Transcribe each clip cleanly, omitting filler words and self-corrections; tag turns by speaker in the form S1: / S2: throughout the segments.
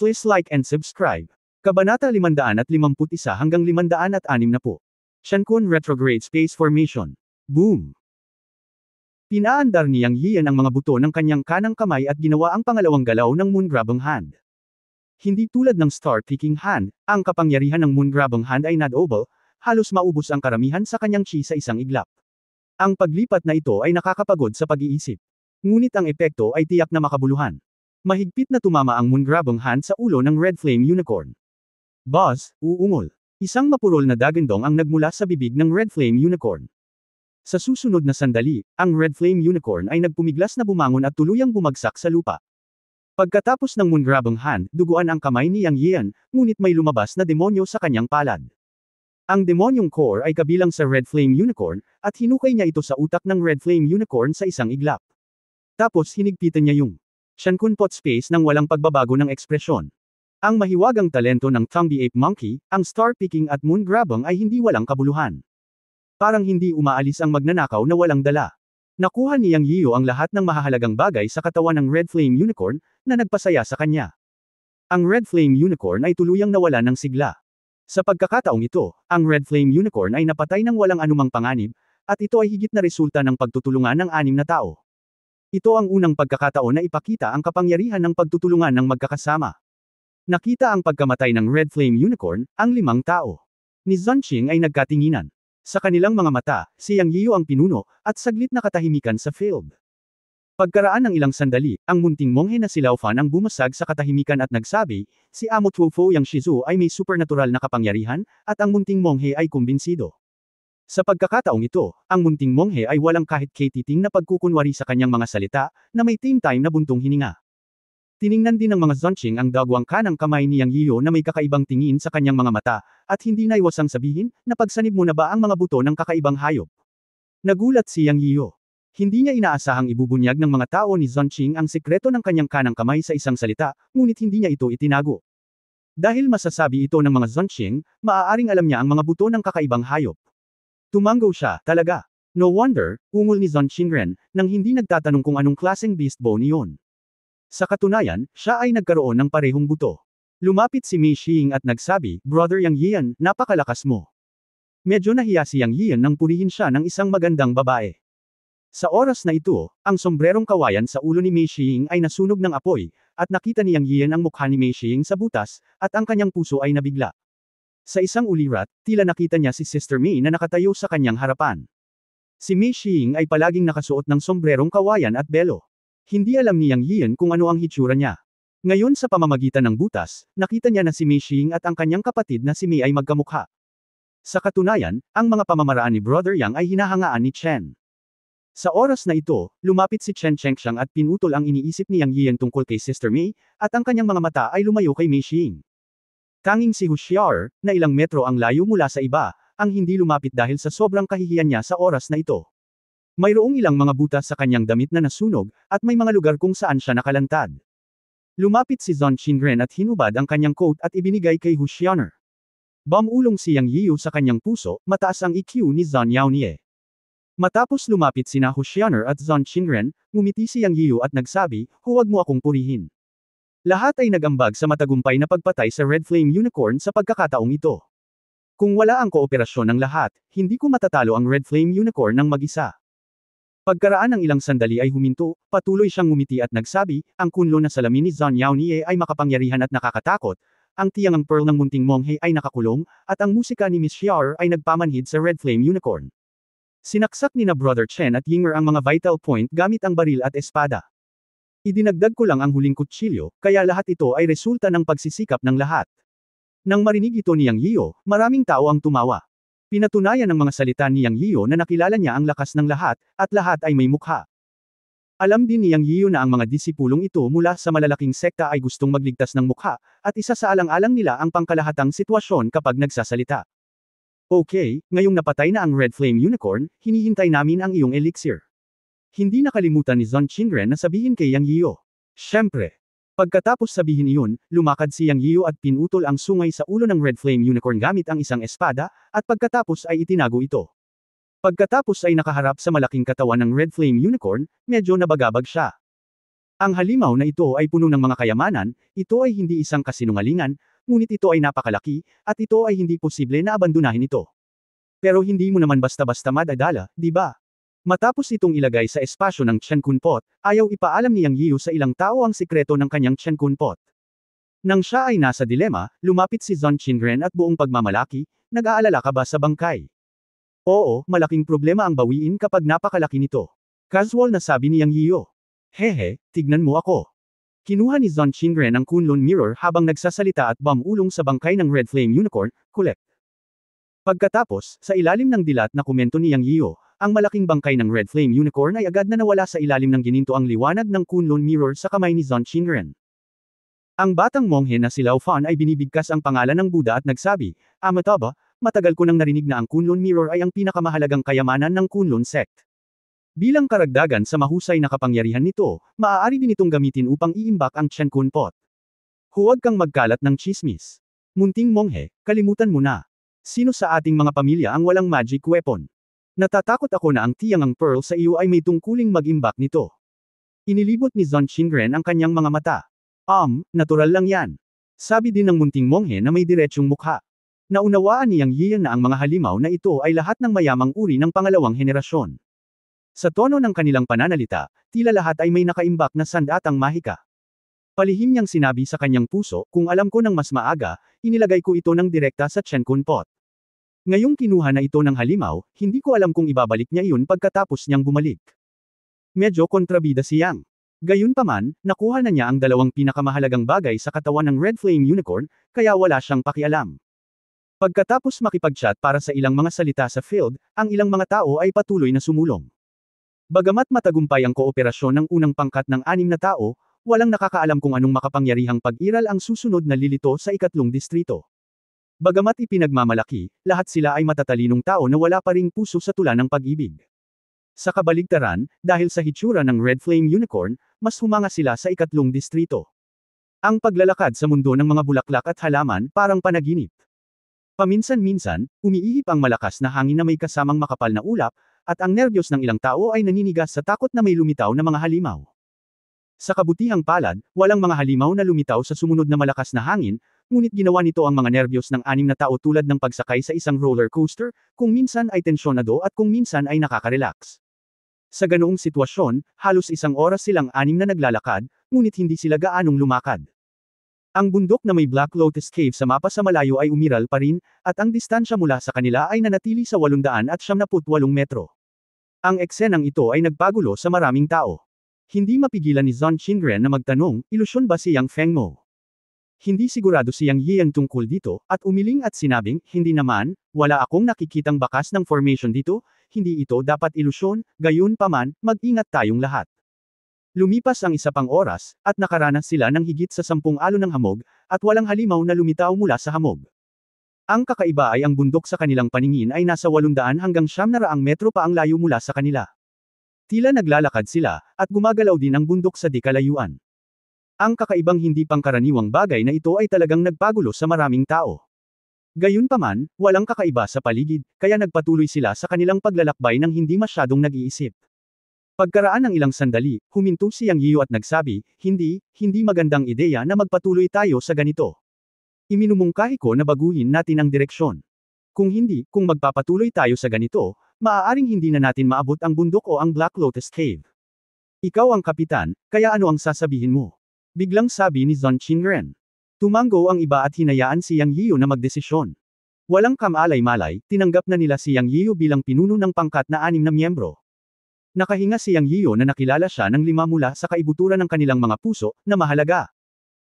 S1: Please like and subscribe. Kabanata 551 hanggang 560. Shankun Retrograde Space Formation. Boom! Pinaandar ni Yang Yian ang mga buto ng kanyang kanang kamay at ginawa ang pangalawang galaw ng Moongrabbing Hand. Hindi tulad ng Star-Picking Hand, ang kapangyarihan ng Moongrabbing Hand ay not-oble, halos maubos ang karamihan sa kanyang chi sa isang iglap. Ang paglipat na ito ay nakakapagod sa pag-iisip. Ngunit ang epekto ay tiyak na makabuluhan. Mahigpit na tumama ang Moongrabbing Hand sa ulo ng Red Flame Unicorn. Buzz, uungol. Isang mapurol na dagandong ang nagmula sa bibig ng Red Flame Unicorn. Sa susunod na sandali, ang Red Flame Unicorn ay nagpumiglas na bumangon at tuluyang bumagsak sa lupa. Pagkatapos ng Moongrabbing Hand, duguan ang kamay ni Yang Yian, ngunit may lumabas na demonyo sa kanyang palad. Ang demonyong core ay kabilang sa Red Flame Unicorn, at hinukay niya ito sa utak ng Red Flame Unicorn sa isang iglap. Tapos hinigpitan niya yung Shankun Pot Space nang walang pagbabago ng ekspresyon. Ang mahiwagang talento ng Thumby Ape Monkey, ang Star-Picking at Moongrabbing ay hindi walang kabuluhan. Parang hindi umaalis ang magnanakaw na walang dala. Nakuha ni Yang Yiu ang lahat ng mahahalagang bagay sa katawan ng Red Flame Unicorn, na nagpasaya sa kanya. Ang Red Flame Unicorn ay tuluyang nawala ng sigla. Sa pagkakataong ito, ang Red Flame Unicorn ay napatay ng walang anumang panganib, at ito ay higit na resulta ng pagtutulungan ng 6 na tao. Ito ang unang pagkakataon na ipakita ang kapangyarihan ng pagtutulungan ng magkakasama. Nakita ang pagkamatay ng Red Flame Unicorn, ang 5 tao. Ni Zhongqing ay nagkatinginan. Sa kanilang mga mata, si Yang Yiu ang pinuno, at saglit na katahimikan sa field. Pagkaraan ng ilang sandali, ang munting monghe na si Lao Fan ang bumasag sa katahimikan at nagsabi, si Amo Tuofo Yang Shizu ay may supernatural na kapangyarihan, at ang munting monghe ay kumbinsido. Sa pagkakataong ito, ang munting monghe ay walang kahit katiting na pagkukunwari sa kanyang mga salita, na may time na buntong hininga. Tiningnan din ng mga Zhongqing ang dagwang kanang kamay ni Yang Yiu na may kakaibang tingin sa kanyang mga mata, at hindi naiwasang sabihin, napagsanib mo na ba ang mga buto ng kakaibang hayop? Nagulat si Yang Yiu. Hindi niya inaasahang ibubunyag ng mga tao ni Zhongqing ang sekreto ng kanyang kanang kamay sa isang salita, ngunit hindi niya ito itinago. Dahil masasabi ito ng mga Zhongqing, maaaring alam niya ang mga buto ng kakaibang hayop. Tumanggo siya, talaga. No wonder, ungol ni Zhongqing nang hindi nagtatanong kung anong klaseng beast bone iyon. Sa katunayan, siya ay nagkaroon ng parehong buto. Lumapit si Mei Xing at nagsabi, Brother Yang Yian, napakalakas mo. Medyo nahiya si Yang Yian nang purihin siya ng isang magandang babae. Sa oras na ito, ang sombrerong kawayan sa ulo ni Mei Xing ay nasunog ng apoy, at nakita ni Yang Yian ang mukha ni Mei Xing sa butas, at ang kanyang puso ay nabigla. Sa isang ulirat, tila nakita niya si Sister Mei na nakatayo sa kanyang harapan. Si Mei Xing ay palaging nakasuot ng sombrerong kawayan at belo. Hindi alam ni Yang Yian kung ano ang hitsura niya. Ngayon sa pamamagitan ng butas, nakita niya na si Mei Xing at ang kanyang kapatid na si Mei ay magkamukha. Sa katunayan, ang mga pamamaraan ni Brother Yang ay hinahangaan ni Chen. Sa oras na ito, lumapit si Chen Chengxiang at pinutol ang iniisip ni Yang Yian tungkol kay Sister Mei, at ang kanyang mga mata ay lumayo kay Mei Xing. Tanging si Hu Xiao, na ilang metro ang layo mula sa iba, ang hindi lumapit dahil sa sobrang kahihiyan niya sa oras na ito. Mayroong ilang mga butas sa kanyang damit na nasunog, at may mga lugar kung saan siya nakalantad. Lumapit si Zhongqing at hinubad ang kanyang coat at ibinigay kay Hu Xiao. Bumulong si Yang Yiu sa kanyang puso, mataas ang EQ ni Zhang Yaonie. Matapos lumapit sina Hu Xiao at Zhongqing, ngumiti si Yang Yiu at nagsabi, huwag mo akong purihin. Lahat ay nagambag sa matagumpay na pagpatay sa Red Flame Unicorn sa pagkakataong ito. Kung wala ang kooperasyon ng lahat, hindi ko matatalo ang Red Flame Unicorn ng mag-isa. Pagkaraan ng ilang sandali ay huminto, patuloy siyang ngumiti at nagsabi, ang kunlo na salamin ni Zhang Yaonie ay makapangyarihan at nakakatakot, ang tiyangang pearl ng munting monghe ay nakakulong, at ang musika ni Miss Xiao ay nagpamanhid sa Red Flame Unicorn. Sinaksak ni na Brother Chen at Yinger ang mga vital point gamit ang baril at espada. Idinagdag ko lang ang huling kutsilyo, kaya lahat ito ay resulta ng pagsisikap ng lahat. Nang marinig ito ni Yang Yiu, maraming tao ang tumawa. Pinatunayan ng mga salita ni Yang Yiu na nakilala niya ang lakas ng lahat, at lahat ay may mukha. Alam din ni Yang Yiu na ang mga disipulong ito mula sa malalaking sekta ay gustong magligtas ng mukha, at isa sa alang-alang nila ang pangkalahatang sitwasyon kapag nagsasalita. Okay, ngayong napatay na ang Red Flame Unicorn, hinihintay namin ang iyong elixir. Hindi nakalimutan ni Zhongqing na sabihin kay Yang Yiu. Siyempre. Pagkatapos sabihin iyon, lumakad si Yang Yiu at pinutol ang sungay sa ulo ng Red Flame Unicorn gamit ang isang espada, at pagkatapos ay itinago ito. Pagkatapos ay nakaharap sa malaking katawan ng Red Flame Unicorn, medyo nabagabag siya. Ang halimaw na ito ay puno ng mga kayamanan, ito ay hindi isang kasinungalingan, ngunit ito ay napakalaki, at ito ay hindi posible na abandonahin ito. Pero hindi mo naman basta-basta madadala, di ba? Matapos itong ilagay sa espasyo ng Chen Kunpot, ayaw ipaalam ni Yang Yiu sa ilang tao ang sikreto ng kanyang Chen Kunpot. Nang siya ay nasa dilema, lumapit si Zon Qingren at buong pagmamalaki, nag-aalala ka ba sa bangkay? Oo, malaking problema ang bawiin kapag napakalaki nito. Casual na sabi ni Yang Yiu. Hehe, tignan mo ako. Kinuha ni Zon Qingren ang Kunlun Mirror habang nagsasalita at bumulong sa bangkay ng Red Flame Unicorn, collect. Pagkatapos, sa ilalim ng dilat na komento ni Yang Yiu, ang malaking bangkay ng Red Flame Unicorn ay agad na nawala sa ilalim ng gininto ang liwanag ng Kunlun Mirror sa kamay ni Zon Qingren. Ang batang monghe na si Lao Fan ay binibigkas ang pangalan ng Buddha at nagsabi, Amitaba, matagal ko nang narinig na ang Kunlun Mirror ay ang pinakamahalagang kayamanan ng Kunlun sect. Bilang karagdagan sa mahusay na kapangyarihan nito, maaari din itong gamitin upang iimbak ang Chen Kunpot. Huwag kang magkalat ng chismis. Munting monghe, kalimutan mo na. Sino sa ating mga pamilya ang walang magic weapon? Natatakot ako na ang tiyangang pearl sa iyo ay may tungkuling mag-imbak nito. Inilibot ni Zon Qingren ang kanyang mga mata. Natural lang yan. Sabi din ng munting monghe na may diretsyong mukha. Naunawaan ni Yang Yian na ang mga halimaw na ito ay lahat ng mayamang uri ng pangalawang henerasyon. Sa tono ng kanilang pananalita, tila lahat ay may nakaimbak na sandatang mahika. Palihim niyang sinabi sa kanyang puso, kung alam ko ng mas maaga, inilagay ko ito ng direkta sa Chen Kunpot. Ngayong kinuha na ito ng halimaw, hindi ko alam kung ibabalik niya iyon pagkatapos niyang bumalik. Medyo kontrabida si Yang. Gayunpaman, nakuha na niya ang dalawang pinakamahalagang bagay sa katawan ng Red Flame Unicorn, kaya wala siyang pakialam. Pagkatapos makipag-chat para sa ilang mga salita sa field, ang ilang mga tao ay patuloy na sumulong. Bagamat matagumpay ang kooperasyon ng unang pangkat ng 6 na tao, walang nakakaalam kung anong makapangyarihang pag-iral ang susunod na lilito sa ikatlong distrito. Bagamat ipinagmamalaki, lahat sila ay matatalinong tao na wala pa ring puso sa tula ng pag-ibig. Sa kabaligtaran, dahil sa hitsura ng Red Flame Unicorn, mas humanga sila sa ikatlong distrito. Ang paglalakad sa mundo ng mga bulaklak at halaman parang panaginip. Paminsan-minsan, umiihip ang malakas na hangin na may kasamang makapal na ulap, at ang nerbiyos ng ilang tao ay naninigas sa takot na may lumitaw na mga halimaw. Sa kabutihang palad, walang mga halimaw na lumitaw sa sumunod na malakas na hangin, ngunit ginawa nito ang mga nerbiyos ng 6 na tao tulad ng pagsakay sa isang roller coaster, kung minsan ay tensyonado at kung minsan ay nakaka-relax. Sa ganoong sitwasyon, halos isang oras silang 6 na naglalakad, ngunit hindi sila gaanong lumakad. Ang bundok na may Black Lotus Cave sa mapa sa malayo ay umiral pa rin, at ang distansya mula sa kanila ay nanatili sa 878 metro. Ang eksenang ito ay nagpagulo sa maraming tao. Hindi mapigilan ni Zon Qingren na magtanong, ilusyon ba si Yang Fengmo? Hindi sigurado si Yang Yian tungkol dito, at umiling at sinabing, hindi naman, wala akong nakikitang bakas ng formation dito, hindi ito dapat ilusyon, gayon paman, mag-ingat tayong lahat. Lumipas ang isa pang oras, at nakaranas sila ng higit sa 10 alon ng hamog, at walang halimaw na lumitaw mula sa hamog. Ang kakaiba ay ang bundok sa kanilang paningin ay nasa 800 hanggang 900 metro pa ang layo mula sa kanila. Tila naglalakad sila, at gumagalaw din ang bundok sa di-kalayuan. Ang kakaibang hindi pangkaraniwang bagay na ito ay talagang nagpagulo sa maraming tao. Gayunpaman, walang kakaiba sa paligid, kaya nagpatuloy sila sa kanilang paglalakbay nang hindi masyadong nag-iisip. Pagkaraan ng ilang sandali, huminto si Yang Yiu at nagsabi, hindi magandang ideya na magpatuloy tayo sa ganito. Iminumungkahi ko na baguhin natin ang direksyon. Kung magpapatuloy tayo sa ganito, maaaring hindi na natin maabot ang bundok o ang Black Lotus Cave. Ikaw ang kapitan, kaya ano ang sasabihin mo? Biglang sabi ni Zon Qingren. Tumango ang iba at hinayaan si Yang Yiu na magdesisyon. Walang kamalay-malay, tinanggap na nila si Yang Yiu bilang pinuno ng pangkat na 6 na miyembro. Nakahinga si Yang Yiu na nakilala siya ng 5 mula sa kaibuturan ng kanilang mga puso, na mahalaga.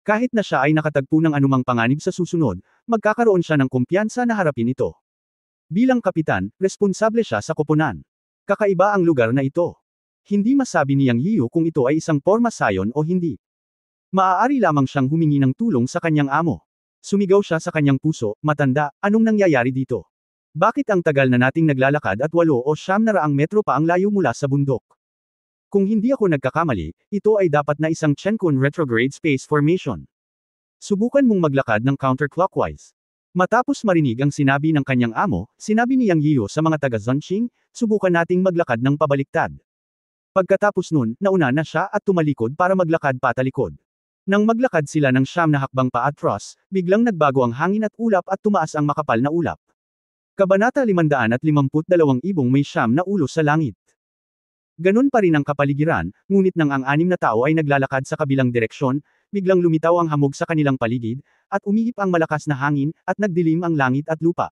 S1: Kahit na siya ay nakatagpo ng anumang panganib sa susunod, magkakaroon siya ng kumpiyansa na harapin ito. Bilang kapitan, responsable siya sa koponan. Kakaiba ang lugar na ito. Hindi masabi ni Yang Yiu kung ito ay isang porma sayon o hindi. Maaari lamang siyang humingi ng tulong sa kanyang amo. Sumigaw siya sa kanyang puso, matanda, anong nangyayari dito? Bakit ang tagal na nating naglalakad at 8 o 900 metro pa ang layo mula sa bundok? Kung hindi ako nagkakamali, ito ay dapat na isang Chen Kun retrograde space formation. Subukan mong maglakad ng counterclockwise. Matapos marinig ang sinabi ng kanyang amo, sinabi ni Yang Yiu sa mga taga Zonqing, subukan nating maglakad ng pabaliktad. Pagkatapos nun, nauna na siya at tumalikod para maglakad patalikod. Nang maglakad sila ng 9 na hakbang paatros, biglang nagbago ang hangin at ulap at tumaas ang makapal na ulap. Kabanata 552 Ibong may 9 na ulo sa langit. Ganun pa rin ang kapaligiran, ngunit nang ang 6 na tao ay naglalakad sa kabilang direksyon, biglang lumitaw ang hamog sa kanilang paligid, at umihip ang malakas na hangin, at nagdilim ang langit at lupa.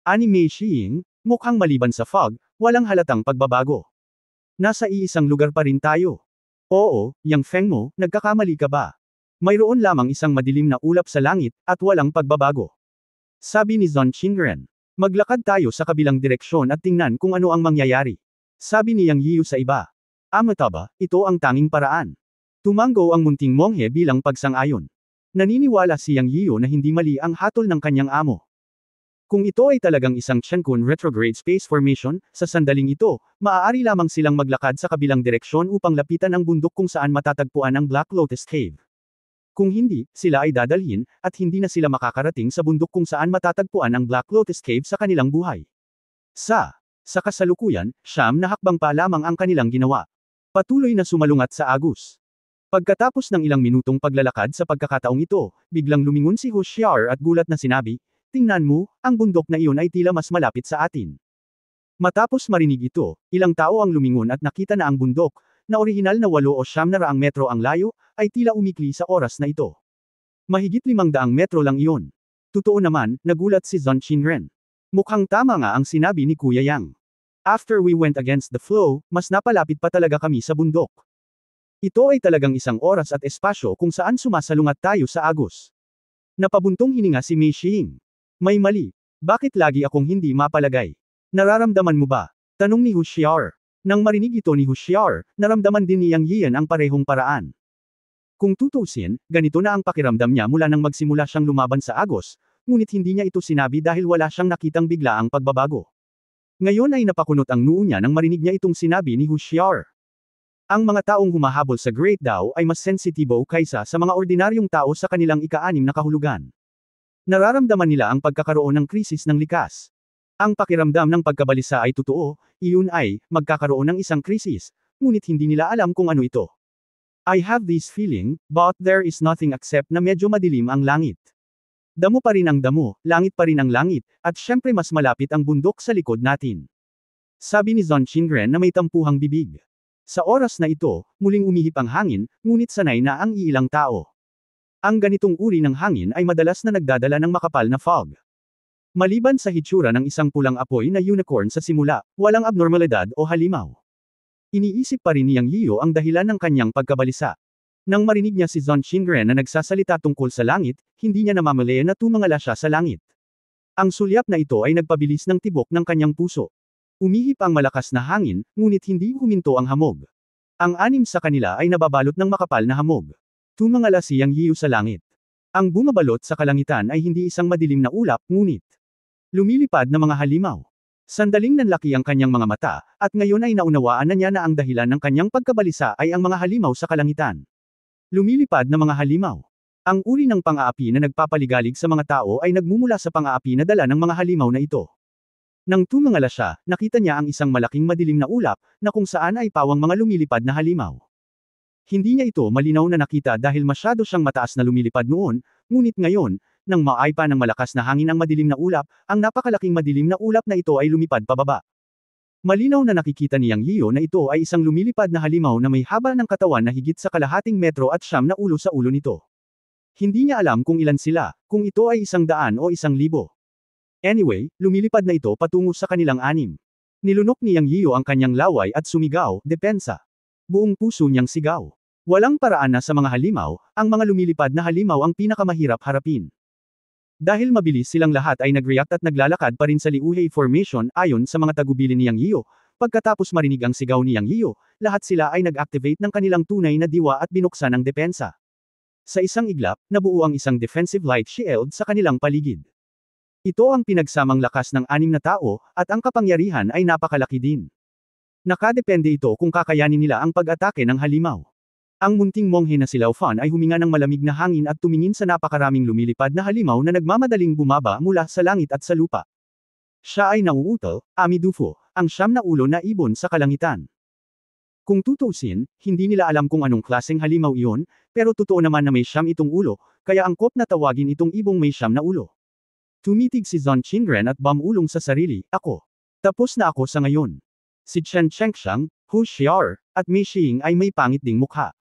S1: Anime Shiying, mukhang maliban sa fog, walang halatang pagbabago. Nasa iisang lugar pa rin tayo. Oo, Yang Feng mo, nagkakamali ka ba? Mayroon lamang isang madilim na ulap sa langit, at walang pagbabago. Sabi ni Zon Qingren. Maglakad tayo sa kabilang direksyon at tingnan kung ano ang mangyayari. Sabi ni Yang Yiyu sa iba. Amataba, ito ang tanging paraan. Tumango ang munting monghe bilang pagsang-ayon. Naniniwala si Yang Yiyu na hindi mali ang hatol ng kanyang amo. Kung ito ay talagang isang Qiankun retrograde space formation, sa sandaling ito, maaari lamang silang maglakad sa kabilang direksyon upang lapitan ang bundok kung saan matatagpuan ang Black Lotus Cave. Kung hindi, sila ay dadalhin, at hindi na sila makakarating sa bundok kung saan matatagpuan ang Black Lotus Cave sa kanilang buhay. Sa kasalukuyan, 9 na hakbang pa lamang ang kanilang ginawa. Patuloy na sumalungat sa agos. Pagkatapos ng ilang minutong paglalakad sa pagkakataong ito, biglang lumingon si Hu Xiao at gulat na sinabi, "Tingnan mo, ang bundok na iyon ay tila mas malapit sa atin." Matapos marinig ito, ilang tao ang lumingon at nakita na ang bundok, na orihinal na 8 o 900 metro ang layo, ay tila umikli sa oras na ito. Mahigit 500 metro lang iyon. Totoo naman, nagulat si Zon Qingren. Mukhang tama nga ang sinabi ni Kuya Yang. After we went against the flow, mas napalapit pa talaga kami sa bundok. Ito ay talagang isang oras at espasyo kung saan sumasalungat tayo sa agos. Napabuntong hininga si Mei Xing. May mali. Bakit lagi akong hindi mapalagay? Nararamdaman mo ba? Tanong ni Hu Xiao. Nang marinig ito ni Hu Xiao, naramdaman din ni Yang Yiyan ang parehong paraan. Kung tutuusin, ganito na ang pakiramdam niya mula nang magsimula siyang lumaban sa agos, ngunit hindi niya ito sinabi dahil wala siyang nakitang biglaang pagbabago. Ngayon ay napakunot ang noo niya nang marinig niya itong sinabi ni Hu Xiao. Ang mga taong humahabol sa Great Dao ay mas sensitibo kaysa sa mga ordinaryong tao sa kanilang ika-6 na kahulugan. Nararamdaman nila ang pagkakaroon ng krisis ng likas. Ang pakiramdam ng pagkabalisa ay totoo, iyon ay, magkakaroon ng isang krisis, ngunit hindi nila alam kung ano ito. I have this feeling, but there is nothing except na medyo madilim ang langit. Damo pa rin ang damo, langit pa rin ang langit, at syempre mas malapit ang bundok sa likod natin. Sabi ni Zon Qingren na may tampuhang bibig. Sa oras na ito, muling umihip ang hangin, ngunit sanay na ang iilang tao. Ang ganitong uri ng hangin ay madalas na nagdadala ng makapal na fog. Maliban sa hitsura ng isang pulang apoy na unicorn sa simula, walang abnormalidad o halimaw. Iniisip pa rin ni Yang Yiyu ang dahilan ng kanyang pagkabalisa. Nang marinig niya si Zon Qingren na nagsasalita tungkol sa langit, hindi niya namamalayan na tumangala siya sa langit. Ang sulyap na ito ay nagpabilis ng tibok ng kanyang puso. Umihip ang malakas na hangin, ngunit hindi huminto ang hamog. Ang 6 sa kanila ay nababalot ng makapal na hamog. Tumangala si Yang Yiyu sa langit. Ang bumabalot sa kalangitan ay hindi isang madilim na ulap, ngunit lumilipad na mga halimaw. Sandaling nanlaki ang kanyang mga mata, at ngayon ay naunawaan na niya na ang dahilan ng kanyang pagkabalisa ay ang mga halimaw sa kalangitan. Lumilipad na mga halimaw. Ang uri ng pang-aapi na nagpapaligalig sa mga tao ay nagmumula sa pang-aapi na dala ng mga halimaw na ito. Nang tumangala siya, nakita niya ang isang malaking madilim na ulap, na kung saan ay pawang mga lumilipad na halimaw. Hindi niya ito malinaw na nakita dahil masyado siyang mataas na lumilipad noon, ngunit ngayon, nang maaypa ng malakas na hangin ang madilim na ulap, ang napakalaking madilim na ulap na ito ay lumipad pababa. Malinaw na nakikita ni Yang Yiyu na ito ay isang lumilipad na halimaw na may haba ng katawan na higit sa kalahating metro at 9 na ulo sa ulo nito. Hindi niya alam kung ilan sila, kung ito ay 100 o 1,000. Anyway, lumilipad na ito patungo sa kanilang 6. Nilunok ni Yang Yiyu ang kanyang laway at sumigaw, "Depensa!" Buong puso niyang sigaw. Walang paraan na sa mga halimaw, ang mga lumilipad na halimaw ang pinakamahirap harapin. Dahil mabilis silang lahat ay nag-react at naglalakad pa rin sa Liuhei Formation ayon sa mga tagubilin ni Yang Yiyu, pagkatapos marinig ang sigaw ni Yang Yiyu, lahat sila ay nag-activate ng kanilang tunay na diwa at binuksan ang depensa. Sa isang iglap, nabuo ang isang defensive light shield sa kanilang paligid. Ito ang pinagsamang lakas ng 6 na tao, at ang kapangyarihan ay napakalaki din. Nakadepende ito kung kakayanin nila ang pag-atake ng halimaw. Ang munting monghe na si Lao Fan ay huminga ng malamig na hangin at tumingin sa napakaraming lumilipad na halimaw na nagmamadaling bumaba mula sa langit at sa lupa. Siya ay nauutal, Amidufo, ang 9 na ulo na ibon sa kalangitan. Kung tutuusin, hindi nila alam kung anong klaseng halimaw iyon, pero totoo naman na may siyam itong ulo, kaya angkop na tawagin itong ibong may siyam na ulo. Tumitig si Zon Qingren at bumulong sa sarili, ako. Tapos na ako sa ngayon. Si Chen Chengxiang, Hu Xiar, at Mei Xing ay may pangit ding mukha.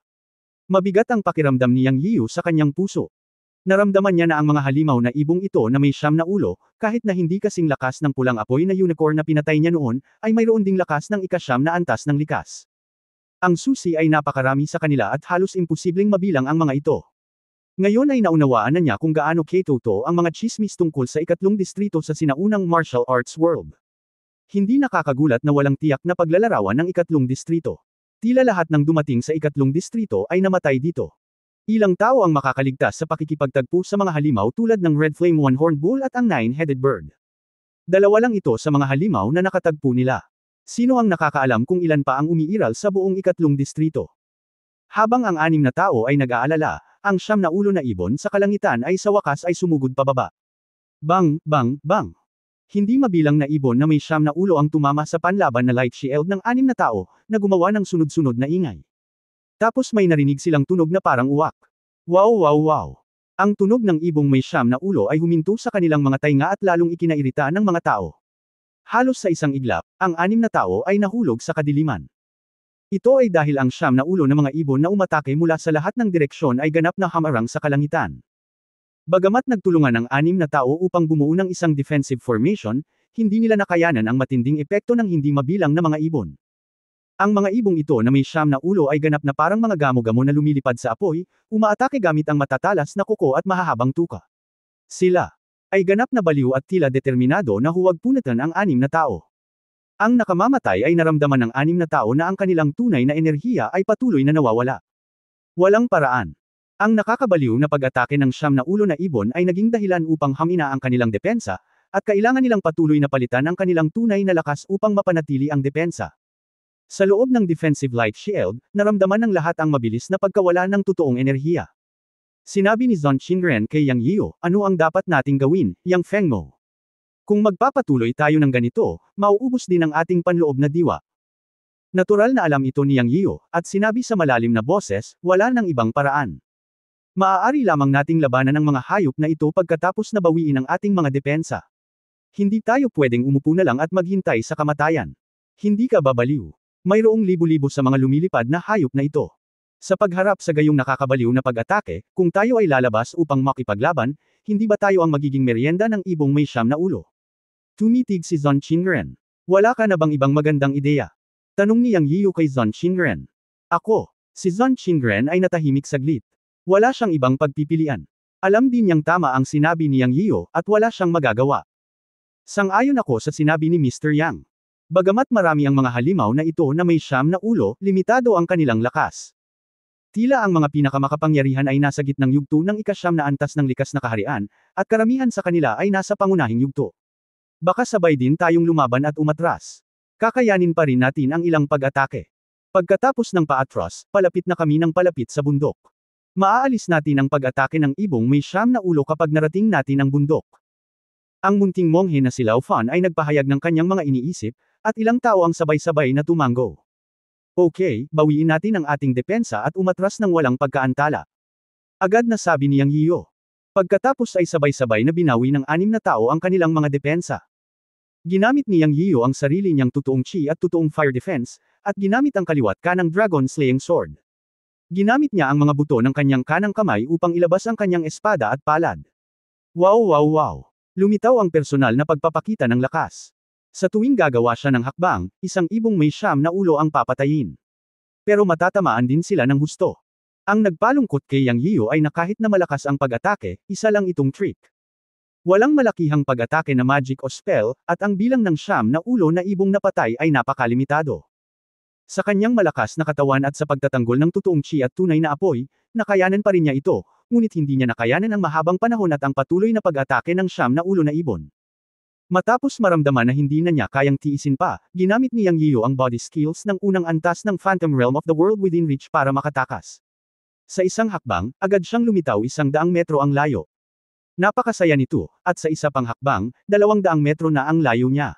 S1: Mabigat ang pakiramdam ni Yang Yiu sa kanyang puso. Naramdaman niya na ang mga halimaw na ibong ito na may siyam na ulo, kahit na hindi kasing lakas ng pulang apoy na unicorn na pinatay niya noon, ay mayroon ding lakas ng ikasyam na antas ng likas. Ang susi ay napakarami sa kanila at halos imposibleng mabilang ang mga ito. Ngayon ay naunawaan na niya kung gaano katotoo ang mga chismis tungkol sa ikatlong distrito sa sinaunang martial arts world. Hindi nakakagulat na walang tiyak na paglalarawan ng ikatlong distrito. Tila lahat ng dumating sa ikatlong distrito ay namatay dito. Ilang tao ang makakaligtas sa pakikipagtagpo sa mga halimaw tulad ng Red Flame One-Horned Bull at ang Nine-Headed Bird. Dalawa lang ito sa mga halimaw na nakatagpo nila. Sino ang nakakaalam kung ilan pa ang umiiral sa buong ikatlong distrito? Habang ang anim na tao ay nag-aalala, ang siyam na ulo na ibon sa kalangitan ay sa wakas ay sumugod pababa. Bang, bang, bang! Hindi mabilang na ibon na may siyam na ulo ang tumama sa panlaban na light shield ng anim na tao, na gumawa ng sunod-sunod na ingay. Tapos may narinig silang tunog na parang uwak. Wow wow wow! Ang tunog ng ibong may siyam na ulo ay huminto sa kanilang mga tainga at lalong ikinairita ng mga tao. Halos sa isang iglap, ang anim na tao ay nahulog sa kadiliman. Ito ay dahil ang siyam na ulo ng mga ibon na umatake mula sa lahat ng direksyon ay ganap na hamarang sa kalangitan. Bagamat nagtulungan ang anim na tao upang bumuo ng isang defensive formation, hindi nila nakayanan ang matinding epekto ng hindi mabilang na mga ibon. Ang mga ibong ito na may siyam na ulo ay ganap na parang mga gamo-gamo na lumilipad sa apoy, umaatake gamit ang matatalas na kuko at mahahabang tuka. Sila ay ganap na baliw at tila determinado na huwag punatan ang anim na tao. Ang nakamamatay ay naramdaman ng anim na tao na ang kanilang tunay na enerhiya ay patuloy na nawawala. Walang paraan. Ang nakakabaliw na pag-atake ng siyam na ulo na ibon ay naging dahilan upang hamina ang kanilang depensa, at kailangan nilang patuloy na palitan ang kanilang tunay na lakas upang mapanatili ang depensa. Sa loob ng defensive light shield, naramdaman ng lahat ang mabilis na pagkawala ng totoong enerhiya. Sinabi ni Zon Qingren kay Yang Yiu, ano ang dapat nating gawin, Yang Fengmo? Kung magpapatuloy tayo ng ganito, mauubos din ang ating panloob na diwa. Natural na alam ito ni Yang Yiu, at sinabi sa malalim na boses, wala nang ibang paraan. Maaari lamang nating labanan ang mga hayop na ito pagkatapos na bawiin ang ating mga depensa. Hindi tayo pwedeng umupo na lang at maghintay sa kamatayan. Hindi ka babaliw. Mayroong libo-libo sa mga lumilipad na hayop na ito. Sa pagharap sa gayong nakakabaliw na pag-atake, kung tayo ay lalabas upang makipaglaban, hindi ba tayo ang magiging merienda ng ibong may siyam na ulo? Tumitig si Zon Qingren. Wala ka na bang ibang magandang ideya? Tanong ni Yang Yiu kay Zon Qingren. Ako. Si Zon Qingren ay natahimik saglit. Wala siyang ibang pagpipilian. Alam din niyang tama ang sinabi ni Yang Yiu, at wala siyang magagawa. Sang-ayon ako sa sinabi ni Mr. Yang. Bagamat marami ang mga halimaw na ito na may siyam na ulo, limitado ang kanilang lakas. Tila ang mga pinakamakapangyarihan ay nasa gitnang yugto ng ikasyam na antas ng likas na kaharian, at karamihan sa kanila ay nasa pangunahing yugto. Baka sabay din tayong lumaban at umatras. Kakayanin pa rin natin ang ilang pag-atake. Pagkatapos ng paatras, palapit na kami ng palapit sa bundok. Maaalis natin ang pag-atake ng ibong may siyam na ulo kapag narating natin ang bundok. Ang munting monghe na si Lao Fan ay nagpahayag ng kanyang mga iniisip, at ilang tao ang sabay-sabay na tumanggo. Okay, bawiin natin ang ating depensa at umatras ng walang pagkaantala. Agad na sabi ni Yang Yiu. Pagkatapos ay sabay-sabay na binawi ng anim na tao ang kanilang mga depensa. Ginamit ni Yang Yiu ang sarili niyang totoong chi at totoong fire defense, at ginamit ang kaliwat kanang dragon slaying sword. Ginamit niya ang mga buto ng kanyang kanang kamay upang ilabas ang kanyang espada at palad. Wow wow wow! Lumitaw ang personal na pagpapakita ng lakas. Sa tuwing gagawa siya ng hakbang, isang ibong may siyam na ulo ang papatayin. Pero matatamaan din sila ng husto. Ang nagpalungkot kay Yang Yiu ay na kahit na malakas ang pag-atake, isa lang itong trick. Walang malakihang pag-atake na magic o spell, at ang bilang ng siyam na ulo na ibong napatay ay napakalimitado. Sa kanyang malakas na katawan at sa pagtatanggol ng totoong chi at tunay na apoy, nakayanan pa rin niya ito, ngunit hindi niya nakayanan ang mahabang panahon at ang patuloy na pag-atake ng siyam na ulo na ibon. Matapos maramdaman na hindi na niya kayang tiisin pa, ginamit ni Yang Yiu ang body skills ng unang antas ng Phantom Realm of the World Within Reach para makatakas. Sa isang hakbang, agad siyang lumitaw 100 metro ang layo. Napakasaya nito, at sa isa pang hakbang, 200 metro na ang layo niya.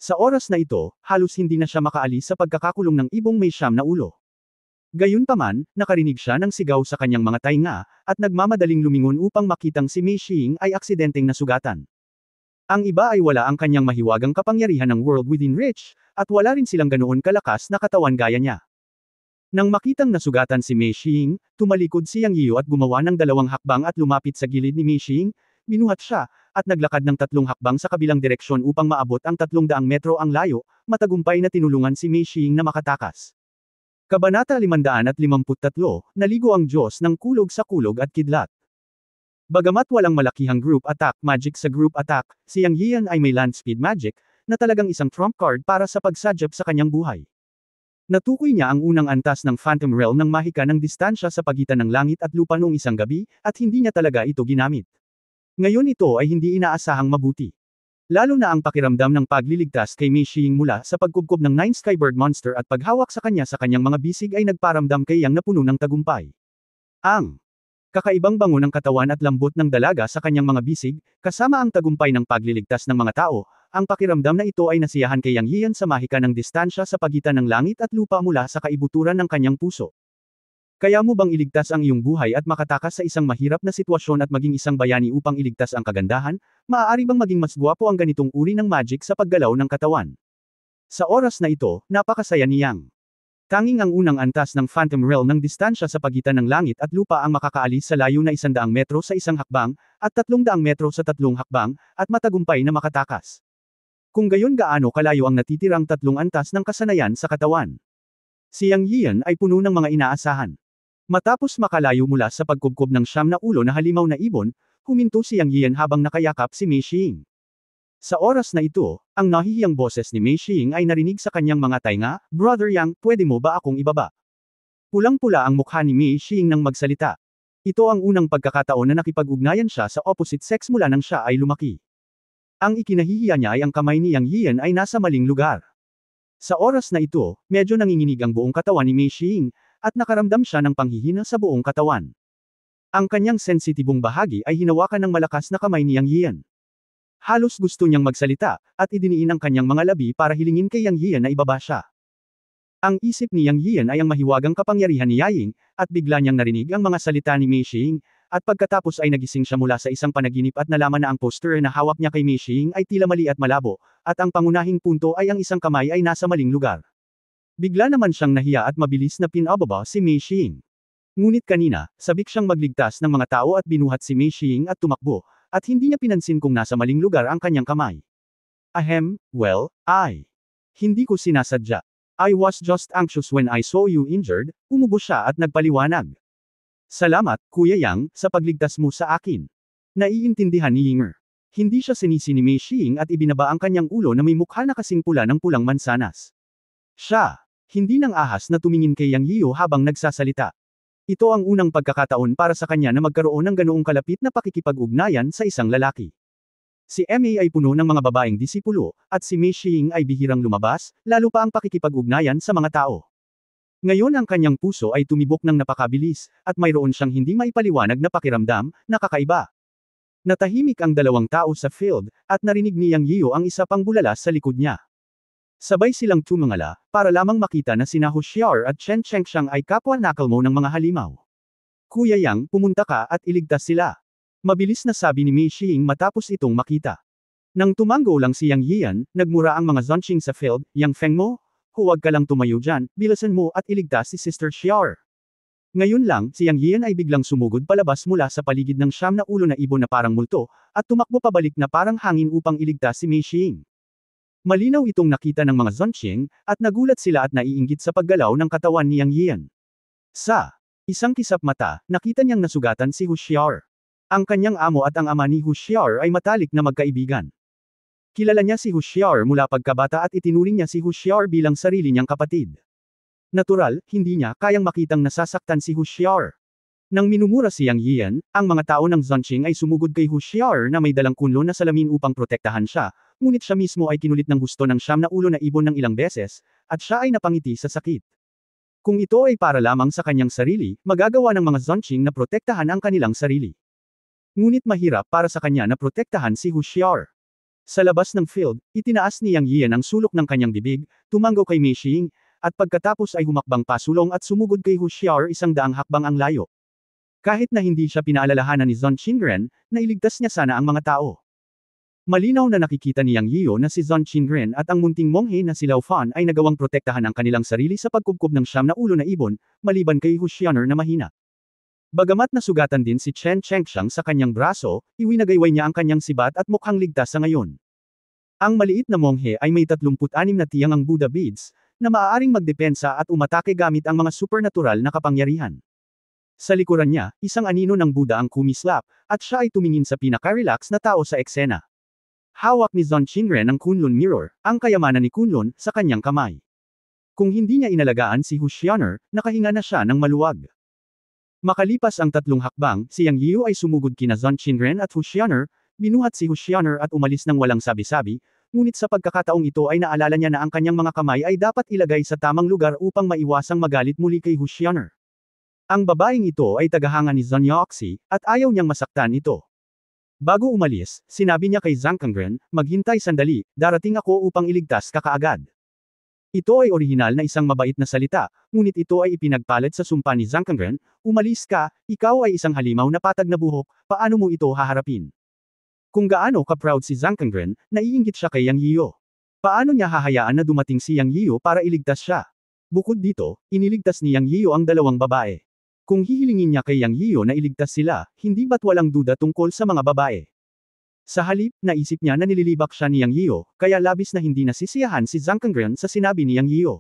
S1: Sa oras na ito, halos hindi na siya makaalis sa pagkakakulong ng ibong may 9 na ulo. Gayunpaman, nakarinig siya ng sigaw sa kanyang mga tainga, at nagmamadaling lumingon upang makitang si Mei Xing ay aksidenteng nasugatan. Ang iba ay wala ang kanyang mahiwagang kapangyarihan ng World Within Reach, at wala rin silang ganoon kalakas na katawan gaya niya. Nang makitang nasugatan si Mei Xing, tumalikod si Yang Yiu at gumawa ng 2 hakbang at lumapit sa gilid ni Mei Xing, binuhat siya, at naglakad ng 3 hakbang sa kabilang direksyon upang maabot ang 300 metro ang layo, matagumpay na tinulungan si Mei Xing na makatakas. Kabanata 553, Naligo ang Diyos ng kulog sa kulog at kidlat. Bagamat walang malakihang group attack magic sa group attack, si Yang Yian ay may land speed magic, na talagang isang trump card para sa pagsadyap sa kanyang buhay. Natukoy niya ang unang antas ng Phantom Realm ng mahika ng distansya sa pagitan ng langit at lupa noong isang gabi, at hindi niya talaga ito ginamit. Ngayon ito ay hindi inaasahang mabuti. Lalo na ang pakiramdam ng pagliligtas kay Mei Xing mula sa pagkubkob ng 9 Skybird Monster at paghawak sa kanya sa kanyang mga bisig ay nagparamdam kay Yang na puno ng tagumpay. Ang kakaibang bango ng katawan at lambot ng dalaga sa kanyang mga bisig, kasama ang tagumpay ng pagliligtas ng mga tao, ang pakiramdam na ito ay nasiyahan kay Yang Yian sa mahika ng distansya sa pagitan ng langit at lupa mula sa kaibuturan ng kanyang puso. Kaya mo bang iligtas ang iyong buhay at makatakas sa isang mahirap na sitwasyon at maging isang bayani upang iligtas ang kagandahan? Maaari bang maging mas gwapo ang ganitong uri ng magic sa paggalaw ng katawan? Sa oras na ito, napakasaya ni Yang. Tanging ang unang antas ng Phantom Realm ng distansya sa pagitan ng langit at lupa ang makakaalis sa layo na 100 metro sa isang hakbang, at 300 metro sa 3 hakbang, at matagumpay na makatakas. Kung gayon gaano kalayo ang natitirang 3 antas ng kasanayan sa katawan. Si Yang Yian ay puno ng mga inaasahan. Matapos makalayo mula sa pagkubkob ng 9 na ulo na halimaw na ibon, huminto si Yang Yian habang nakayakap si Mei Xing. Sa oras na ito, ang nahihiyang boses ni Mei Xing ay narinig sa kanyang mga tainga, "Brother Yang, pwede mo ba akong ibaba?" Pulang-pula ang mukha ni Mei Xing nang magsalita. Ito ang unang pagkakataon na nakipag-ugnayan siya sa opposite sex mula nang siya ay lumaki. Ang ikinahihiya niya ay ang kamay ni Yang Yian ay nasa maling lugar. Sa oras na ito, medyo nanginginig ang buong katawan ni Mei Xing, at nakaramdam siya ng panghihina sa buong katawan. Ang kanyang sensitibong bahagi ay hinawakan ng malakas na kamay ni Yang Yian. Halos gusto niyang magsalita, at idiniin ang kanyang mga labi para hilingin kay Yang Yian na ibaba siya. Ang isip ni Yang Yian ay ang mahiwagang kapangyarihan ni Yaying, at bigla niyang narinig ang mga salita ni Mei Xing, at pagkatapos ay nagising siya mula sa isang panaginip at nalaman na ang poster na hawak niya kay Mei Xing ay tila mali at malabo, at ang pangunahing punto ay ang isang kamay ay nasa maling lugar. Bigla naman siyang nahiya at mabilis na pinababa si Mei Xing. Ngunit kanina, sabik siyang magligtas ng mga tao at binuhat si Mei Xing at tumakbo, at hindi niya pinansin kung nasa maling lugar ang kanyang kamay. Well, hindi ko sinasadya. I was just anxious when I saw you injured, umubo siya at nagpaliwanag. Salamat, Kuya Yang, sa pagligtas mo sa akin. Naiintindihan ni Yinger. Hindi siya sinisi ni Mei Xing at ibinaba ang kanyang ulo na may mukha na kasing pula ng pulang mansanas. Siya, hindi nang ahas na tumingin kay Yang Yiu habang nagsasalita. Ito ang unang pagkakataon para sa kanya na magkaroon ng ganoong kalapit na pakikipag-ugnayan sa isang lalaki. Si Ma ay puno ng mga babaeng disipulo, at si Mei Xing ay bihirang lumabas, lalo pa ang pakikipag-ugnayan sa mga tao. Ngayon ang kanyang puso ay tumibok ng napakabilis, at mayroon siyang hindi maipaliwanag na pakiramdam, na kakaiba. Natahimik ang 2 tao sa field, at narinig ni Yang Yiu ang isa pang bulalas sa likod niya. Sabay silang tumangala, para lamang makita na sina Hu Xiao at Chen Chengxiang ay kapwa-knuckle mo ng mga halimaw. Kuya Yang, pumunta ka at iligtas sila. Mabilis na sabi ni Mei Xing matapos itong makita. Nang tumango lang si Yang Yian, nagmura ang mga zonching sa field, "Yang Feng mo? Huwag ka lang tumayo dyan, bilisan mo at iligtas si Sister Xiao." Ngayon lang, si Yang Yian ay biglang sumugod palabas mula sa paligid ng 9 na ulo na ibon na parang multo, at tumakbo pabalik na parang hangin upang iligtas si Mei Xing. Malinaw itong nakita ng mga zonching, at nagulat sila at naiinggit sa paggalaw ng katawan ni Yang Yian. Sa isang kisap mata, nakita niyang nasugatan si Hu Xiao. Ang kanyang amo at ang ama ni Hu Xiao ay matalik na magkaibigan. Kilala niya si Hu Xiao mula pagkabata at itinuring niya si Hu Xiao bilang sarili niyang kapatid. Natural, hindi niya kayang makitang nasasaktan si Hu Xiao. Nang minumura si Yang Yian, ang mga tao ng zonching ay sumugod kay Hu Xiao na may dalang kunlo na salamin upang protektahan siya, ngunit siya mismo ay kinulit ng husto ng 9 na ulo na ibon ng ilang beses, at siya ay napangiti sa sakit. Kung ito ay para lamang sa kanyang sarili, magagawa ng mga zonching na protektahan ang kanilang sarili. Ngunit mahirap para sa kanya na protektahan si Hu Xiao. Sa labas ng field, itinaas ni Yang Yian ang sulok ng kanyang bibig, tumango kay Mei Xing, at pagkatapos ay humakbang pasulong at sumugod kay Hu Xiaoer 100 hakbang ang layo. Kahit na hindi siya pinaalalahanan ni Zhong Qingren, nailigtas niya sana ang mga tao. Malinaw na nakikita ni Yang Yiu na si Zhong Qingren at ang munting monghe na si Lao Fan ay nagawang protektahan ang kanilang sarili sa pagkubkob ng 9 na ulo na ibon, maliban kay Hu Xiaoer na mahina. Bagamat nasugatan din si Chen Chengxiang sa kanyang braso, iwinagayway niya ang kanyang sibat at mukhang ligtas sa ngayon. Ang maliit na monghe ay may 36 na tiyang ang Buddha beads, na maaaring magdepensa at umatake gamit ang mga supernatural na kapangyarihan. Sa likuran niya, isang anino ng Buddha ang kumislap, at siya ay tumingin sa pinaka-relax na tao sa eksena. Hawak ni Zhong Qingren ang Kunlun Mirror, ang kayamanan ni Kunlun, sa kanyang kamay. Kung hindi niya inalagaan si Hu Xiaoer, nakahinga na siya ng maluwag. Makalipas ang 3 hakbang, si Yang Yiu ay sumugod kina Zhong Qingren at Hu Xiaoer, binuhat si Hu Xiaoer at umalis ng walang sabi-sabi, ngunit sa pagkakataong ito ay naalala niya na ang kanyang mga kamay ay dapat ilagay sa tamang lugar upang maiwasang magalit muli kay Hu Xiaoer. Ang babaeng ito ay tagahanga ni Zhong Yoxi, at ayaw niyang masaktan ito. Bago umalis, sinabi niya kay Zhang Kangren, maghintay sandali, darating ako upang iligtas ka kaagad. Ito ay orihinal na isang mabait na salita, ngunit ito ay ipinagpalit sa sumpa ni Zhang Kangren, umalis ka, ikaw ay isang halimaw na patag na buhok, paano mo ito haharapin? Kung gaano ka-proud si Zhang Kangren, naiinggit siya kay Yang Yiu. Paano niya hahayaan na dumating si Yang Yiu para iligtas siya? Bukod dito, iniligtas ni Yang Yiu ang 2 babae. Kung hihilingin niya kay Yang Yiu na iligtas sila, hindi ba't walang duda tungkol sa mga babae? Sa halip, naisip niya na nililibak siya ni Yang Yiu, kaya labis na hindi nasisiyahan si Zhang Kangren sa sinabi ni Yang Yiu.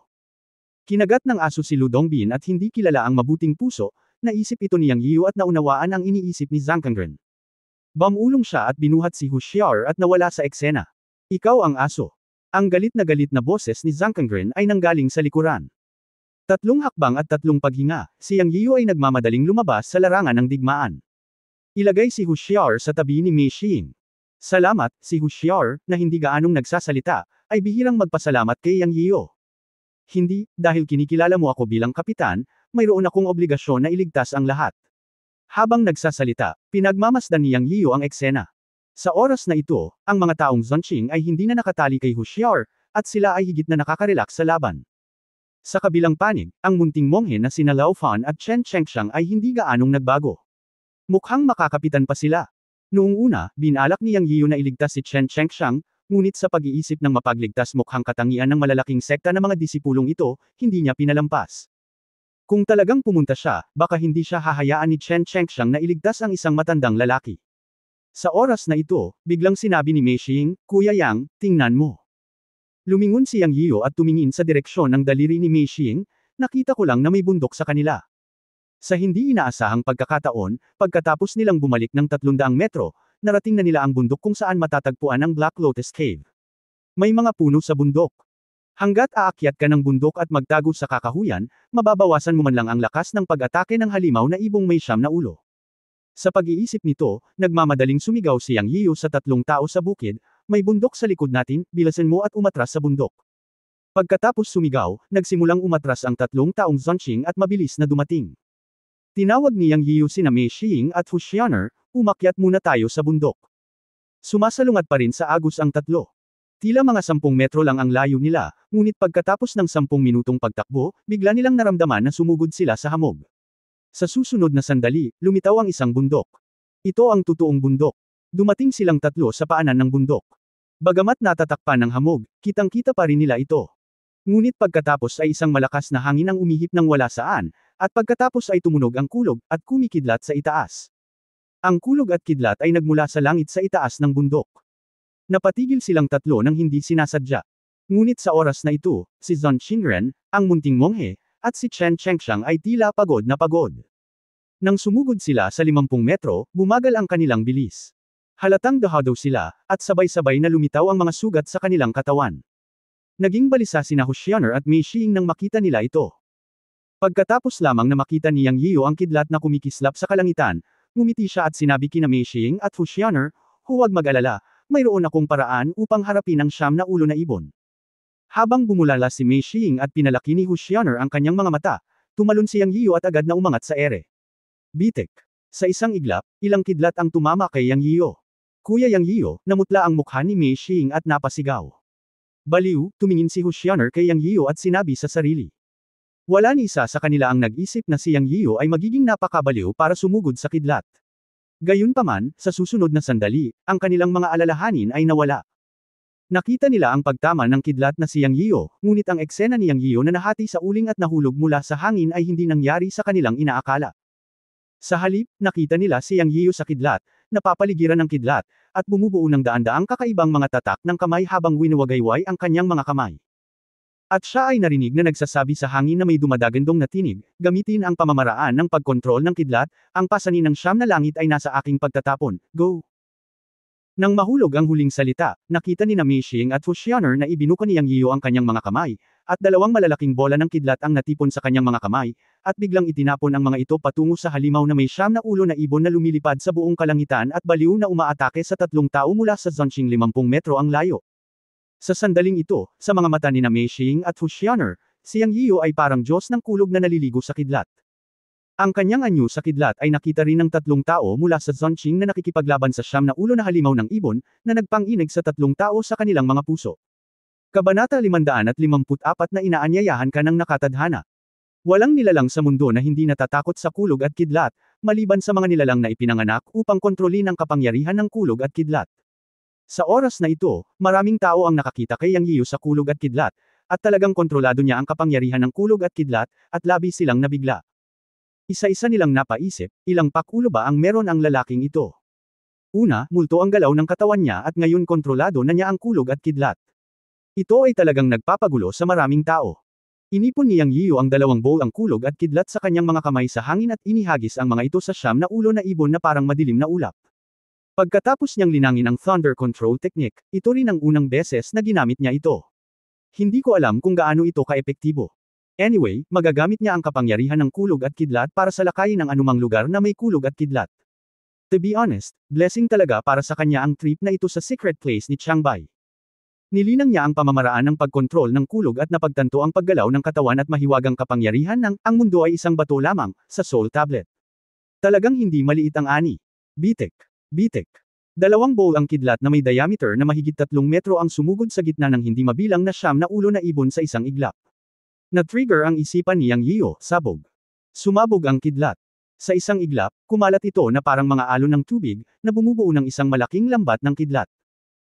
S1: Kinagat ng aso si Lu Dongbin at hindi kilala ang mabuting puso, naisip ito ni Yang Yiu at naunawaan ang iniisip ni Zhang Kangren. Bamulong siya at binuhat si Hu Xiaoer at nawala sa eksena. Ikaw ang aso. Ang galit na boses ni Zhang Kangren ay nanggaling sa likuran. 3 hakbang at 3 paghinga, si Yang Yiu ay nagmamadaling lumabas sa larangan ng digmaan. Ilagay si Hu Xiaoer sa tabi ni Mei Xing. Salamat, si Hu Xiaoer, na hindi gaanong nagsasalita, ay bihirang magpasalamat kay Yang Yiu. Hindi, dahil kinikilala mo ako bilang kapitan, mayroon akong obligasyon na iligtas ang lahat. Habang nagsasalita, pinagmamasdan ni Yang Yiu ang eksena. Sa oras na ito, ang mga taong Zonqing ay hindi na nakatali kay Hu Xiaoer, at sila ay higit na nakakarelax sa laban. Sa kabilang panig, ang munting monghe na sina Lao Fan at Chen Chengxiang ay hindi gaanong nagbago. Mukhang makakapitan pa sila. Noong una, binalak ni Yang Yiu na iligtas si Chen Chengxiang, ngunit sa pag-iisip ng mapagligtas mukhang katangian ng malalaking sekta ng mga disipulong ito, hindi niya pinalampas. Kung talagang pumunta siya, baka hindi siya hahayaan ni Chen Chengxiang na iligtas ang isang matandang lalaki. Sa oras na ito, biglang sinabi ni Mei Xing, Kuya Yang, tingnan mo. Lumingon si Yang Yiu at tumingin sa direksyon ng daliri ni Mei Xing, nakita ko lang na may bundok sa kanila. Sa hindi inaasahang pagkakataon, pagkatapos nilang bumalik ng 300 metro, narating na nila ang bundok kung saan matatagpuan ang Black Lotus Cave. May mga puno sa bundok. Hanggat aakyat ka ng bundok at magtago sa kakahuyan, mababawasan mo man lang ang lakas ng pag-atake ng halimaw na ibong may 9 na ulo. Sa pag-iisip nito, nagmamadaling sumigaw si Yang Yiu sa 3 tao sa bukid, may bundok sa likod natin, bilasan mo at umatras sa bundok. Pagkatapos sumigaw, nagsimulang umatras ang 3 taong Zonqing at mabilis na dumating. Tinawag ni Yang Yiu sina Mei Xing at Hu Xiaoer, umakyat muna tayo sa bundok. Sumasalungat pa rin sa agos ang 3. Tila mga 10 metro lang ang layo nila, ngunit pagkatapos ng 10 minutong pagtakbo, bigla nilang naramdaman na sumugod sila sa hamog. Sa susunod na sandali, lumitaw ang isang bundok. Ito ang totoong bundok. Dumating silang 3 sa paanan ng bundok. Bagamat natatakpan ng hamog, kitang-kita pa rin nila ito. Ngunit pagkatapos ay isang malakas na hangin ang umihip ng wala saan, at pagkatapos ay tumunog ang kulog, at kumikidlat sa itaas. Ang kulog at kidlat ay nagmula sa langit sa itaas ng bundok. Napatigil silang 3 nang hindi sinasadya. Ngunit sa oras na ito, si Zhong Qingren, ang munting monghe, at si Chen Chengxiang ay tila pagod na pagod. Nang sumugod sila sa 50 metro, bumagal ang kanilang bilis. Halatang dahadaw sila, at sabay-sabay na lumitaw ang mga sugat sa kanilang katawan. Naging balisa sina Hu Xiaoer at Mei Xing nang makita nila ito. Pagkatapos lamang na makita ni Yang Yiu ang kidlat na kumikislap sa kalangitan, ngumiti siya at sinabi kina Mei Xing at Hu Xiaoer, huwag mag-alala, mayroon akong paraan upang harapin ang 9 na ulo na ibon. Habang bumulala si Mei Xing at pinalaki ni Hu Xiaoer ang kanyang mga mata, tumalon si Yang Yiu at agad na umangat sa ere. Bitek. Sa isang iglap, ilang kidlat ang tumama kay Yang Yiu. Kuya Yang Yiyo, namutla ang mukha ni Mei Xing at napasigaw. Baliw, tumingin si Hushyaner kay Yang Yiyo at sinabi sa sarili. Wala ni isa sa kanila ang nag-isip na si Yang Yiyo ay magiging napakabaliw para sumugod sa kidlat. Gayunpaman, sa susunod na sandali, ang kanilang mga alalahanin ay nawala. Nakita nila ang pagtama ng kidlat na si Yang Yiyo, ngunit ang eksena ni Yang Yiyo na nahati sa uling at nahulog mula sa hangin ay hindi nangyari sa kanilang inaakala. Sa halip, nakita nila si Yang Yiyo sa kidlat, napapaligiran ng kidlat, at bumubuo ng daan-daang kakaibang mga tatak ng kamay habang winuwagayway ang kanyang mga kamay. At siya ay narinig na nagsasabi sa hangin na may dumadagandong na tinig, gamitin ang pamamaraan ng pagkontrol ng kidlat, ang pasanin ng siyam na langit ay nasa aking pagtatapon, go! Nang mahulog ang huling salita, nakita ni Mei Xing at Hushyaner na ibinuka ni Yang Yiyo ang kanyang mga kamay, at dalawang malalaking bola ng kidlat ang natipon sa kanyang mga kamay, at biglang itinapon ang mga ito patungo sa halimaw na may siyam na ulo na ibon na lumilipad sa buong kalangitan at baliw na umaatake sa tatlong tao mula sa Zonqing 50 metro ang layo. Sa sandaling ito, sa mga mata ni Mei Xing at Hushyaner, si Yang Yiyo ay parang Diyos ng kulog na naliligo sa kidlat. Ang kanyang anyo sa kidlat ay nakita rin ng tatlong tao mula sa Zonqing na nakikipaglaban sa siyam na ulo na halimaw ng ibon, na nagpang-inig sa tatlong tao sa kanilang mga puso. Kabanata 554 na inaanyayahan ka ng nakatadhana. Walang nilalang sa mundo na hindi natatakot sa kulog at kidlat, maliban sa mga nilalang na ipinanganak upang kontrolin ang kapangyarihan ng kulog at kidlat. Sa oras na ito, maraming tao ang nakakita kay Yang Yiyo sa kulog at kidlat, at talagang kontrolado niya ang kapangyarihan ng kulog at kidlat, at labis silang nabigla. Isa-isa nilang napaisip, ilang pakulo ba ang meron ang lalaking ito? Una, multo ang galaw ng katawan niya at ngayon kontrolado na niya ang kulog at kidlat. Ito ay talagang nagpapagulo sa maraming tao. Inipon ni Yang Yiyo ang dalawang bowl ang kulog at kidlat sa kanyang mga kamay sa hangin at inihagis ang mga ito sa siyam na ulo na ibon na parang madilim na ulap. Pagkatapos niyang linangin ang Thunder Control Technique, ito rin ang unang beses na ginamit niya ito. Hindi ko alam kung gaano ito kaepektibo. Anyway, magagamit niya ang kapangyarihan ng kulog at kidlat para salakayin ang anumang lugar na may kulog at kidlat. To be honest, blessing talaga para sa kanya ang trip na ito sa secret place ni Changbai. Nilinang niya ang pamamaraan ng pagkontrol ng kulog at napagtanto ang paggalaw ng katawan at mahiwagang kapangyarihan ng ang mundo ay isang bato lamang sa Soul Tablet. Talagang hindi maliit ang ani. Bitek. Bitek. Dalawang bowl ang kidlat na may diameter na mahigit 3 metro ang sumugod sa gitna ng hindi mabilang na siyam na ulo na ibon sa isang iglap. Na-trigger ang isipan ni Yang Yiyo, sabog. Sumabog ang kidlat. Sa isang iglap, kumalat ito na parang mga alon ng tubig, na bumubuo ng isang malaking lambat ng kidlat.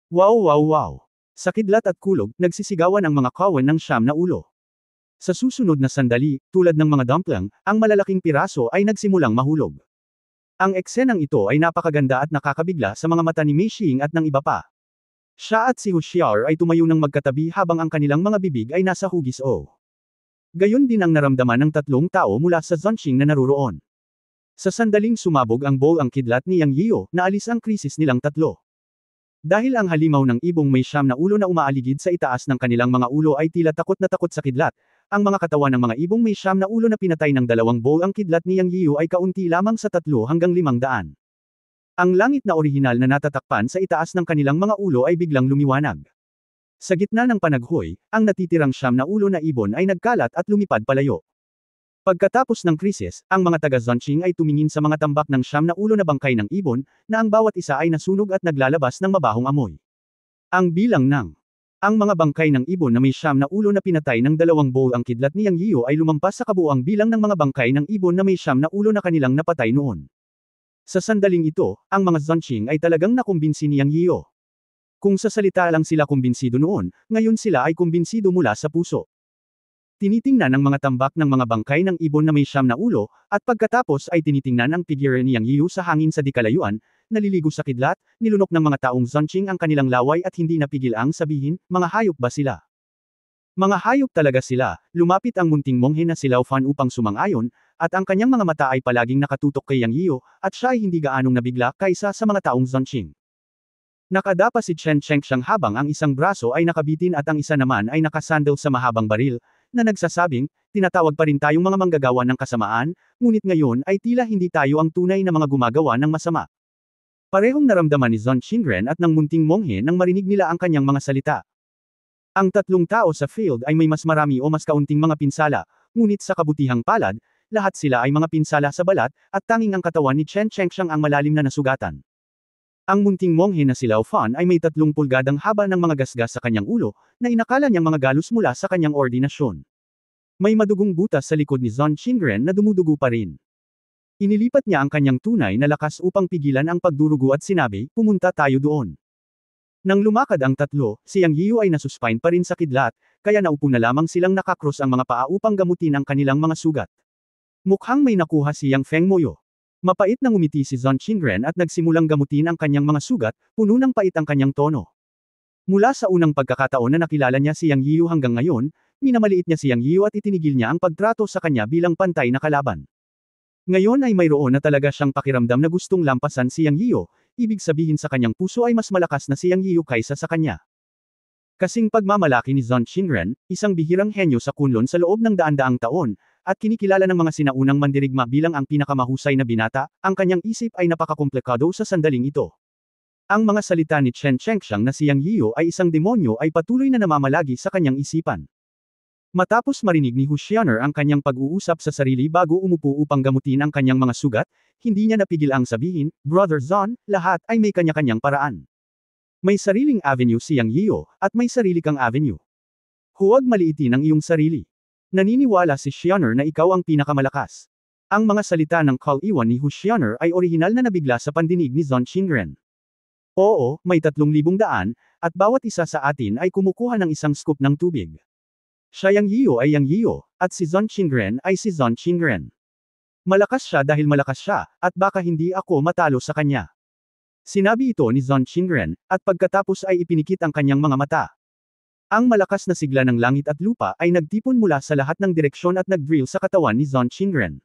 S1: Wow wow wow! Sa kidlat at kulog, nagsisigawan ang mga kawan ng siyam na ulo. Sa susunod na sandali, tulad ng mga dumpling, ang malalaking piraso ay nagsimulang mahulog. Ang eksenang ito ay napakaganda at nakakabigla sa mga mata ni Mei Xing at ng iba pa. Siya at si Hushyaner ay tumayo ng magkatabi habang ang kanilang mga bibig ay nasa hugis o. Gayon din ang naramdaman ng tatlong tao mula sa Zonqing na naruroon. Sa sandaling sumabog ang bowl ang kidlat ni Yang Yiyo, naalis ang krisis nilang tatlo. Dahil ang halimaw ng ibong may siyam na ulo na umaaligid sa itaas ng kanilang mga ulo ay tila takot na takot sa kidlat, ang mga katawan ng mga ibong may siyam na ulo na pinatay ng dalawang bowl ang kidlat ni Yang Yiyo ay kaunti lamang sa 3 hanggang 500. Ang langit na orihinal na natatakpan sa itaas ng kanilang mga ulo ay biglang lumiwanag. Sa gitna ng panaghoy, ang natitirang siyam na ulo na ibon ay nagkalat at lumipad palayo. Pagkatapos ng krisis, ang mga taga-Zonqing ay tumingin sa mga tambak ng siyam na ulo na bangkay ng ibon, na ang bawat isa ay nasunog at naglalabas ng mabahong amoy. Ang bilang ng ang mga bangkay ng ibon na may siyam na ulo na pinatay ng dalawang bowl ang kidlat ni Yang Yiyo ay lumampas sa kabuuang bilang ng mga bangkay ng ibon na may siyam na ulo na kanilang napatay noon. Sa sandaling ito, ang mga Zonqing ay talagang nakumbinsi ni Yang Yiyo. Kung sa salita lang sila kumbinsido noon, ngayon sila ay kumbinsido mula sa puso. Tinitingnan ang mga tambak ng mga bangkay ng ibon na may siyam na ulo, at pagkatapos ay tinitingnan ang figure ni Yang Yiyo sa hangin sa di kalayuan, naliligo sa kidlat, nilunok ng mga taong Zonqing ang kanilang laway at hindi napigil ang sabihin, mga hayop ba sila? Mga hayop talaga sila, lumapit ang munting monghe na si Lao Fan upang sumang-ayon, at ang kanyang mga mata ay palaging nakatutok kay Yang Yiyo, at siya ay hindi gaanong nabigla kaysa sa mga taong Zonqing. Nakadapa si Chen Chengxiang habang ang isang braso ay nakabitin at ang isa naman ay nakasandal sa mahabang baril, na nagsasabing, tinatawag pa rin tayong mga manggagawa ng kasamaan, ngunit ngayon ay tila hindi tayo ang tunay na mga gumagawa ng masama. Parehong naramdaman ni Zonqing at ng munting monghe nang marinig nila ang kanyang mga salita. Ang tatlong tao sa field ay may mas marami o mas kaunting mga pinsala, ngunit sa kabutihang palad, lahat sila ay mga pinsala sa balat, at tanging ang katawan ni Chen Chengxiang ang malalim na nasugatan. Ang munting monghe na si Lao Fan ay may 3 pulgadang haba ng mga gasgas sa kanyang ulo, na inakala niyang mga galos mula sa kanyang ordinasyon. May madugong butas sa likod ni Zon Qingren na dumudugo pa rin. Inilipat niya ang kanyang tunay na lakas upang pigilan ang pagdurugo at sinabi, pumunta tayo doon. Nang lumakad ang tatlo, si Yang Yiyu ay nasuspine pa rin sa kidlat, kaya naupo na lamang silang nakakross ang mga paa upang gamutin ang kanilang mga sugat. Mukhang may nakuha si Yang Feng Moyo. Mapait na ngumiti si Zon Qingren at nagsimulang gamutin ang kanyang mga sugat, puno ng pait ang kanyang tono. Mula sa unang pagkakataon na nakilala niya si Yang Yiyu hanggang ngayon, minamaliit niya si Yang Yiyu at itinigil niya ang pagtrato sa kanya bilang pantay na kalaban. Ngayon ay mayroon na talaga siyang pakiramdam na gustong lampasan si Yang Yiyu, ibig sabihin sa kanyang puso ay mas malakas na si Yang Yiyu kaysa sa kanya. Kasing pagmamalaki ni Zon Qingren, isang bihirang henyo sa Kunlun sa loob ng daan-daang taon, at kinikilala ng mga sinaunang mandirigma bilang ang pinakamahusay na binata, ang kanyang isip ay napakakomplikado sa sandaling ito. Ang mga salita ni Chen Chengxiang na si Yang Yiyu ay isang demonyo ay patuloy na namamalagi sa kanyang isipan. Matapos marinig ni Hu Xianer ang kanyang pag-uusap sa sarili bago umupo upang gamutin ang kanyang mga sugat, hindi niya napigil ang sabihin, Brother Zon, lahat ay may kanya-kanyang paraan. May sariling avenue si Yang Yiyu, at may sarili kang avenue. Huwag maliitin ang iyong sarili. Naniniwala si Xianer na ikaw ang pinakamalakas. Ang mga salita ng kal-iwan ni Hu Xianer ay orihinal na nabigla sa pandinig ni Zon Qingren. Oo, may 3,000 daan, at bawat isa sa atin ay kumukuha ng isang scoop ng tubig. Siya Yang Yiyu ay Yang Yiyu, at si Zon Qingren ay si Zon Qingren. Malakas siya dahil malakas siya, at baka hindi ako matalo sa kanya. Sinabi ito ni Zon Qingren, at pagkatapos ay ipinikit ang kanyang mga mata. Ang malakas na sigla ng langit at lupa ay nagtipon mula sa lahat ng direksyon at nag-drill sa katawan ni Zon Qingren.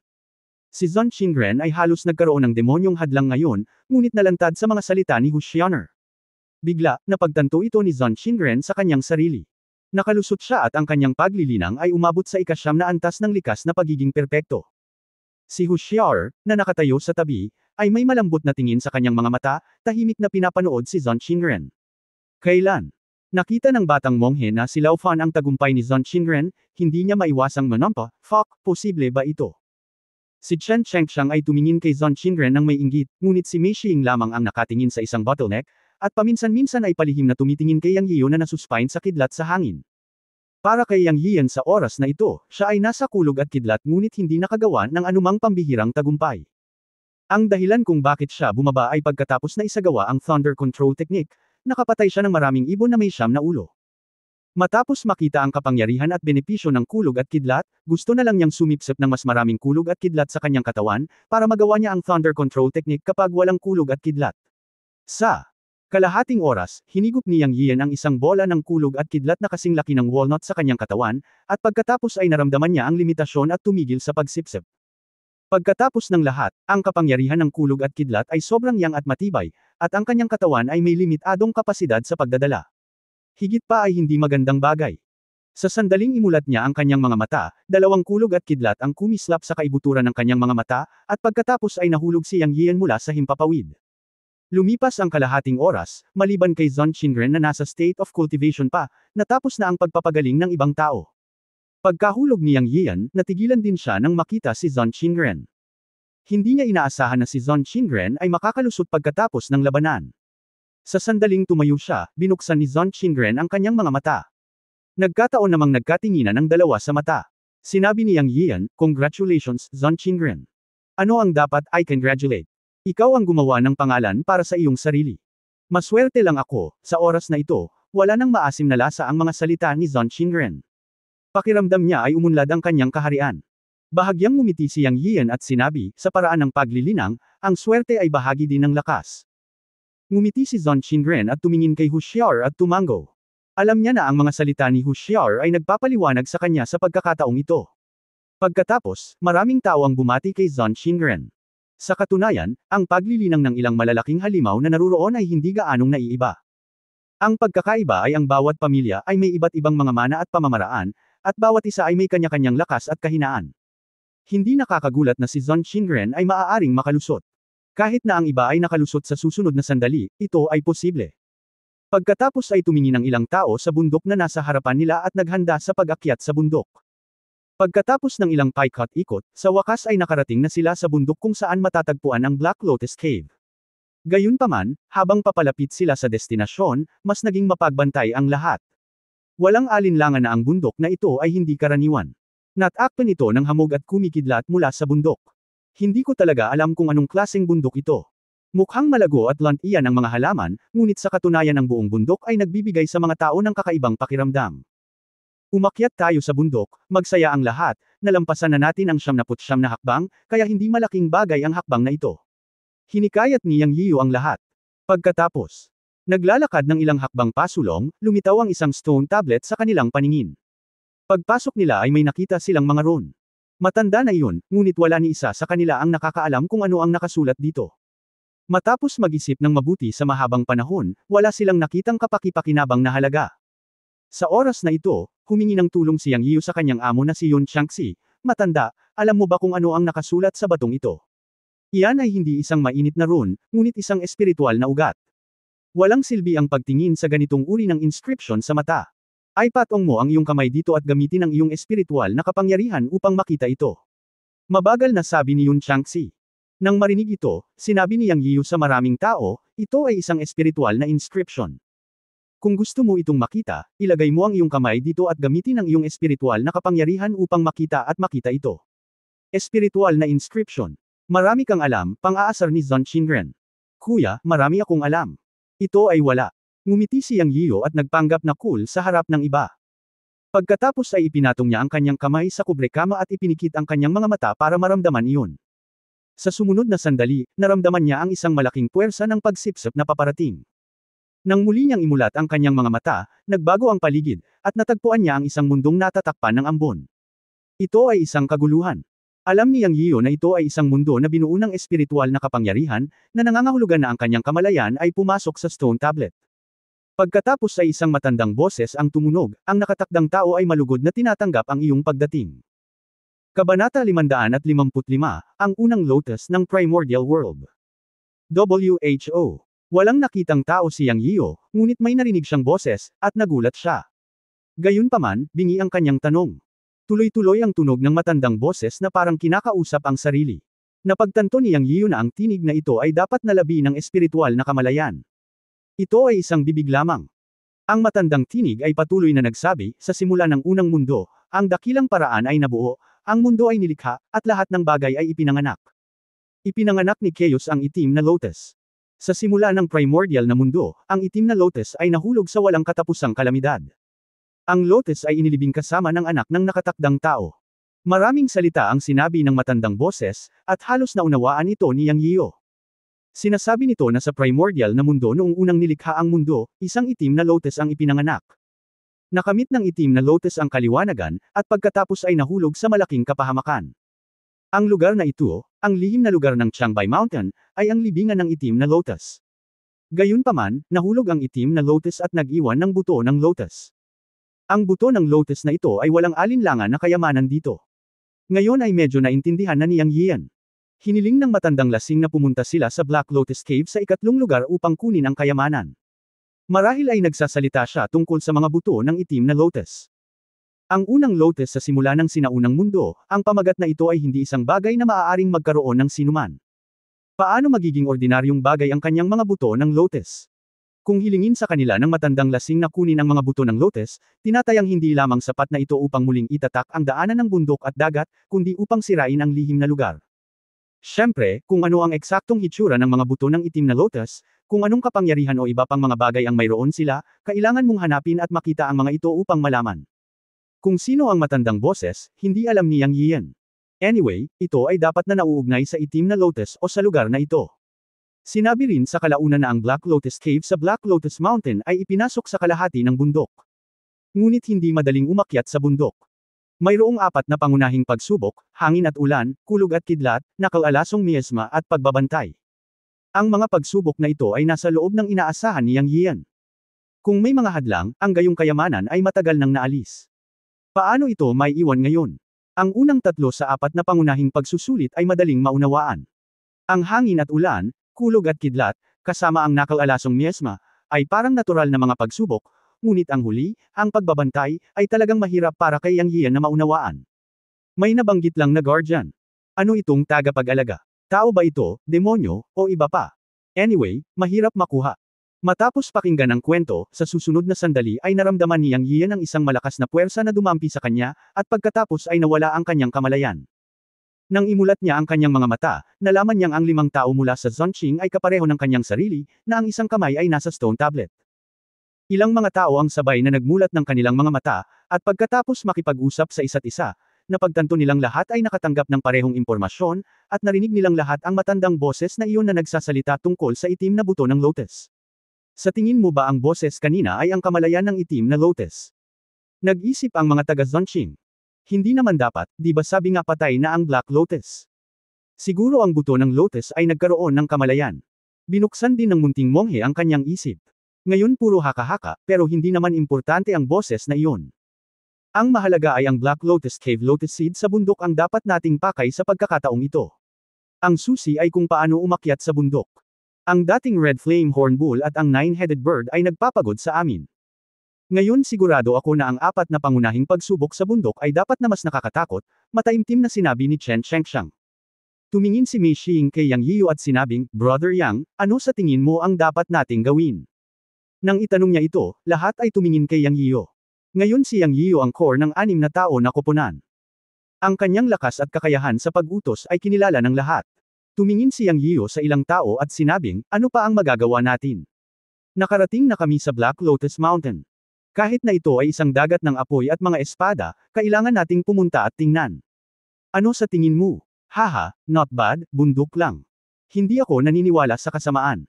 S1: Si Zon Qingren ay halos nagkaroon ng demonyong hadlang ngayon, ngunit nalantad sa mga salita ni Hu Xianer. Bigla, napagtanto ito ni Zon Qingren sa kanyang sarili. Nakalusot siya at ang kanyang paglilinang ay umabot sa ika-9 na antas ng likas na pagiging perpekto. Si Hu Xiaer, na nakatayo sa tabi, ay may malambot na tingin sa kanyang mga mata, tahimik na pinapanood si Zon Qingren. Kailan? Nakita ng batang monghe na si Lao Fan ang tagumpay ni Zon Qingren, hindi niya maiwasang manampa, fuck, posible ba ito? Si Chen Chengxiang ay tumingin kay Zon Qingren ng may inggit, ngunit si Mei Xing lamang ang nakatingin sa isang bottleneck, at paminsan-minsan ay palihim na tumitingin kay Yang Yiyu na nasuspine sa kidlat sa hangin. Para kay Yang Yiyan sa oras na ito, siya ay nasa kulog at kidlat ngunit hindi nakagawa ng anumang pambihirang tagumpay. Ang dahilan kung bakit siya bumaba ay pagkatapos na isagawa ang Thunder Control Technique, nakapatay siya ng maraming ibon na may 9 na ulo. Matapos makita ang kapangyarihan at benepisyo ng kulog at kidlat, gusto na lang niyang sumipsip ng mas maraming kulog at kidlat sa kanyang katawan, para magawa niya ang Thunder Control Technique kapag walang kulog at kidlat. Sa kalahating oras, hinigup ni Yang Yiyan ang isang bola ng kulog at kidlat na kasing laki ng walnut sa kanyang katawan, at pagkatapos ay naramdaman niya ang limitasyon at tumigil sa pagsipsip. Pagkatapos ng lahat, ang kapangyarihan ng kulog at kidlat ay sobrang yang at matibay, at ang kanyang katawan ay may limitadong kapasidad sa pagdadala. Higit pa ay hindi magandang bagay. Sa sandaling imulat niya ang kanyang mga mata, 2 kulog at kidlat ang kumislap sa kaibuturan ng kanyang mga mata, at pagkatapos ay nahulog si Yang Yiyan mula sa himpapawid. Lumipas ang kalahating oras, maliban kay Zon Qingren na nasa state of cultivation pa, natapos na ang pagpapagaling ng ibang tao. Pagkahulog ni Yang Yiyan, natigilan din siya nang makita si Zon Qingren. Hindi niya inaasahan na si Zon Qingren ay makakalusot pagkatapos ng labanan. Sa sandaling tumayo siya, binuksan ni Zon Qingren ang kanyang mga mata. Nagkataon namang nagkatinginan ang dalawa sa mata. Sinabi ni Yang Yiyan, congratulations, Zon Qingren. Ano ang dapat I congratulate? Ikaw ang gumawa ng pangalan para sa iyong sarili. Maswerte lang ako, sa oras na ito, wala nang maasim na lasa ang mga salita ni Zon Qingren. Pakiramdam niya ay umunlad ang kanyang kaharian. Bahagyang ngumiti si Yang Yiyan at sinabi, sa paraan ng paglilinang, ang swerte ay bahagi din ng lakas. Ngumiti si Zon Qingren at tumingin kay Hu Xiaer at tumango. Alam niya na ang mga salita ni Hu Xiaer ay nagpapaliwanag sa kanya sa pagkakataong ito. Pagkatapos, maraming tao ang bumati kay Zon Qingren. Sa katunayan, ang paglilinang ng ilang malalaking halimaw na naruroon ay hindi gaanong naiiba. Ang pagkakaiba ay ang bawat pamilya ay may iba't ibang mga mana at pamamaraan, at bawat isa ay may kanya-kanyang lakas at kahinaan. Hindi nakakagulat na si Zon Qingren ay maaaring makalusot. Kahit na ang iba ay nakalusot sa susunod na sandali, ito ay posible. Pagkatapos ay tumingin ang ilang tao sa bundok na nasa harapan nila at naghanda sa pag-akyat sa bundok. Pagkatapos ng ilang paikot-ikot, sa wakas ay nakarating na sila sa bundok kung saan matatagpuan ang Black Lotus Cave. Gayunpaman, habang papalapit sila sa destinasyon, mas naging mapagbantay ang lahat. Walang alinlangan na ang bundok na ito ay hindi karaniwan. Natakpan ito ng hamog at kumikidlat mula sa bundok. Hindi ko talaga alam kung anong klaseng bundok ito. Mukhang malago at lunt iyan ang mga halaman, ngunit sa katunayan ang buong bundok ay nagbibigay sa mga tao ng kakaibang pakiramdam. Umakyat tayo sa bundok, magsaya ang lahat, nalampasan na natin ang 79 na hakbang, kaya hindi malaking bagay ang hakbang na ito. Hinikayat ni Yang Yiyu ang lahat. Pagkatapos, naglalakad ng ilang hakbang pasulong, lumitaw ang isang stone tablet sa kanilang paningin. Pagpasok nila ay may nakita silang mga rune. Matanda na iyon, ngunit wala ni isa sa kanila ang nakakaalam kung ano ang nakasulat dito. Matapos mag-isip ng mabuti sa mahabang panahon, wala silang nakitang kapaki-pakinabang na halaga. Sa oras na ito, humingi ng tulong si Yang Yiyu sa kanyang amo na si Yun Changxi. Matanda, alam mo ba kung ano ang nakasulat sa batong ito? Iyan ay hindi isang mainit na rune, ngunit isang espiritual na ugat. Walang silbi ang pagtingin sa ganitong uri ng inscription sa mata. Ay patong mo ang iyong kamay dito at gamitin ang iyong espiritual na kapangyarihan upang makita ito. Mabagal na sabi ni Yun Changxi. Nang marinig ito, sinabi ni Yang Yiyu sa maraming tao, ito ay isang espiritual na inscription. Kung gusto mo itong makita, ilagay mo ang iyong kamay dito at gamitin ang iyong espiritual na kapangyarihan upang makita ito. Espiritual na inscription. Marami kang alam, pang-aasar ni Zhang Qingren. Kuya, marami akong alam. Ito ay wala. Ngumiti si Yang Yiyu at nagpanggap na cool sa harap ng iba. Pagkatapos ay ipinatong niya ang kanyang kamay sa kubrekama at ipinikit ang kanyang mga mata para maramdaman iyon. Sa sumunod na sandali, naramdaman niya ang isang malaking puwersa ng pagsipsip na paparating. Nang muli niyang imulat ang kanyang mga mata, nagbago ang paligid, at natagpuan niya ang isang mundong natatakpan ng ambon. Ito ay isang kaguluhan. Alam ni Yang Yiyu na ito ay isang mundo na binuo ng espiritual na kapangyarihan, na nangangahulugan na ang kanyang kamalayan ay pumasok sa stone tablet. Pagkatapos ay isang matandang boses ang tumunog, ang nakatakdang tao ay malugod na tinatanggap ang iyong pagdating. Kabanata 555, ang unang lotus ng Primordial World. WHO. Walang nakitang tao si Yang Yiyu, ngunit may narinig siyang boses, at nagulat siya. Gayunpaman, bingi ang kanyang tanong. Tuloy-tuloy ang tunog ng matandang boses na parang kinakausap ang sarili. Napagtanto ni Yang Yiyu na ang tinig na ito ay dapat na labi ng espiritual na kamalayan. Ito ay isang bibig lamang. Ang matandang tinig ay patuloy na nagsabi, sa simula ng unang mundo, ang dakilang paraan ay nabuo, ang mundo ay nilikha, at lahat ng bagay ay ipinanganak. Ipinanganak ni Chaos ang itim na lotus. Sa simula ng primordial na mundo, ang itim na lotus ay nahulog sa walang katapusang kalamidad. Ang lotus ay inilibing kasama ng anak ng nakatakdang tao. Maraming salita ang sinabi ng matandang boses, at halos naunawaan ito ni Yang Yiyu. Sinasabi nito na sa primordial na mundo noong unang nilikha ang mundo, isang itim na lotus ang ipinanganak. Nakamit ng itim na lotus ang kaliwanagan, at pagkatapos ay nahulog sa malaking kapahamakan. Ang lugar na ito, ang lihim na lugar ng Changbai Mountain, ay ang libingan ng itim na lotus. Gayunpaman, nahulog ang itim na lotus at nag-iwan ng buto ng lotus. Ang buto ng lotus na ito ay walang alinlangan na kayamanan dito. Ngayon ay medyo naintindihan na ni Yang Yiyan. Hiniling ng matandang lasing na pumunta sila sa Black Lotus Cave sa ikatlong lugar upang kunin ang kayamanan. Marahil ay nagsasalita siya tungkol sa mga buto ng itim na lotus. Ang unang lotus sa simula ng sinaunang mundo, ang pamagat na ito ay hindi isang bagay na maaaring magkaroon ng sinuman. Paano magiging ordinaryong bagay ang kanyang mga buto ng lotus? Kung hilingin sa kanila ng matandang lasing na kunin ang mga buto ng lotus, tinatayang hindi lamang sapat na ito upang muling itatak ang daanan ng bundok at dagat, kundi upang sirain ang lihim na lugar. Siyempre, kung ano ang eksaktong hitsura ng mga buto ng itim na lotus, kung anong kapangyarihan o iba pang mga bagay ang mayroon sila, kailangan mong hanapin at makita ang mga ito upang malaman. Kung sino ang matandang boses, hindi alam ni Yang Yiyan. Anyway, ito ay dapat na nauugnay sa itim na lotus o sa lugar na ito. Sinabi rin sa kalaunan na ang Black Lotus Cave sa Black Lotus Mountain ay ipinasok sa kalahati ng bundok. Ngunit hindi madaling umakyat sa bundok. Mayroong 4 na pangunahing pagsubok, hangin at ulan, kulog at kidlat, nakalalasong miasma at pagbabantay. Ang mga pagsubok na ito ay nasa loob ng inaasahan ni Yang Yiyan. Kung may mga hadlang, ang gayong kayamanan ay matagal nang naalis. Paano ito may iwan ngayon? Ang unang 3 sa 4 na pangunahing pagsusulit ay madaling maunawaan. Ang hangin at ulan, kulog at kidlat, kasama ang nakalalasong miasma, ay parang natural na mga pagsubok, ngunit ang huli, ang pagbabantay, ay talagang mahirap para kay Yang Yiyan na maunawaan. May nabanggit lang na guardian. Ano itong tagapag-alaga? Tao ba ito, demonyo, o iba pa? Anyway, mahirap makuha. Matapos pakinggan ang kwento, sa susunod na sandali ay naramdaman ni Yang Yian ang isang malakas na puwersa na dumampi sa kanya, at pagkatapos ay nawala ang kanyang kamalayan. Nang imulat niya ang kanyang mga mata, nalaman niyang ang 5 tao mula sa Zonqing ay kapareho ng kanyang sarili, na ang isang kamay ay nasa stone tablet. Ilang mga tao ang sabay na nagmulat ng kanilang mga mata, at pagkatapos makipag-usap sa isa't isa, napagtanto nilang lahat ay nakatanggap ng parehong impormasyon, at narinig nilang lahat ang matandang boses na iyon na nagsasalita tungkol sa itim na buto ng lotus. Sa tingin mo ba ang boses kanina ay ang kamalayan ng itim na lotus? Nag-isip ang mga taga-Zonqing. Hindi naman dapat, di ba sabi nga patay na ang Black Lotus? Siguro ang buto ng lotus ay nagkaroon ng kamalayan. Binuksan din ng munting monghe ang kanyang isip. Ngayon puro haka-haka, pero hindi naman importante ang boses na iyon. Ang mahalaga ay ang Black Lotus Cave Lotus Seed sa bundok ang dapat nating pakay sa pagkakataong ito. Ang susi ay kung paano umakyat sa bundok. Ang dating Red Flame Horn Bull at ang 9-headed bird ay nagpapagod sa amin. Ngayon sigurado ako na ang 4 na pangunahing pagsubok sa bundok ay dapat na mas nakakatakot, mataimtim na sinabi ni Chen Shengxiang. Tumingin si Mei Xing kay Yang Yiyu at sinabing, Brother Yang, ano sa tingin mo ang dapat nating gawin? Nang itanong niya ito, lahat ay tumingin kay Yang Yiyu. Ngayon si Yang Yiyu ang core ng 6 na tao na koponan. Ang kanyang lakas at kakayahan sa pag-utos ay kinilala ng lahat. Tumingin si Yang Yiyu sa ilang tao at sinabing, ano pa ang magagawa natin? Nakarating na kami sa Black Lotus Mountain. Kahit na ito ay isang dagat ng apoy at mga espada, kailangan nating pumunta at tingnan. Ano sa tingin mo? Haha, not bad, bundok lang. Hindi ako naniniwala sa kasamaan.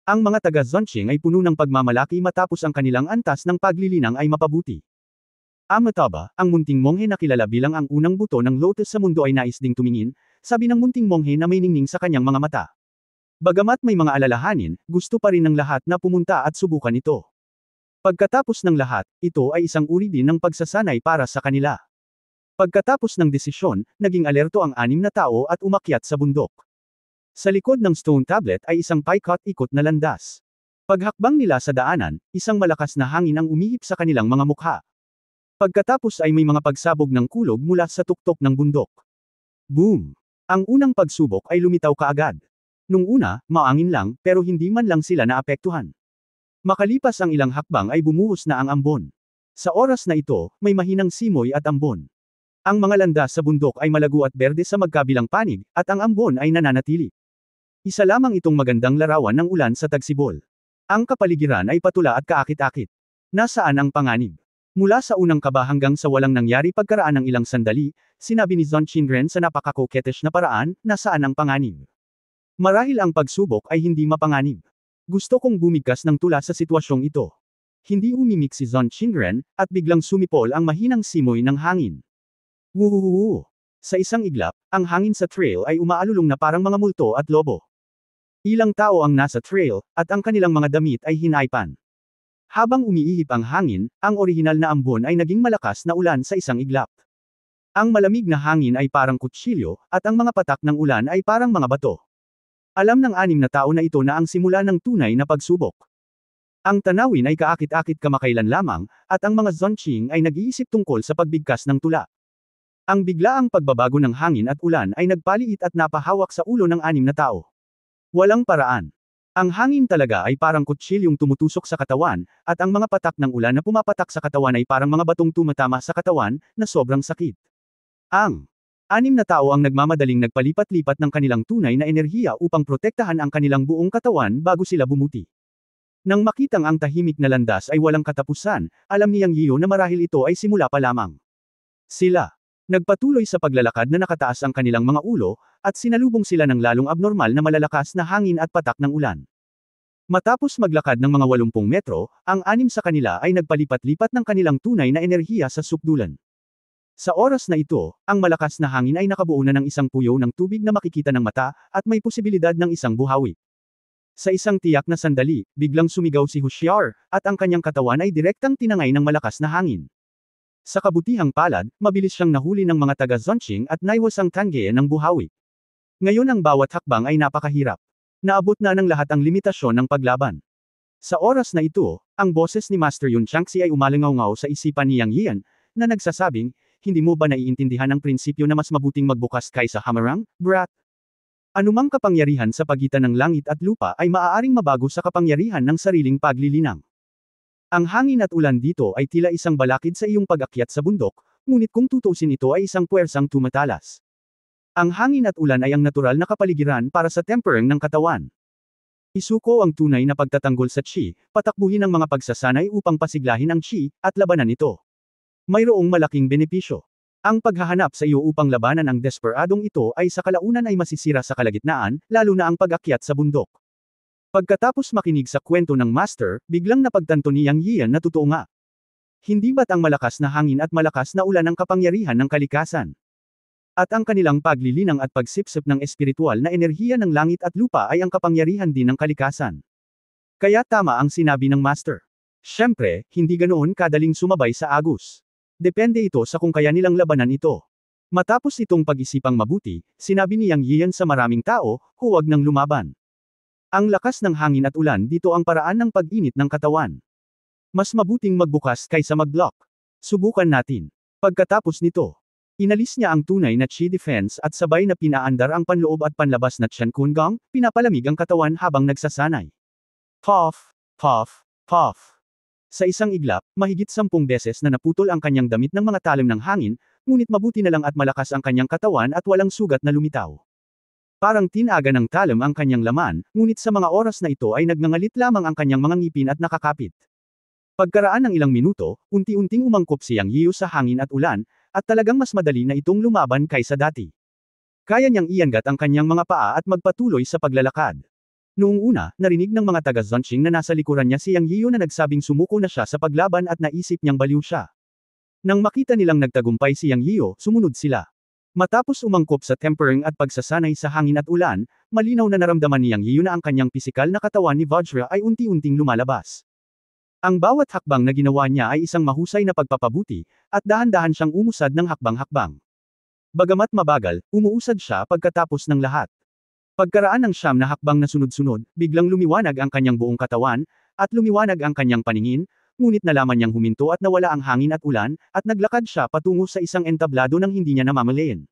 S1: Ang mga taga-Zonqing ay puno ng pagmamalaki matapos ang kanilang antas ng paglilinang ay mapabuti. Amataba, ang munting monghe na kilala bilang ang unang buto ng lotus sa mundo ay nais ding tumingin, sabi ng munting monghe na may ningning sa kanyang mga mata. Bagamat may mga alalahanin, gusto pa rin ng lahat na pumunta at subukan ito. Pagkatapos ng lahat, ito ay isang uri din ng pagsasanay para sa kanila. Pagkatapos ng desisyon, naging alerto ang 6 na tao at umakyat sa bundok. Sa likod ng stone tablet ay isang paikot-ikot na landas. Paghakbang nila sa daanan, isang malakas na hangin ang umihip sa kanilang mga mukha. Pagkatapos ay may mga pagsabog ng kulog mula sa tuktok ng bundok. Boom! Ang unang pagsubok ay lumitaw kaagad. Nung una, maangin lang, pero hindi man lang sila naapektuhan. Makalipas ang ilang hakbang ay bumuhos na ang ambon. Sa oras na ito, may mahinang simoy at ambon. Ang mga landas sa bundok ay malago at berde sa magkabilang panig, at ang ambon ay nananatili. Isa lamang itong magandang larawan ng ulan sa tagsibol. Ang kapaligiran ay patula at kaakit-akit. Nasaan ang panganib? Mula sa unang kaba hanggang sa walang nangyari pagkaraan ng ilang sandali, sinabi ni Zonqing sa napaka-coquettish na paraan, nasaan ang panganib? Marahil ang pagsubok ay hindi mapanganib. Gusto kong bumigkas ng tula sa sitwasyong ito. Hindi umimik si Zonqing at biglang sumipol ang mahinang simoy ng hangin. Wuhuhuhu! Sa isang iglap, ang hangin sa trail ay umaalulong na parang mga multo at lobo. Ilang tao ang nasa trail, at ang kanilang mga damit ay hinaipan. Habang umiihip ang hangin, ang orihinal na ambon ay naging malakas na ulan sa isang iglap. Ang malamig na hangin ay parang kutsilyo, at ang mga patak ng ulan ay parang mga bato. Alam ng 6 na tao na ito na ang simula ng tunay na pagsubok. Ang tanawin ay kaakit-akit kamakailan lamang, at ang mga Zonqing ay nag-iisip tungkol sa pagbigkas ng tula. Ang biglaang pagbabago ng hangin at ulan ay nagpaliit at napahawak sa ulo ng 6 na tao. Walang paraan. Ang hangin talaga ay parang kutsilyong tumutusok sa katawan, at ang mga patak ng ulan na pumapatak sa katawan ay parang mga batong tumatama sa katawan, na sobrang sakit. Ang 6 na tao ang nagmamadaling nagpalipat-lipat ng kanilang tunay na enerhiya upang protektahan ang kanilang buong katawan bago sila bumuti. Nang makitang ang tahimik na landas ay walang katapusan, alam ni Yang Yiyu na marahil ito ay simula pa lamang. Sila nagpatuloy sa paglalakad na nakataas ang kanilang mga ulo, at sinalubong sila ng lalong abnormal na malalakas na hangin at patak ng ulan. Matapos maglakad ng mga 80 metro, ang 6 sa kanila ay nagpalipat-lipat ng kanilang tunay na enerhiya sa sukdulan. Sa oras na ito, ang malakas na hangin ay nakabuo na ng isang puyo ng tubig na makikita ng mata, at may posibilidad ng isang buhawi. Sa isang tiyak na sandali, biglang sumigaw si Hushyar, at ang kanyang katawan ay direktang tinangay ng malakas na hangin. Sa kabutihang palad, mabilis siyang nahuli ng mga taga-Zonqing at naiwas ang Tangye ng buhawi. Ngayon ang bawat hakbang ay napakahirap. Naabot na ng lahat ang limitasyon ng paglaban. Sa oras na ito, ang boses ni Master Yun Changxi ay umalingaw-ngaw sa isipan ni Yang Yian, na nagsasabing, hindi mo ba naiintindihan ang prinsipyo na mas mabuting magbukas kaysa hamarang, brat? Anumang kapangyarihan sa pagitan ng langit at lupa ay maaaring mabago sa kapangyarihan ng sariling paglilinang. Ang hangin at ulan dito ay tila isang balakid sa iyong pag-akyat sa bundok, ngunit kung tutuusin ito ay isang puwersang tumatalas. Ang hangin at ulan ay ang natural na kapaligiran para sa tempering ng katawan. Isuko ang tunay na pagtatanggol sa chi, patakbuhin ang mga pagsasanay upang pasiglahin ang chi, at labanan ito. Mayroong malaking benepisyo. Ang paghahanap sa iyo upang labanan ang desperadong ito ay sa kalaunan ay masisira sa kalagitnaan, lalo na ang pag-akyat sa bundok. Pagkatapos makinig sa kwento ng master, biglang napagtanto ni Yang Yian na totoo nga. Hindi ba't ang malakas na hangin at malakas na ulan ang kapangyarihan ng kalikasan? At ang kanilang paglilinang at pagsipsip ng espiritual na enerhiya ng langit at lupa ay ang kapangyarihan din ng kalikasan. Kaya tama ang sinabi ng master. Siyempre, hindi ganoon kadaling sumabay sa agos. Depende ito sa kung kaya nilang labanan ito. Matapos itong pag-isipang mabuti, sinabi ni Yang Yian sa maraming tao, huwag nang lumaban. Ang lakas ng hangin at ulan dito ang paraan ng pag-init ng katawan. Mas mabuting magbukas kaysa mag-block. Subukan natin. Pagkatapos nito, inalis niya ang tunay na chi defense at sabay na pinaandar ang panloob at panlabas na Chen Kungang, pinapalamig ang katawan habang nagsasanay. Puff, puff, puff. Sa isang iglap, mahigit 10 beses na naputol ang kanyang damit ng mga talim ng hangin, ngunit mabuti na lang at malakas ang kanyang katawan at walang sugat na lumitaw. Parang tinaga ng talim ang kanyang laman, ngunit sa mga oras na ito ay nagngangalit lamang ang kanyang mga ngipin at nakakapit. Pagkaraan ng ilang minuto, unti-unting umangkop si Yang Yiu sa hangin at ulan, at talagang mas madali na itong lumaban kaysa dati. Kaya niyang iangat ang kanyang mga paa at magpatuloy sa paglalakad. Noong una, narinig ng mga taga-Zonqing na nasa likuran niya si Yang Yiu na nagsabing sumuko na siya sa paglaban at naisip niyang baliw siya. Nang makita nilang nagtagumpay si Yang Yiu, sumunod sila. Matapos umangkop sa tempering at pagsasanay sa hangin at ulan, malinaw na naramdaman ni Yang Yiu na ang kanyang pisikal na katawan ni Vajra ay unti-unting lumalabas. Ang bawat hakbang na ginawa niya ay isang mahusay na pagpapabuti, at dahan-dahan siyang umusad ng hakbang-hakbang. Bagamat mabagal, umuusad siya pagkatapos ng lahat. Pagkaraan ng 9 na hakbang na sunod-sunod, biglang lumiwanag ang kanyang buong katawan, at lumiwanag ang kanyang paningin, ngunit nalaman niyang huminto at nawala ang hangin at ulan, at naglakad siya patungo sa isang entablado nang hindi niya namamalayan.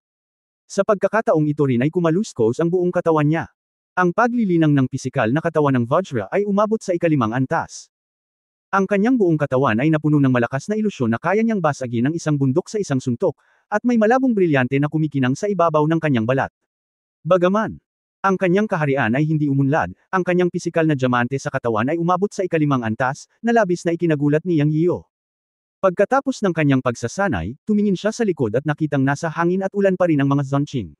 S1: Sa pagkakataong ito rin ay kumaluskos ang buong katawan niya. Ang paglilinang ng pisikal na katawan ng Vajra ay umabot sa ika-5 antas. Ang kanyang buong katawan ay napuno ng malakas na ilusyon na kaya niyang basagin ang isang bundok sa isang suntok, at may malabong brilyante na kumikinang sa ibabaw ng kanyang balat. Bagaman ang kanyang kaharian ay hindi umunlad, ang kanyang pisikal na diamante sa katawan ay umabot sa ika-5 antas, na labis na ikinagulat ni Yang Yiu. Pagkatapos ng kanyang pagsasanay, tumingin siya sa likod at nakitang nasa hangin at ulan pa rin ang mga Zonqing.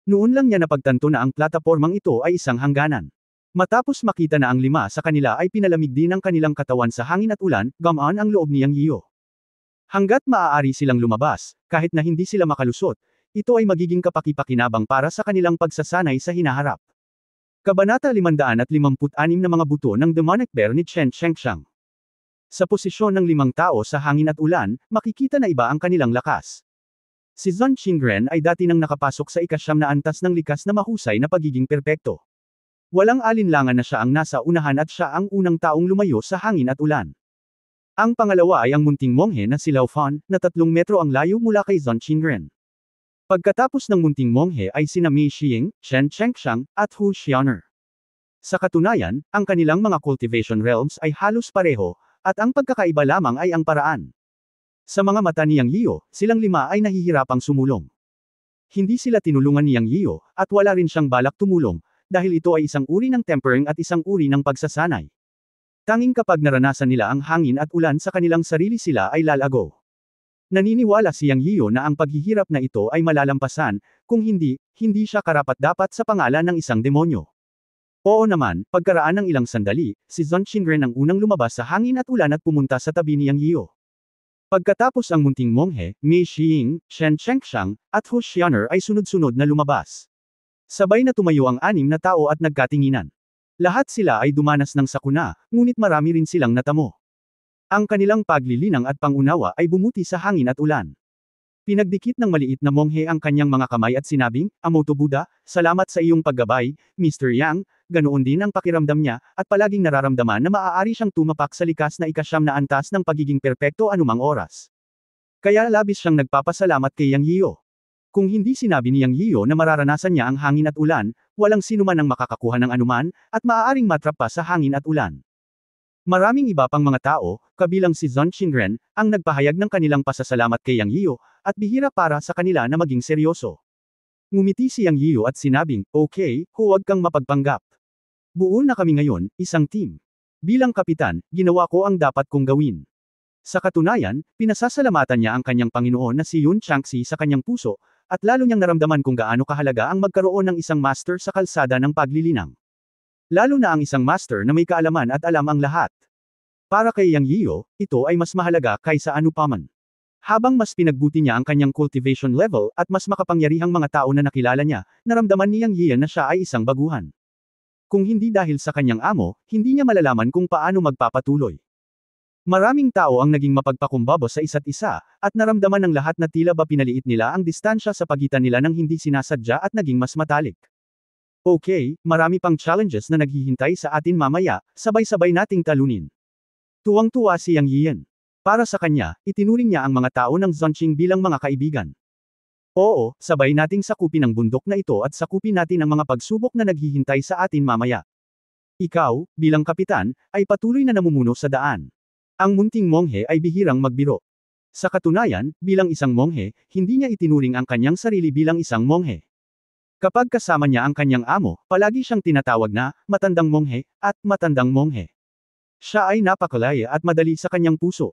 S1: Noon lang niya napagtanto na ang platapormang ito ay isang hangganan. Matapos makita na ang 5 sa kanila ay pinalamig din ang kanilang katawan sa hangin at ulan, gamaan ang loob ni Yang Yiu. Hanggat maaari silang lumabas, kahit na hindi sila makalusot, ito ay magiging kapaki-pakinabang para sa kanilang pagsasanay sa hinaharap. Kabanata 556 na mga buto ng demonic bear ni Chen Chengxiang. Sa posisyon ng 5 tao sa hangin at ulan, makikita na iba ang kanilang lakas. Si Zhang Qingren ay dati nang nakapasok sa ika-9 na antas ng likas na mahusay na pagiging perpekto. Walang alinlangan na siya ang nasa unahan at siya ang unang taong lumayo sa hangin at ulan. Ang pangalawa ay ang munting monghe na si Lao Fan, na 3 metro ang layo mula kay Zhang Qingren. Pagkatapos ng munting monghe ay sina Mei Xiying, Chen Chengxiang, at Hu Xiaoner. Sa katunayan, ang kanilang mga cultivation realms ay halos pareho, at ang pagkakaiba lamang ay ang paraan. Sa mga mata ni Yang Yiu, silang 5 ay nahihirapang sumulong. Hindi sila tinulungan ni Yang Yiu, at wala rin siyang balak tumulong, dahil ito ay isang uri ng tempering at isang uri ng pagsasanay. Tanging kapag naranasan nila ang hangin at ulan sa kanilang sarili sila ay lalago. Naniniwala si Yang Yiu na ang paghihirap na ito ay malalampasan, kung hindi, hindi siya karapat-dapat sa pangalan ng isang demonyo. Oo naman, pagkaraan ng ilang sandali, si Zhang Qingren ang unang lumabas sa hangin at ulan at pumunta sa tabi ni Yang Yiu. Pagkatapos ang munting monghe, Mei Xiying, Chen Chengxiang, at Hu Xiaoner ay sunod-sunod na lumabas. Sabay na tumayo ang 6 na tao at nagkatinginan. Lahat sila ay dumanas ng sakuna, ngunit marami rin silang natamo. Ang kanilang paglilinang at pangunawa ay bumuti sa hangin at ulan. Pinagdikit ng maliit na monghe ang kanyang mga kamay at sinabing, Amoto Buddha, salamat sa iyong paggabay, Mr. Yang, ganoon din ang pakiramdam niya, at palaging nararamdaman na maaari siyang tumapak sa likas na ika-9 na antas ng pagiging perpekto anumang oras. Kaya labis siyang nagpapasalamat kay Yang Yiu. Kung hindi sinabi ni Yang Yiyo na mararanasan niya ang hangin at ulan, walang sinuman ang makakakuha ng anuman, at maaaring matrap pa sa hangin at ulan. Maraming iba pang mga tao, kabilang si Zon Qingren, ang nagpahayag ng kanilang pasasalamat kay Yang Yiyo, at bihira para sa kanila na maging seryoso. Ngumiti si Yang Yiyo at sinabing, "Okay, huwag kang mapagpanggap. Buo na kami ngayon, isang team. Bilang kapitan, ginawa ko ang dapat kong gawin." Sa katunayan, pinasasalamatan niya ang kanyang Panginoon na si Yun Changxi sa kanyang puso, at lalo niyang naramdaman kung gaano kahalaga ang magkaroon ng isang master sa kalsada ng paglilinang. Lalo na ang isang master na may kaalaman at alam ang lahat. Para kay Yang Yiyo, ito ay mas mahalaga kaysa anupaman. Habang mas pinagbuti niya ang kanyang cultivation level at mas makapangyarihang mga tao na nakilala niya, naramdaman ni Yang Yiyan na siya ay isang baguhan. Kung hindi dahil sa kanyang amo, hindi niya malalaman kung paano magpapatuloy. Maraming tao ang naging mapagpakumbaba sa isa't isa, at naramdaman ng lahat na tila ba pinaliit nila ang distansya sa pagitan nila nang hindi sinasadya at naging mas matalik. Okay, marami pang challenges na naghihintay sa atin mamaya, sabay-sabay nating talunin. Tuwang-tuwa si Yang Yiyan. Para sa kanya, itinuring niya ang mga tao ng Zonqing bilang mga kaibigan. Oo, sabay nating sakupin ang bundok na ito at sakupin natin ang mga pagsubok na naghihintay sa atin mamaya. Ikaw, bilang kapitan, ay patuloy na namumuno sa daan. Ang munting monghe ay bihirang magbiro. Sa katunayan, bilang isang monghe, hindi niya itinuring ang kanyang sarili bilang isang monghe. Kapag kasama niya ang kanyang amo, palagi siyang tinatawag na matandang monghe at matandang monghe. Siya ay napakalaya at madali sa kanyang puso.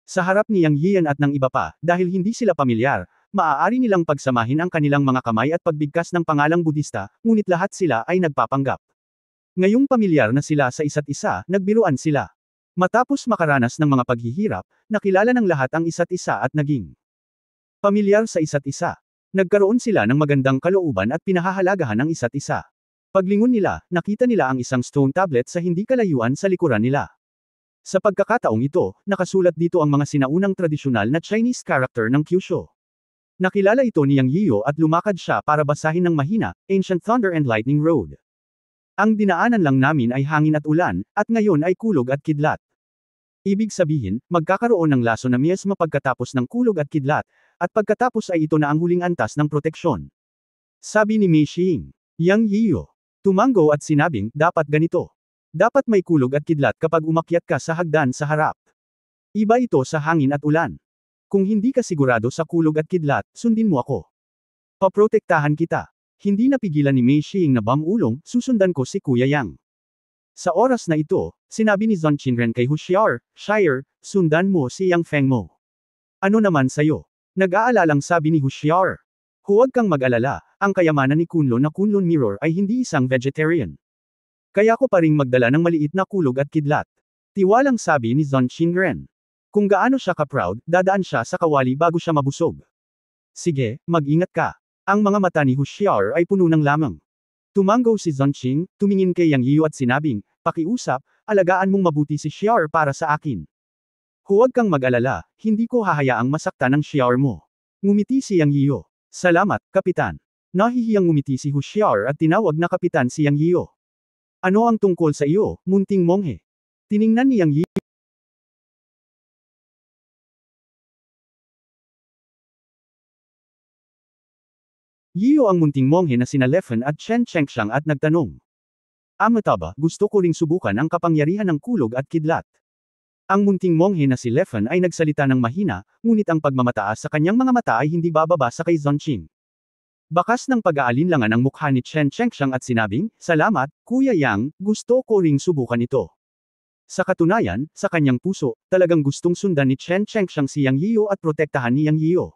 S1: Sa harap ni Yang Yiyan at ng iba pa, dahil hindi sila pamilyar, maaari nilang pagsamahin ang kanilang mga kamay at pagbigkas ng pangalang Budista, ngunit lahat sila ay nagpapanggap. Ngayong pamilyar na sila sa isa't isa, nagbiruan sila. Matapos makaranas ng mga paghihirap, nakilala ng lahat ang isa't isa at naging pamilyar sa isa't isa. Nagkaroon sila ng magandang kalooban at pinahahalagahan ang isa't isa. Paglingon nila, nakita nila ang isang stone tablet sa hindi kalayuan sa likuran nila. Sa pagkakataong ito, nakasulat dito ang mga sinaunang tradisyonal na Chinese character ng Kyushu. Nakilala ito ni Yang Yiyo at lumakad siya para basahin ng mahina, Ancient Thunder and Lightning Road. Ang dinaanan lang namin ay hangin at ulan, at ngayon ay kulog at kidlat. Ibig sabihin, magkakaroon ng laso na miyesma pagkatapos ng kulog at kidlat, at pagkatapos ay ito na ang huling antas ng proteksyon. Sabi ni Mei Xing. Yang Yiyo tumanggo at sinabing, dapat ganito. Dapat may kulog at kidlat kapag umakyat ka sa hagdan sa harap. Iba ito sa hangin at ulan. Kung hindi ka sigurado sa kulog at kidlat, sundin mo ako. Paprotektahan kita. Hindi napigilan ni Mei Xing na bamulong, susundan ko si Kuya Yang. Sa oras na ito, sinabi ni Zon Qingren kay Huxiar, Shire, sundan mo si Yang Feng mo. Ano naman sayo? Nag-aalalang sabi ni Huxiar. Huwag kang mag-alala, ang kayamanan ni Kunlun na Kunlun Mirror ay hindi isang vegetarian. Kaya ko pa ring magdala ng maliit na kulog at kidlat. Tiwalang sabi ni Zon Qingren. Kung gaano siya ka-proud, dadaan siya sa kawali bago siya mabusog. Sige, mag-ingat ka. Ang mga mata ni Huxiar ay puno ng lamang. Tumanggo si Zonqing, tumingin kay Yang Yiyo at sinabing, pakiusap, alagaan mong mabuti si Xiar para sa akin. Huwag kang mag-alala, hindi ko hahayaang masaktan ang Xiar mo. Ngumiti si Yang Yiyo. Salamat, Kapitan. Nahihiyang ngumiti si Huxiar at tinawag na Kapitan si Yang Yiyo. Ano ang tungkol sa iyo, munting monghe? Tiningnan ni Yang Yiyo. Yiyo ang munting monghe na sina Leffen at Chen Chengxiang at nagtanong. Amataba, gusto ko ring subukan ang kapangyarihan ng kulog at kidlat. Ang munting monghe na si Leffen ay nagsalita ng mahina, ngunit ang pagmamataas sa kanyang mga mata ay hindi bababa sa kay Zonqing. Bakas ng pag-aalinlangan ang mukha ni Chen Chengxiang at sinabing, salamat, Kuya Yang, gusto ko ring subukan ito. Sa katunayan, sa kanyang puso, talagang gustong sundan ni Chen Chengxiang si Yang Yiyo at protektahan ni Yang Yiyo.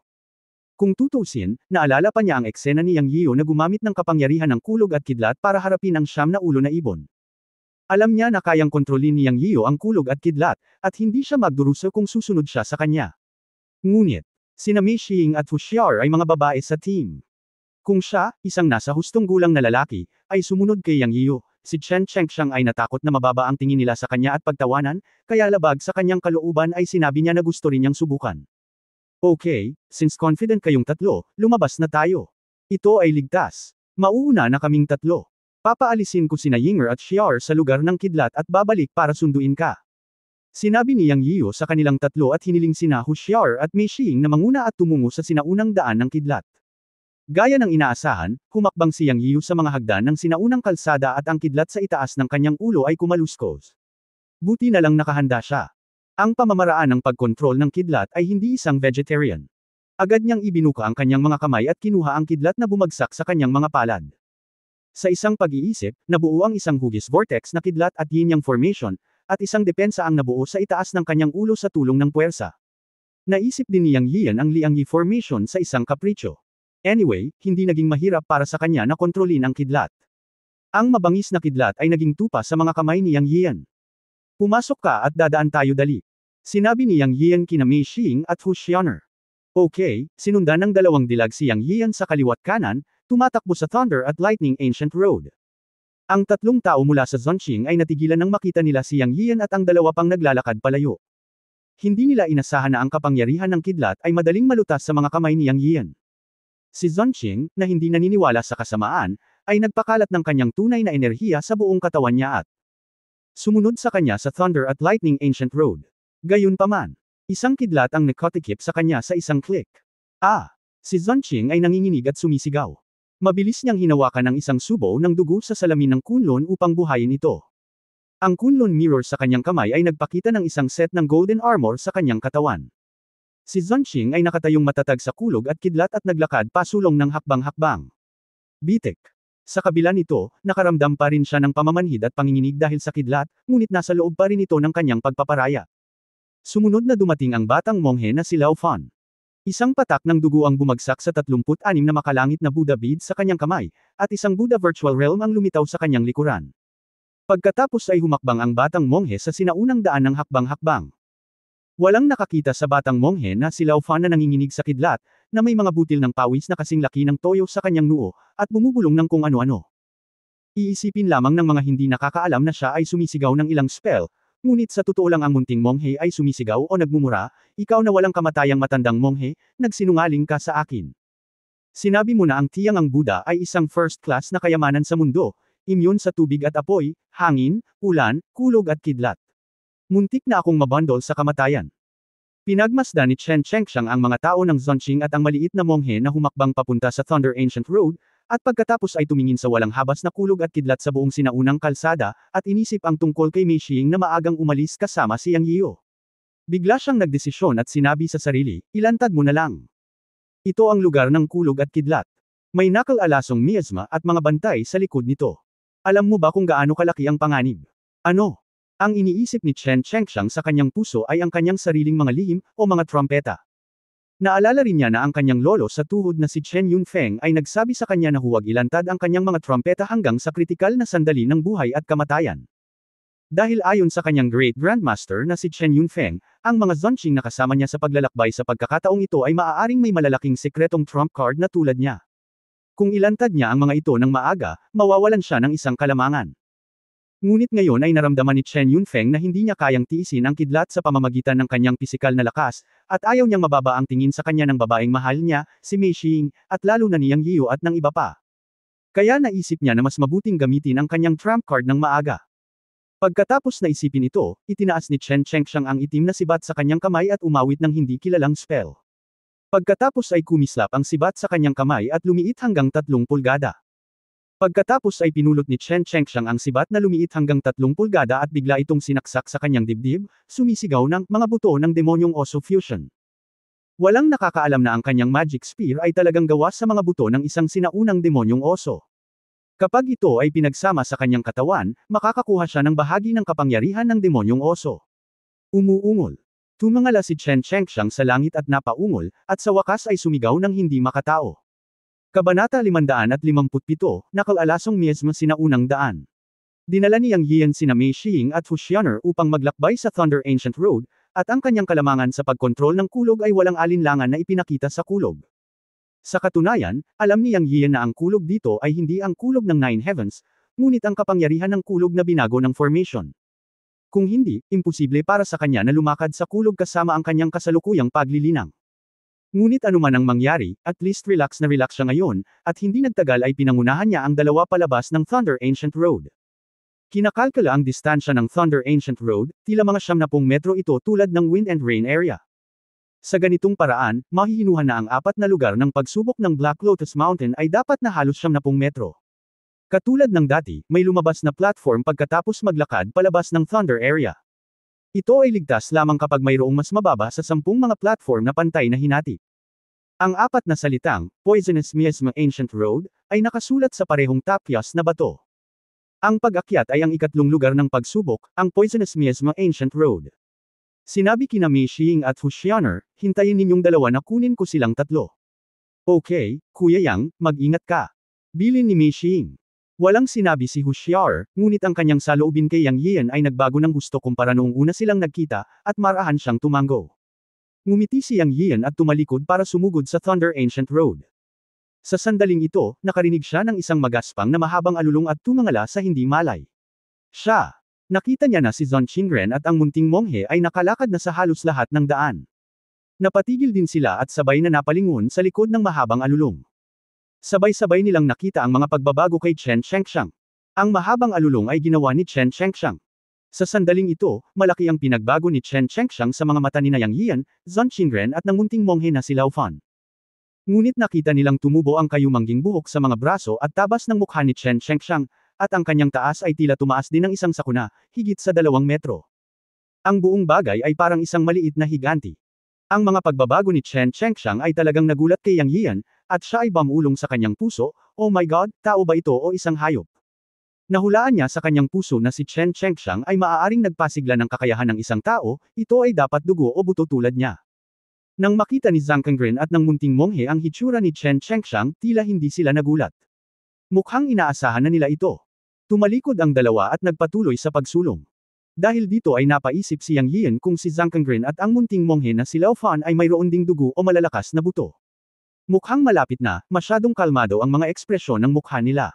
S1: Kung tutusin, naalala pa niya ang eksena ni Yang Yiyo na gumamit ng kapangyarihan ng kulog at kidlat para harapin ang siyam na ulo na ibon. Alam niya na kayang kontrolin ni Yang Yiyo ang kulog at kidlat, at hindi siya magdurusa kung susunod siya sa kanya. Ngunit, sina Mei Xing at Huxiar ay mga babae sa team. Kung siya, isang nasa hustong gulang na lalaki, ay sumunod kay Yang Yiyo, si Chen Chengxiang ay natakot na mababa ang tingin nila sa kanya at pagtawanan, kaya labag sa kanyang kalooban ay sinabi niya na gusto rin niyang subukan. Okay, since confident kayong tatlo, lumabas na tayo. Ito ay ligtas. Mauuna na kaming tatlo. Papaalisin ko sina Yinger at Xiar sa lugar ng kidlat at babalik para sunduin ka. Sinabi ni Yang Yiyo sa kanilang tatlo at hiniling sina Huxiar at Mei Xing na manguna at tumungo sa sinaunang daan ng kidlat. Gaya ng inaasahan, humakbang si Yang Yiu sa mga hagdan ng sinaunang kalsada at ang kidlat sa itaas ng kanyang ulo ay kumaluskos. Buti na lang nakahanda siya. Ang pamamaraan ng pagkontrol ng kidlat ay hindi isang vegetarian. Agad niyang ibinuka ang kanyang mga kamay at kinuha ang kidlat na bumagsak sa kanyang mga palad. Sa isang pag-iisip, nabuo ang isang hugis vortex na kidlat at yin-yang formation, at isang depensa ang nabuo sa itaas ng kanyang ulo sa tulong ng puwersa. Naisip din ni Yang Yian ang Liang Yi formation sa isang kapritsyo. Anyway, hindi naging mahirap para sa kanya na kontrolin ang kidlat. Ang mabangis na kidlat ay naging tupa sa mga kamay ni Yang Yian. Pumasok ka at dadaan tayo dali. Sinabi ni Yang Yian kina Mei Xing at Hu Xianer. Okay, sinundan ng dalawang dilag si Yang Yian sa kaliwat kanan, tumatakbo sa Thunder at Lightning Ancient Road. Ang tatlong tao mula sa Zonqing ay natigilan nang makita nila si Yang Yian at ang dalawa pang naglalakad palayo. Hindi nila inasahan na ang kapangyarihan ng kidlat ay madaling malutas sa mga kamay ni Yang Yian. Si Zonqing, na hindi naniniwala sa kasamaan, ay nagpakalat ng kanyang tunay na enerhiya sa buong katawan niya at sumunod sa kanya sa Thunder at Lightning Ancient Road. Gayunpaman, isang kidlat ang nakatikip sa kanya sa isang click. Si Zonqing ay nanginginig at sumisigaw. Mabilis niyang hinawakan ang isang subo ng dugo sa salamin ng kunlun upang buhayin ito. Ang kunlun mirror sa kanyang kamay ay nagpakita ng isang set ng golden armor sa kanyang katawan. Si Zonqing ay nakatayong matatag sa kulog at kidlat at naglakad pasulong ng hakbang-hakbang. Bitik. Sa kabila nito, nakaramdam pa rin siya ng pamamanhid at panginginig dahil sa kidlat, ngunit nasa loob pa rin ito ng kanyang pagpaparaya. Sumunod na dumating ang batang monghe na si Lao Fan. Isang patak ng dugo ang bumagsak sa 36 na makalangit na Buddha bead sa kanyang kamay, at isang Buddha virtual realm ang lumitaw sa kanyang likuran. Pagkatapos ay humakbang ang batang monghe sa sinaunang daan ng hakbang-hakbang. Walang nakakita sa batang monghe na si Lao Fan na nanginginig sa kidlat, na may mga butil ng pawis na kasing laki ng toyo sa kanyang noo, at bumubulong ng kung ano-ano. Iisipin lamang ng mga hindi nakakaalam na siya ay sumisigaw ng ilang spell, ngunit sa totoo lang ang munting monghe ay sumisigaw o nagmumura, ikaw na walang kamatayang matandang monghe, nagsinungaling ka sa akin. Sinabi mo na ang Tiang ang Buddha ay isang first class na kayamanan sa mundo, imyon sa tubig at apoy, hangin, ulan, kulog at kidlat. Muntik na akong mabundol sa kamatayan. Pinagmasdan ni Chen Chengxiang ang mga tao ng Zonqing at ang maliit na monghe na humakbang papunta sa Thunder Ancient Road, at pagkatapos ay tumingin sa walang habas na kulog at kidlat sa buong sinaunang kalsada, at inisip ang tungkol kay Mei Xing na maagang umalis kasama si Yang Yiu. Bigla siyang nagdesisyon at sinabi sa sarili, ilantad mo na lang. Ito ang lugar ng kulog at kidlat. May nakal-alasong miasma at mga bantay sa likod nito. Alam mo ba kung gaano kalaki ang panganib? Ano? Ang iniisip ni Chen Chengxiang sa kanyang puso ay ang kanyang sariling mga lihim, o mga trompeta. Naalala rin niya na ang kanyang lolo sa tuhod na si Chen Yunfeng ay nagsabi sa kanya na huwag ilantad ang kanyang mga trompeta hanggang sa kritikal na sandali ng buhay at kamatayan. Dahil ayon sa kanyang Great Grandmaster na si Chen Yunfeng, ang mga Zonqing na kasama niya sa paglalakbay sa pagkakataong ito ay maaaring may malalaking sekretong trump card na tulad niya. Kung ilantad niya ang mga ito ng maaga, mawawalan siya ng isang kalamangan. Ngunit ngayon ay naramdaman ni Chen Yunfeng na hindi niya kayang tiisin ang kidlat sa pamamagitan ng kanyang pisikal na lakas, at ayaw niyang mababa ang tingin sa kanya ng babaeng mahal niya, si Mei Xing, at lalo na ni Yang Yiu at ng iba pa. Kaya naisip niya na mas mabuting gamitin ang kanyang trump card ng maaga. Pagkatapos na isipin ito, itinaas ni Chen Chengxiang ang itim na sibat sa kanyang kamay at umawit ng hindi kilalang spell. Pagkatapos ay kumislap ang sibat sa kanyang kamay at lumiit hanggang 3 pulgada. Pagkatapos ay pinulot ni Chen Chengxiang ang sibat na lumiit hanggang 3 pulgada at bigla itong sinaksak sa kanyang dibdib, sumisigaw ng mga buto ng demonyong oso fusion. Walang nakakaalam na ang kanyang magic spear ay talagang gawa sa mga buto ng isang sinaunang demonyong oso. Kapag ito ay pinagsama sa kanyang katawan, makakakuha siya ng bahagi ng kapangyarihan ng demonyong oso. Umuungol. Tumangala si Chen Chengxiang sa langit at napaungol, at sa wakas ay sumigaw ng hindi makatao. Kabanata 557, nakal-alasong miasma sinaunang daan. Dinala ni Yang Yian sina Mei Xing at Hu Xianer upang maglakbay sa Thunder Ancient Road, at ang kanyang kalamangan sa pagkontrol ng kulog ay walang alinlangan na ipinakita sa kulog. Sa katunayan, alam ni Yang Yian na ang kulog dito ay hindi ang kulog ng Nine Heavens, ngunit ang kapangyarihan ng kulog na binago ng formation. Kung hindi, imposible para sa kanya na lumakad sa kulog kasama ang kanyang kasalukuyang paglilinang. Ngunit anuman ang mangyari, at least relax na relax siya ngayon, at hindi nagtagal ay pinangunahan niya ang dalawa palabas ng Thunder Ancient Road. Kinakalkala ang distansya ng Thunder Ancient Road, tila mga 70 metro ito tulad ng wind and rain area. Sa ganitong paraan, mahihinuhan na ang 4 na lugar ng pagsubok ng Black Lotus Mountain ay dapat na halos 70 metro. Katulad ng dati, may lumabas na platform pagkatapos maglakad palabas ng Thunder Area. Ito ay ligtas lamang kapag mayroong mas mababa sa 10 mga platform na pantay na hinati. Ang 4 na salitang, Poisonous Miasma Ancient Road, ay nakasulat sa parehong tapyas na bato. Ang pag-akyat ay ang 2 lugar ng pagsubok, ang Poisonous Miasma Ancient Road. Sinabi kina Mei Xiying at Hu Xianer, hintayin ninyong dalawa na kunin ko silang 3. Okay, Kuya Yang, mag-ingat ka. Bilin ni Mei Xiying. Walang sinabi si Hu Xiaer, ngunit ang kanyang saloobin kay Yang Yian ay nagbago ng gusto kumpara noong una silang nagkita, at marahan siyang tumango. Ngumiti si Yang Yian at tumalikod para sumugod sa Thunder Ancient Road. Sa sandaling ito, nakarinig siya ng isang magaspang na mahabang alulong at tumangala sa hindi malay. Nakita niya na si Zhong Qingren at ang munting monghe ay nakalakad na sa halos lahat ng daan. Napatigil din sila at sabay na napalingon sa likod ng mahabang alulong. Sabay-sabay nilang nakita ang mga pagbabago kay Chen Chengxiang. Ang mahabang alulong ay ginawa ni Chen Chengxiang. Sa sandaling ito, malaki ang pinagbago ni Chen Chengxiang sa mga mata ni Yang Yian, Zhong Qingren at ng munting monghe na si Lao Fan. Ngunit nakita nilang tumubo ang kayumangging buhok sa mga braso at tabas ng mukha ni Chen Chengxiang, at ang kanyang taas ay tila tumaas din ng isang sakuna, higit sa 2 metro. Ang buong bagay ay parang isang maliit na higanti. Ang mga pagbabago ni Chen Chengxiang ay talagang nagulat kay Yang Yian, at siya ay bumulong sa kanyang puso, oh my God, tao ba ito o isang hayop? Nahulaan niya sa kanyang puso na si Chen Chengxiang ay maaaring nagpasigla ng kakayahan ng isang tao, ito ay dapat dugo o buto tulad niya. Nang makita ni Zhang Kangren at ng munting monghe ang hitsura ni Chen Chengxiang, tila hindi sila nagulat. Mukhang inaasahan na nila ito. Tumalikod ang dalawa at nagpatuloy sa pagsulong. Dahil dito ay napaisip si Yang Yian kung si Zhang Kangren at ang munting monghe na si Lao Fan ay mayroon ding dugo o malalakas na buto. Mukhang malapit na, masyadong kalmado ang mga ekspresyon ng mukha nila.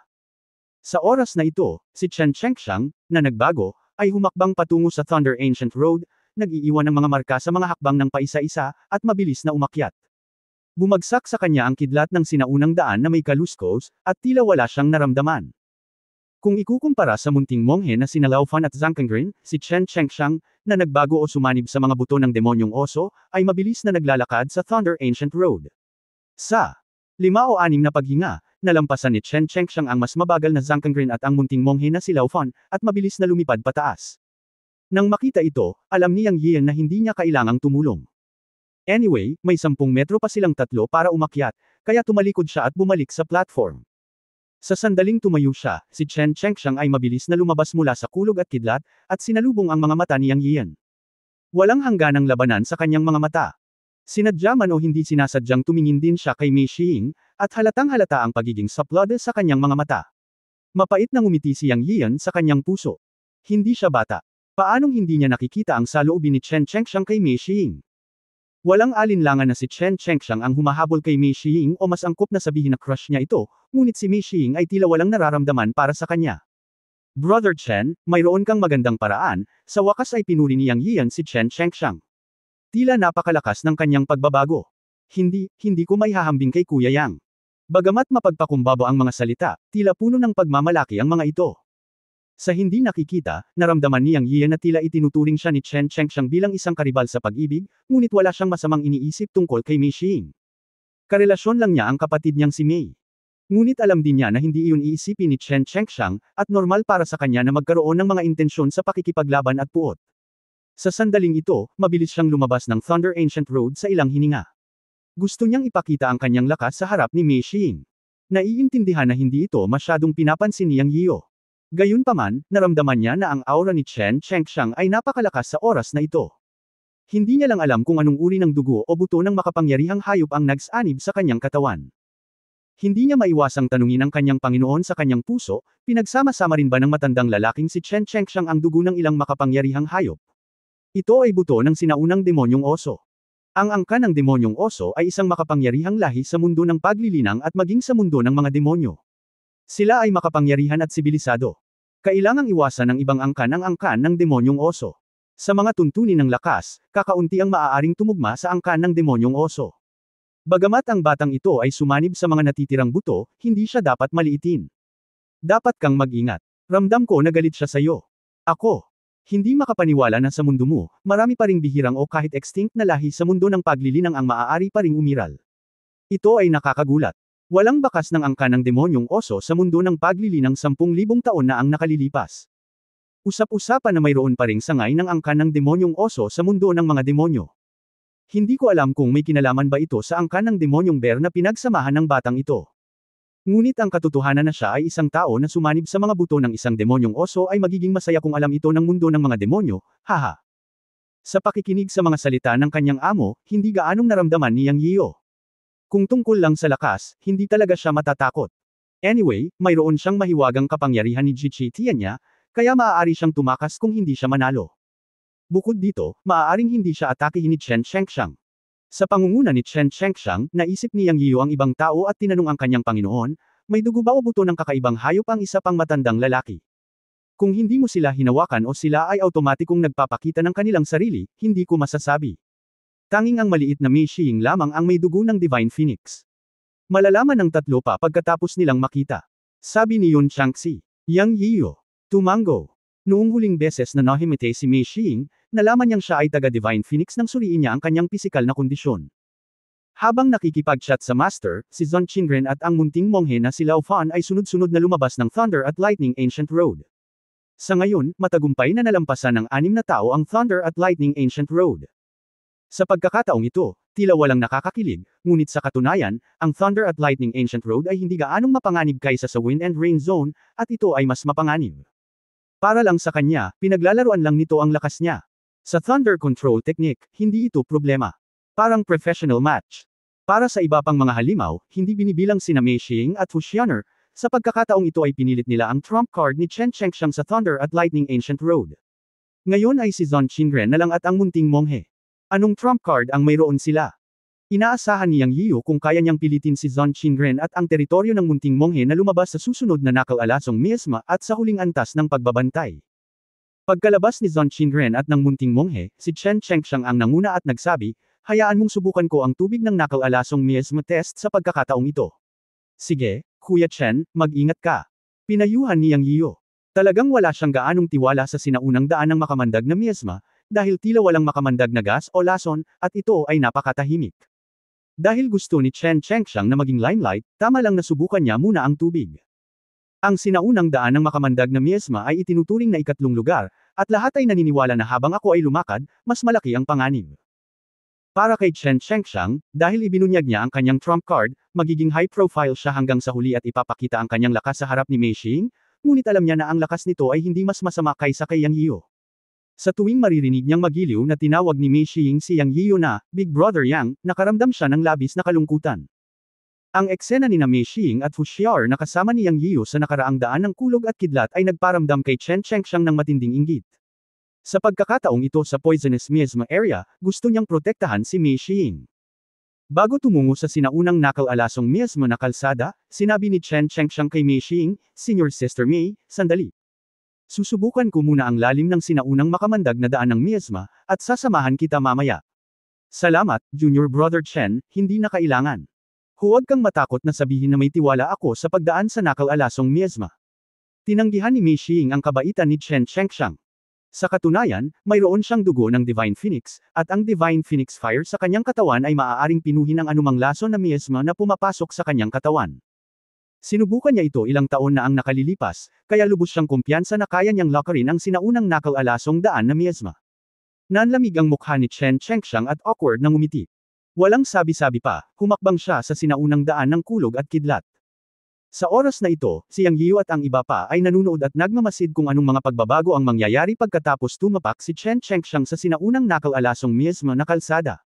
S1: Sa oras na ito, si Chen Chengxiang, na nagbago, ay humakbang patungo sa Thunder Ancient Road, nag-iiwan ng mga marka sa mga hakbang ng paisa-isa, at mabilis na umakyat. Bumagsak sa kanya ang kidlat ng sinaunang daan na may kaluskos, at tila wala siyang naramdaman. Kung ikukumpara sa munting monghe na sina Lao Fan at Zhang Kangren, si Chen Chengxiang, na nagbago o sumanib sa mga buto ng demonyong oso, ay mabilis na naglalakad sa Thunder Ancient Road. Sa 5 o 6 na paghinga, nalampasan ni Chen Chengxiang ang mas mabagal na Zhang Kangren at ang munting monghe na si Lao Fan, at mabilis na lumipad pataas. Nang makita ito, alam ni Yang Yian na hindi niya kailangang tumulong. Anyway, may 10 metro pa silang 3 para umakyat, kaya tumalikod siya at bumalik sa platform. Sa sandaling tumayo siya, si Chen Chengxiang ay mabilis na lumabas mula sa kulog at kidlat, at sinalubong ang mga mata ni Yang Yian. Walang hangganang labanan sa kanyang mga mata. Sinadya man o hindi sinasadyang tumingin din siya kay Mei Xiying, at halatang halata ang pagiging saplode sa kanyang mga mata. Mapait na ngumiti si Yang Yian sa kanyang puso. Hindi siya bata. Paanong hindi niya nakikita ang saloobin ni Chen Chengxiang kay Mei Xiying? Walang alinlangan na si Chen Chengxiang ang humahabol kay Mei Xiying o mas angkop na sabihin na crush niya ito, ngunit si Mei Xiying ay tila walang nararamdaman para sa kanya. Brother Chen, mayroon kang magandang paraan, sa wakas ay pinuri ni Yang Yian si Chen Chengxiang. Tila napakalakas ng kanyang pagbabago. Hindi ko maihahambing kay Kuya Yang. Bagamat mapagpakumbaba ang mga salita, tila puno ng pagmamalaki ang mga ito. Sa hindi nakikita, naramdaman ni Yang Yian na tila itinuturing siya ni Chen Chengxiang bilang isang karibal sa pag-ibig, ngunit wala siyang masamang iniisip tungkol kay Mei Xiying. Karelasyon lang niya ang kapatid niyang si Mei. Ngunit alam din niya na hindi iyon iisipin ni Chen Chengxiang, at normal para sa kanya na magkaroon ng mga intensyon sa pakikipaglaban at puot. Sa sandaling ito, mabilis siyang lumabas ng Thunder Ancient Road sa ilang hininga. Gusto niyang ipakita ang kanyang lakas sa harap ni Mei Xiying. Naiintindihan na hindi ito masyadong pinapansin ni Yang Yian. Gayunpaman, naramdaman niya na ang aura ni Chen Chengxiang ay napakalakas sa oras na ito. Hindi niya lang alam kung anong uri ng dugo o buto ng makapangyarihang hayop ang nagsanib sa kanyang katawan. Hindi niya maiwasang tanungin ang kanyang Panginoon sa kanyang puso, pinagsama-sama rin ba ng matandang lalaking si Chen Chengxiang ang dugo ng ilang makapangyarihang hayop? Ito ay buto ng sinaunang demonyong oso. Ang angka ng demonyong oso ay isang makapangyarihang lahi sa mundo ng paglilinang at maging sa mundo ng mga demonyo. Sila ay makapangyarihan at sibilisado. Kailangang iwasan ng ibang angkan ang angkan ng demonyong oso. Sa mga tuntunin ng lakas, kakaunti ang maaaring tumugma sa angkan ng demonyong oso. Bagamat ang batang ito ay sumanib sa mga natitirang buto, hindi siya dapat maliitin. Dapat kang mag-ingat. Ramdam ko na galit siya sa iyo. Ako. Hindi makapaniwala na sa mundo mo, marami pa ring bihirang o kahit extinct na lahi sa mundo ng paglilinang ang maaari pa ring umiral. Ito ay nakakagulat. Walang bakas ng angka ng demonyong oso sa mundo ng paglilinang 10,000 taon na ang nakalilipas. Usap-usapan na mayroon pa ring sangay ng angka ng demonyong oso sa mundo ng mga demonyo. Hindi ko alam kung may kinalaman ba ito sa angka ng demonyong bear na pinagsamahan ng batang ito. Ngunit ang katotohanan na siya ay isang tao na sumanib sa mga buto ng isang demonyong oso ay magiging masaya kung alam ito ng mundo ng mga demonyo, haha. Sa pakikinig sa mga salita ng kanyang amo, hindi gaanong naramdaman ni Yang Yio. Kung tungkol lang sa lakas, hindi talaga siya matatakot. Anyway, mayroon siyang mahiwagang kapangyarihan ni Jichi niya, kaya maaari siyang tumakas kung hindi siya manalo. Bukod dito, maaaring hindi siya atakihin ni Chen Shengxiang. Sa pangunguna ni Chen Shengxiang, naisip ni Yang Yio ang ibang tao at tinanong ang kanyang Panginoon, may dugo ba o buto ng kakaibang hayop ang isa pang matandang lalaki? Kung hindi mo sila hinawakan o sila ay automatikong nagpapakita ng kanilang sarili, hindi ko masasabi. Tanging ang maliit na Mei Xiying lamang ang may dugo ng Divine Phoenix. Malalaman ng tatlo pa pagkatapos nilang makita. Sabi ni Yun Changxi. Yang Yio. Tumango. Noong huling beses na nahimite si Mei Xiying, nalaman niyang siya ay taga-Divine Phoenix nang suriin niya ang kanyang pisikal na kondisyon. Habang nakikipag-chat sa Master, si Zhong Qingren at ang munting monghe na si Lao Fan ay sunod-sunod na lumabas ng Thunder at Lightning Ancient Road. Sa ngayon, matagumpay na nalampasan ng 6 na tao ang Thunder at Lightning Ancient Road. Sa pagkakataong ito, tila walang nakakakilig, ngunit sa katunayan, ang Thunder at Lightning Ancient Road ay hindi gaanong mapanganib kaysa sa Wind and Rain Zone, at ito ay mas mapanganib. Para lang sa kanya, pinaglalaruan lang nito ang lakas niya. Sa Thunder Control Technique, hindi ito problema. Parang professional match. Para sa iba pang mga halimaw, hindi binibilang sina Mei Xiying at Hu Xianer, sa pagkakataong ito ay pinilit nila ang trump card ni Chen Shengxiang sa Thunder at Lightning Ancient Road. Ngayon ay si Zhong Qingren na lang at ang munting monghe. Anong trump card ang mayroon sila? Inaasahan ni Yang Yio kung kaya niyang pilitin si Zhong Qingren at ang teritoryo ng munting monghe na lumabas sa susunod na nakal-alasong miasma at sa huling antas ng pagbabantay. Pagkalabas ni Zhong Qingren at ng munting monghe, si Chen Shengxiang ang nanguna at nagsabi, hayaan mong subukan ko ang tubig ng nakal-alasong miasma test sa pagkakataong ito. Sige, Kuya Chen, mag-ingat ka. Pinayuhan ni Yang Yio. Talagang wala siyang gaanong tiwala sa sinaunang daan ng makamandag na miasma, dahil tila walang makamandag na gas o lason, at ito ay napakatahimik. Dahil gusto ni Chen Shengxiang na maging limelight, tama lang nasubukan niya muna ang tubig. Ang sinaunang daan ng makamandag na miasma ay itinuturing na ikatlong lugar, at lahat ay naniniwala na habang ako ay lumakad, mas malaki ang panganib. Para kay Chen Shengxiang, dahil ibinunyag niya ang kanyang trump card, magiging high profile siya hanggang sa huli at ipapakita ang kanyang lakas sa harap ni Mei Xiying, ngunit alam niya na ang lakas nito ay hindi mas masama kaysa kay Yang Yio. Sa tuwing maririnig niyang magiliw na tinawag ni Mei Xiying si Yang Yio na, Big Brother Yang, nakaramdam siya ng labis na kalungkutan. Ang eksena ni Mei Xiying at Hu Xiaer na kasama ni Yang Yio sa nakaraang daan ng kulog at kidlat ay nagparamdam kay Chen Shengxiang ng matinding inggit. Sa pagkakataong ito sa Poisonous Miasma Area, gusto niyang protektahan si Mei Xiying. Bago tumungo sa sinaunang nakal-alasong miasma na kalsada, sinabi ni Chen Shengxiang kay Mei Xiying, Senior Sister Mei, sandali. Susubukan ko muna ang lalim ng sinaunang makamandag na daan ng miasma, at sasamahan kita mamaya. Salamat, Junior Brother Chen, hindi na kailangan. Huwag kang matakot na sabihin na may tiwala ako sa pagdaan sa nakal-alasong miasma. Tinanggihan ni Mei Xiying ang kabaitan ni Chen Shengxiang. Sa katunayan, mayroon siyang dugo ng Divine Phoenix, at ang Divine Phoenix Fire sa kanyang katawan ay maaaring pinuhin ang anumang lason na miasma na pumapasok sa kanyang katawan. Sinubukan niya ito ilang taon na ang nakalilipas, kaya lubos siyang kumpiyansa na kaya niyang lakarin ang sinaunang nakal-alasong daan na miasma. Nanlamig ang mukha ni Chen Shengxiang at awkward na ngumiti. Walang sabi-sabi pa, humakbang siya sa sinaunang daan ng kulog at kidlat. Sa oras na ito, si Yang Yio at ang iba pa ay nanunood at nagmamasid kung anong mga pagbabago ang mangyayari pagkatapos tumapak si Chen Shengxiang sa sinaunang nakal-alasong miasma na kalsada.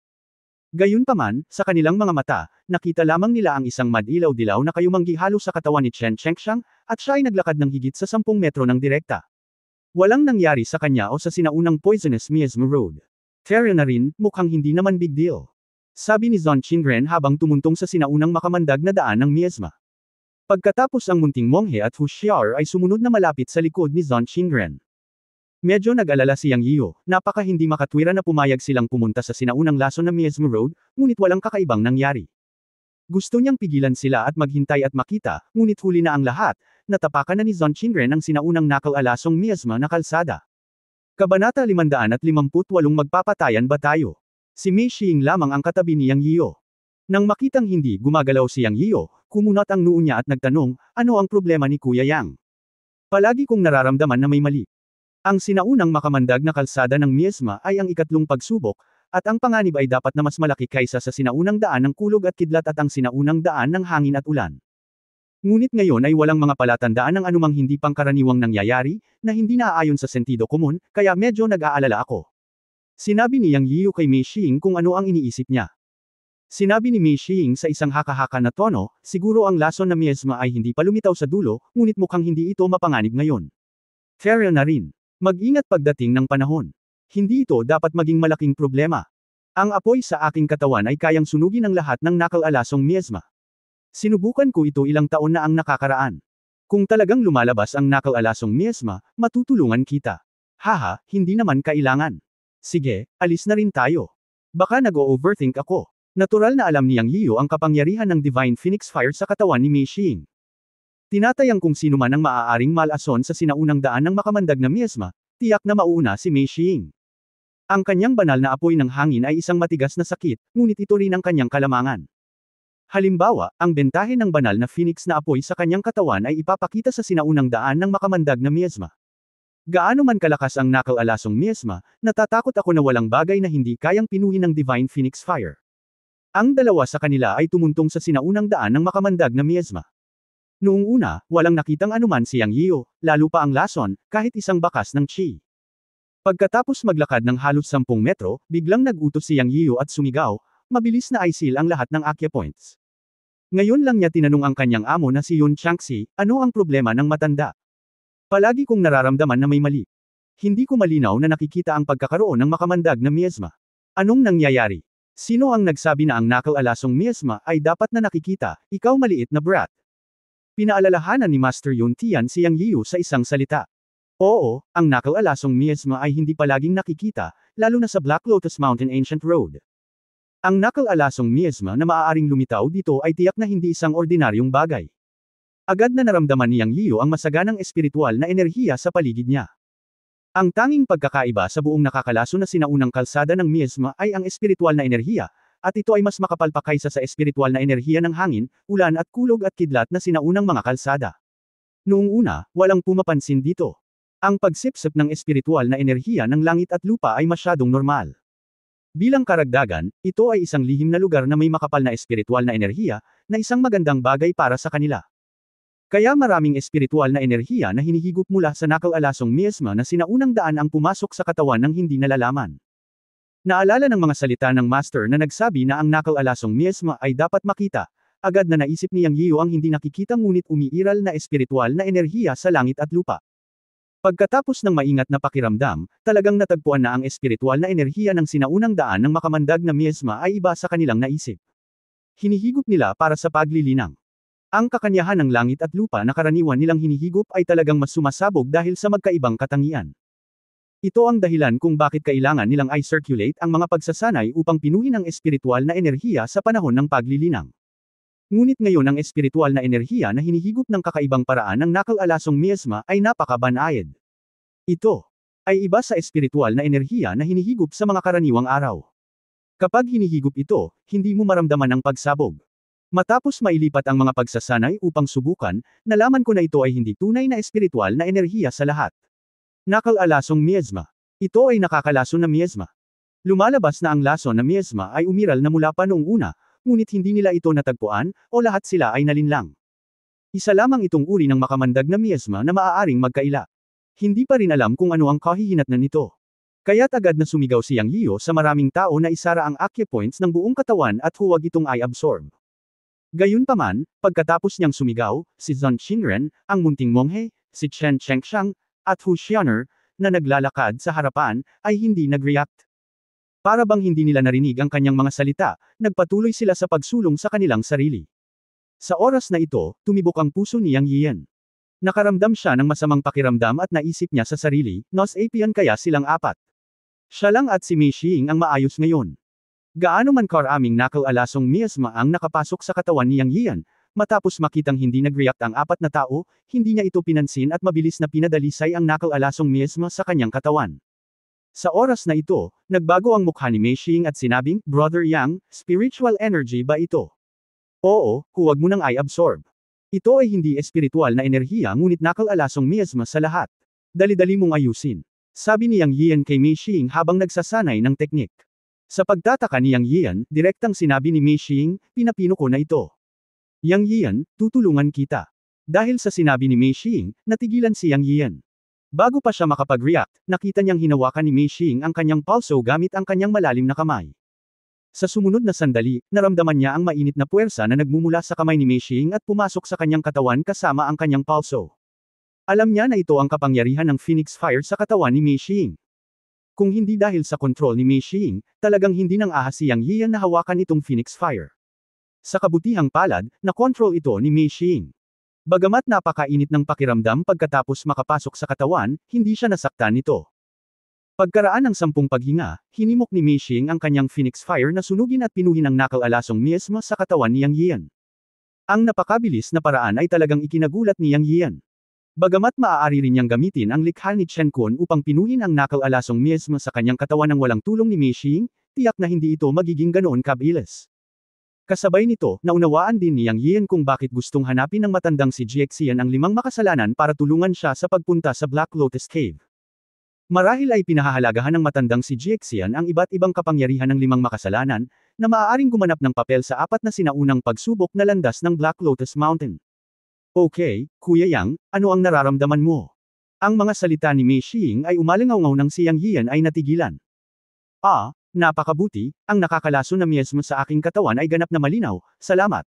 S1: Gayunpaman, sa kanilang mga mata, nakita lamang nila ang isang madilaw-dilaw na kayumanggi halo sa katawan ni Chen Shengxiang, at siya ay naglakad ng higit sa 10 metro ng direkta. Walang nangyari sa kanya o sa sinaunang Poisonous Miasma Road. Terra na rin, mukhang hindi naman big deal. Sabi ni Zhong Qingren habang tumuntong sa sinaunang makamandag na daan ng miasma. Pagkatapos ang munting monghe at Hu Xiaer ay sumunod na malapit sa likod ni Zhong Qingren. Medyo nag-alala si Yang Yio, napaka hindi makatwira na pumayag silang pumunta sa sinaunang lason ng Miasma Road, ngunit walang kakaibang nangyari. Gusto niyang pigilan sila at maghintay at makita, ngunit huli na ang lahat, natapakan na ni Zhong Qingren ang sinaunang nakal-alasong miasma na kalsada. Kabanata 558 Magpapatayan ba tayo? Si Mei Xing lamang ang katabi ni Yang Yiyo. Nang makitang hindi gumagalaw si Yang Yiyo, kumunat ang noo niya at nagtanong, ano ang problema ni Kuya Yang? Palagi kong nararamdaman na may mali. Ang sinaunang makamandag na kalsada ng Miesma ay ang ikatlong pagsubok, at ang panganib ay dapat na mas malaki kaysa sa sinaunang daan ng kulog at kidlat at ang sinaunang daan ng hangin at ulan. Ngunit ngayon ay walang mga palatandaan ng anumang hindi pangkaraniwang nangyayari, na hindi naaayon sa sentido komun, kaya medyo nag-aalala ako. Sinabi ni Yang Yiyu kay Mei Xing kung ano ang iniisip niya. Sinabi ni Mei Xing sa isang haka-haka na tono, siguro ang lason na Miesma ay hindi pa lumitaw sa dulo, ngunit mukhang hindi ito mapanganib ngayon. Fair na rin. Mag-ingat pagdating ng panahon. Hindi ito dapat maging malaking problema. Ang apoy sa aking katawan ay kayang sunugin ang lahat ng nakal-alasong Miesma. Sinubukan ko ito ilang taon na ang nakakaraan. Kung talagang lumalabas ang nakal-alasong Miesma, matutulungan kita. Haha, hindi naman kailangan. Sige, alis na rin tayo. Baka nag-o-overthink ako. Natural na alam ni Yang Yiyo ang kapangyarihan ng Divine Phoenix Fire sa katawan ni Mei Xing. Tinatayang kung sino man ang maaaring malason sa sinaunang daan ng makamandag na Miesma, tiyak na mauuna si Mei Xing. Ang kanyang banal na apoy ng hangin ay isang matigas na sakit, ngunit ito rin ang kanyang kalamangan. Halimbawa, ang bentahe ng banal na phoenix na apoy sa kanyang katawan ay ipapakita sa sinaunang daan ng makamandag na Miesma. Gaano man kalakas ang nakal-alasong Miesma, natatakot ako na walang bagay na hindi kayang pinuhin ng Divine Phoenix Fire. Ang dalawa sa kanila ay tumuntong sa sinaunang daan ng makamandag na Miesma. Noong una, walang nakitang anuman si Yang Yiyo, lalo pa ang lason, kahit isang bakas ng chi. Pagkatapos maglakad ng halos 10 metro, biglang nag-utos si Yang Yiyo at sumigaw, mabilis na i-seal ang lahat ng acupoints. Ngayon lang niya tinanong ang kanyang amo na si Yun Changxi, ano ang problema ng matanda? Palagi kong nararamdaman na may mali. Hindi ko malinaw na nakikita ang pagkakaroon ng makamandag na Miesma. Anong nangyayari? Sino ang nagsabi na ang nakal-alasong Miesma ay dapat na nakikita, ikaw maliit na brat? Pinaalalahanan ni Master Yun Tian si Yang Yiyu sa isang salita. Oo, ang nakal-alasong Miesma ay hindi palaging nakikita, lalo na sa Black Lotus Mountain Ancient Road. Ang nakal-alasong Miesma na maaaring lumitaw dito ay tiyak na hindi isang ordinaryong bagay. Agad na naramdaman ni Yang Yiyu ang masaganang espiritual na enerhiya sa paligid niya. Ang tanging pagkakaiba sa buong nakakalaso na sinaunang kalsada ng Miesma ay ang espiritual na enerhiya, at ito ay mas makapal pa kaysa sa espiritual na enerhiya ng hangin, ulan at kulog at kidlat na sinaunang mga kalsada. Noong una, walang pumapansin dito. Ang pagsipsip ng espiritual na enerhiya ng langit at lupa ay masyadong normal. Bilang karagdagan, ito ay isang lihim na lugar na may makapal na espiritual na enerhiya, na isang magandang bagay para sa kanila. Kaya maraming espiritual na enerhiya na hinihigop mula sa nakal-alasong Miesma na sinaunang daan ang pumasok sa katawan ng hindi nalalaman. Naalala ng mga salita ng Master na nagsabi na ang nakal-alasong Miesma ay dapat makita, agad na naisip ni Yang Yiyu ang hindi nakikita ngunit umiiral na espiritual na enerhiya sa langit at lupa. Pagkatapos ng maingat na pakiramdam, talagang natagpuan na ang espiritual na enerhiya ng sinaunang daan ng makamandag na Miesma ay iba sa kanilang naisip. Hinihigop nila para sa paglilinang. Ang kakanyahan ng langit at lupa na karaniwan nilang hinihigop ay talagang mas sumasabog dahil sa magkaibang katangian. Ito ang dahilan kung bakit kailangan nilang i-circulate ang mga pagsasanay upang pinuhin ang espiritual na enerhiya sa panahon ng paglilinang. Ngunit ngayon ang espiritual na enerhiya na hinihigop ng kakaibang paraan ng nakal-alasong Miesma ay napaka-banayad. Ito ay iba sa espiritual na enerhiya na hinihigop sa mga karaniwang araw. Kapag hinihigop ito, hindi mo maramdaman ang pagsabog. Matapos mailipat ang mga pagsasanay upang subukan, nalaman ko na ito ay hindi tunay na espiritual na enerhiya sa lahat. Nakal-alasong Miesma. Ito ay nakakalason na Miesma. Lumalabas na ang lason na Miesma ay umiral na mula pa noong una, ngunit hindi nila ito natagpuan, o lahat sila ay nalinlang. Isa lamang itong uri ng makamandag na Miesma na maaaring magkaila. Hindi pa rin alam kung ano ang kahihinatnan nito. Kaya't agad na sumigaw si Yang Yiyu sa maraming tao na isara ang acupoints ng buong katawan at huwag itong i-absorb. Gayunpaman, pagkatapos niyang sumigaw, si Zhang Qingren, ang munting monghe, si Chen Chengxiang, at Hu Xianer, na naglalakad sa harapan, ay hindi nag-react. Para bang hindi nila narinig ang kanyang mga salita, nagpatuloy sila sa pagsulong sa kanilang sarili. Sa oras na ito, tumibok ang puso ni Yang Yiyan. Nakaramdam siya ng masamang pakiramdam at naisip niya sa sarili, nos apian kaya silang apat. Siya lang at si Mei Xing ang maayos ngayon. Gaano man karaming nakal-alasong Miesma ang nakapasok sa katawan ni Yang Yiyan, matapos makitang hindi nag-react ang apat na tao, hindi niya ito pinansin at mabilis na pinadalisay ang nakal-alasong Miesma sa kanyang katawan. Sa oras na ito, nagbago ang mukha ni Mei Xing at sinabing, Brother Yang, spiritual energy ba ito? Oo, huwag mo nang i-absorb. Ito ay hindi espiritual na enerhiya ngunit nakalalasong miasma sa lahat. Dali-dali mong ayusin. Sabi ni Yang Yian kay Mei Xing habang nagsasanay ng teknik. Sa pagtataka ni Yang Yian, direktang sinabi ni Mei Xing, pinapino ko na ito. Yang Yian, tutulungan kita. Dahil sa sinabi ni Mei Xing, natigilan si Yang Yian. Bago pa siya makapag-react, nakita niyang hinawakan ni Mei Xing ang kanyang pulso gamit ang kanyang malalim na kamay. Sa sumunod na sandali, naramdaman niya ang mainit na puwersa na nagmumula sa kamay ni Mei Xing at pumasok sa kanyang katawan kasama ang kanyang pulso. Alam niya na ito ang kapangyarihan ng Phoenix Fire sa katawan ni Mei Xing. Kung hindi dahil sa kontrol ni Mei Xing, talagang hindi nang ahas si Yang Yian na hawakan itong Phoenix Fire. Sa kabutihang palad, na-control ito ni Mei Xing. Bagamat napakainit ng pakiramdam pagkatapos makapasok sa katawan, hindi siya nasaktan nito. Pagkaraan ng 10 paghinga, hinimok ni Mei Xing ang kanyang Phoenix Fire na sunugin at pinuhin ang nakalalasong miasma sa katawan ni Yang Yian. Ang napakabilis na paraan ay talagang ikinagulat ni Yang Yian. Bagamat maaari rin niyang gamitin ang likha ni Chen Kun upang pinuhin ang nakalalasong miasma sa kanyang katawan ng walang tulong ni Mei Xing, tiyak na hindi ito magiging ganoon kabilis. Kasabay nito, naunawaan din ni Yang Yian kung bakit gustong hanapin ng matandang si Jiaxian ang 5 makasalanan para tulungan siya sa pagpunta sa Black Lotus Cave. Marahil ay pinahahalagahan ng matandang si Jiaxian ang iba't ibang kapangyarihan ng 5 makasalanan, na maaaring gumanap ng papel sa 4 na sinaunang pagsubok na landas ng Black Lotus Mountain. Okay, Kuya Yang, ano ang nararamdaman mo? Ang mga salita ni Mei Xing ay umalingaw nang si Yang Yian ay natigilan. Napakabuti, ang nakakalaso na miasma sa aking katawan ay ganap na malinaw, salamat.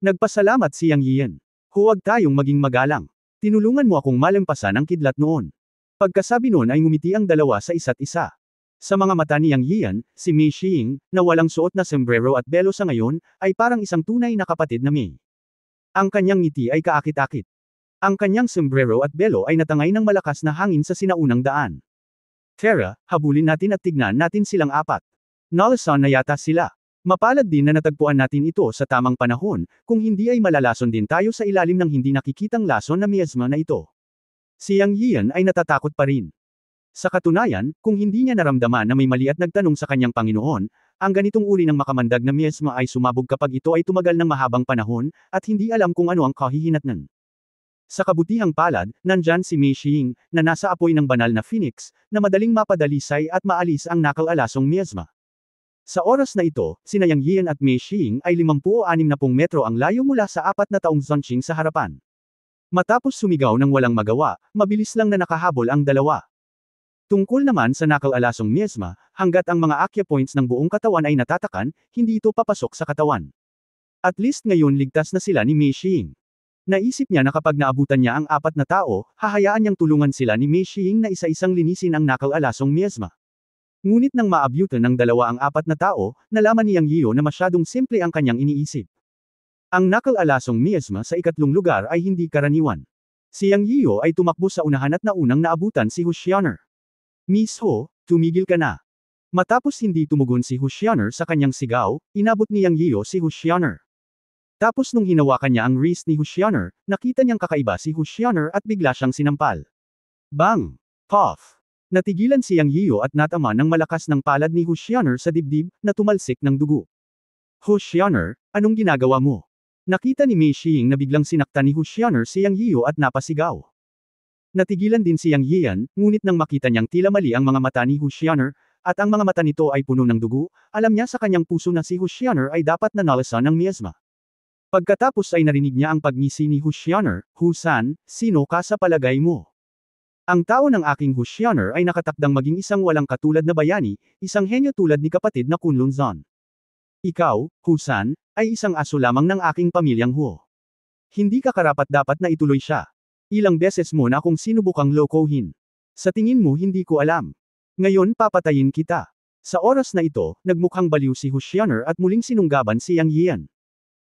S1: Nagpasalamat si Yang Yian. Huwag tayong maging magalang. Tinulungan mo akong malampasan ang kidlat noon. Pagkasabi noon ay ngumiti ang dalawa sa isa't isa. Sa mga mata ni Yang Yian, si Mei Xing, na walang suot na sombrero at belo sa ngayon, ay parang isang tunay na kapatid na Mei. Ang kanyang ngiti ay kaakit-akit. Ang kanyang sombrero at belo ay natangay ng malakas na hangin sa sinaunang daan. Tara, habulin natin at tignan natin silang 4. Nalason na yata sila. Mapalad din na natagpuan natin ito sa tamang panahon, kung hindi ay malalason din tayo sa ilalim ng hindi nakikitang lason na miasma na ito. Si Yang Yian ay natatakot pa rin. Sa katunayan, kung hindi niya naramdaman na may mali at nagtanong sa kanyang Panginoon, ang ganitong uri ng makamandag na miasma ay sumabog kapag ito ay tumagal ng mahabang panahon, at hindi alam kung ano ang kahihinatnan. Sa kabutihang palad, nandyan si Mei Xing, na nasa apoy ng banal na phoenix, na madaling mapadalisay at maalis ang nakalalasong miasma. Sa oras na ito, sina Yang Yian at Mei Xing ay 50 o 60 metro ang layo mula sa 4 na taong Zonqing sa harapan. Matapos sumigaw ng walang magawa, mabilis lang na nakahabol ang dalawa. Tungkol naman sa nakalalasong miasma, hanggat ang mga akya points ng buong katawan ay natatakan, hindi ito papasok sa katawan. At least ngayon ligtas na sila ni Mei Xing. Naisip niya na kapag naabutan niya ang 4 na tao, hahayaan niyang tulungan sila ni Mei Xing na isa-isang linisin ang nakalalasong miasma. Ngunit nang maabutan ng dalawa ang 4 na tao, nalaman ni Yang Yian na masyadong simple ang kanyang iniisip. Ang nakalalasong miasma sa ikatlong lugar ay hindi karaniwan. Si Yang Yian ay tumakbo sa unahan at naunang naabutan si Hushyaner. Miss Ho, tumigil ka na. Matapos hindi tumugon si Hushyaner sa kanyang sigaw, inabot ni Yang Yian si Hushyaner. Tapos nung hinawakan niya ang wrist ni Hushyaner, nakita niyang kakaiba si Hushyaner at bigla siyang sinampal. Bang! Puff! Natigilan si Yang Yian at natama ng malakas ng palad ni Hushyaner sa dibdib, na tumalsik ng dugo. Hushyaner, anong ginagawa mo? Nakita ni Mei Xing na biglang sinaktan ni Hushyaner si Yang Yian at napasigaw. Natigilan din si Yang Yian, ngunit nang makita niyang tila mali ang mga mata ni Hushyaner, at ang mga mata nito ay puno ng dugo, alam niya sa kanyang puso na si Hushyaner ay dapat na nalasan ng miasma. Pagkatapos ay narinig niya ang pagngisi ni Hushyaner, Husan, sino ka sa palagay mo? Ang tao ng aking Hushyaner ay nakatakdang maging isang walang katulad na bayani, isang henyo tulad ni kapatid na Kunlun Zon. Ikaw, Husan, ay isang aso lamang ng aking pamilyang Hu. Hindi ka karapat-dapat na ituloy siya. Ilang beses mo na akong sinubukang lokohin. Sa tingin mo hindi ko alam. Ngayon papatayin kita. Sa oras na ito, nagmukhang baliw si Hushyaner at muling sinunggaban si Yang Yian.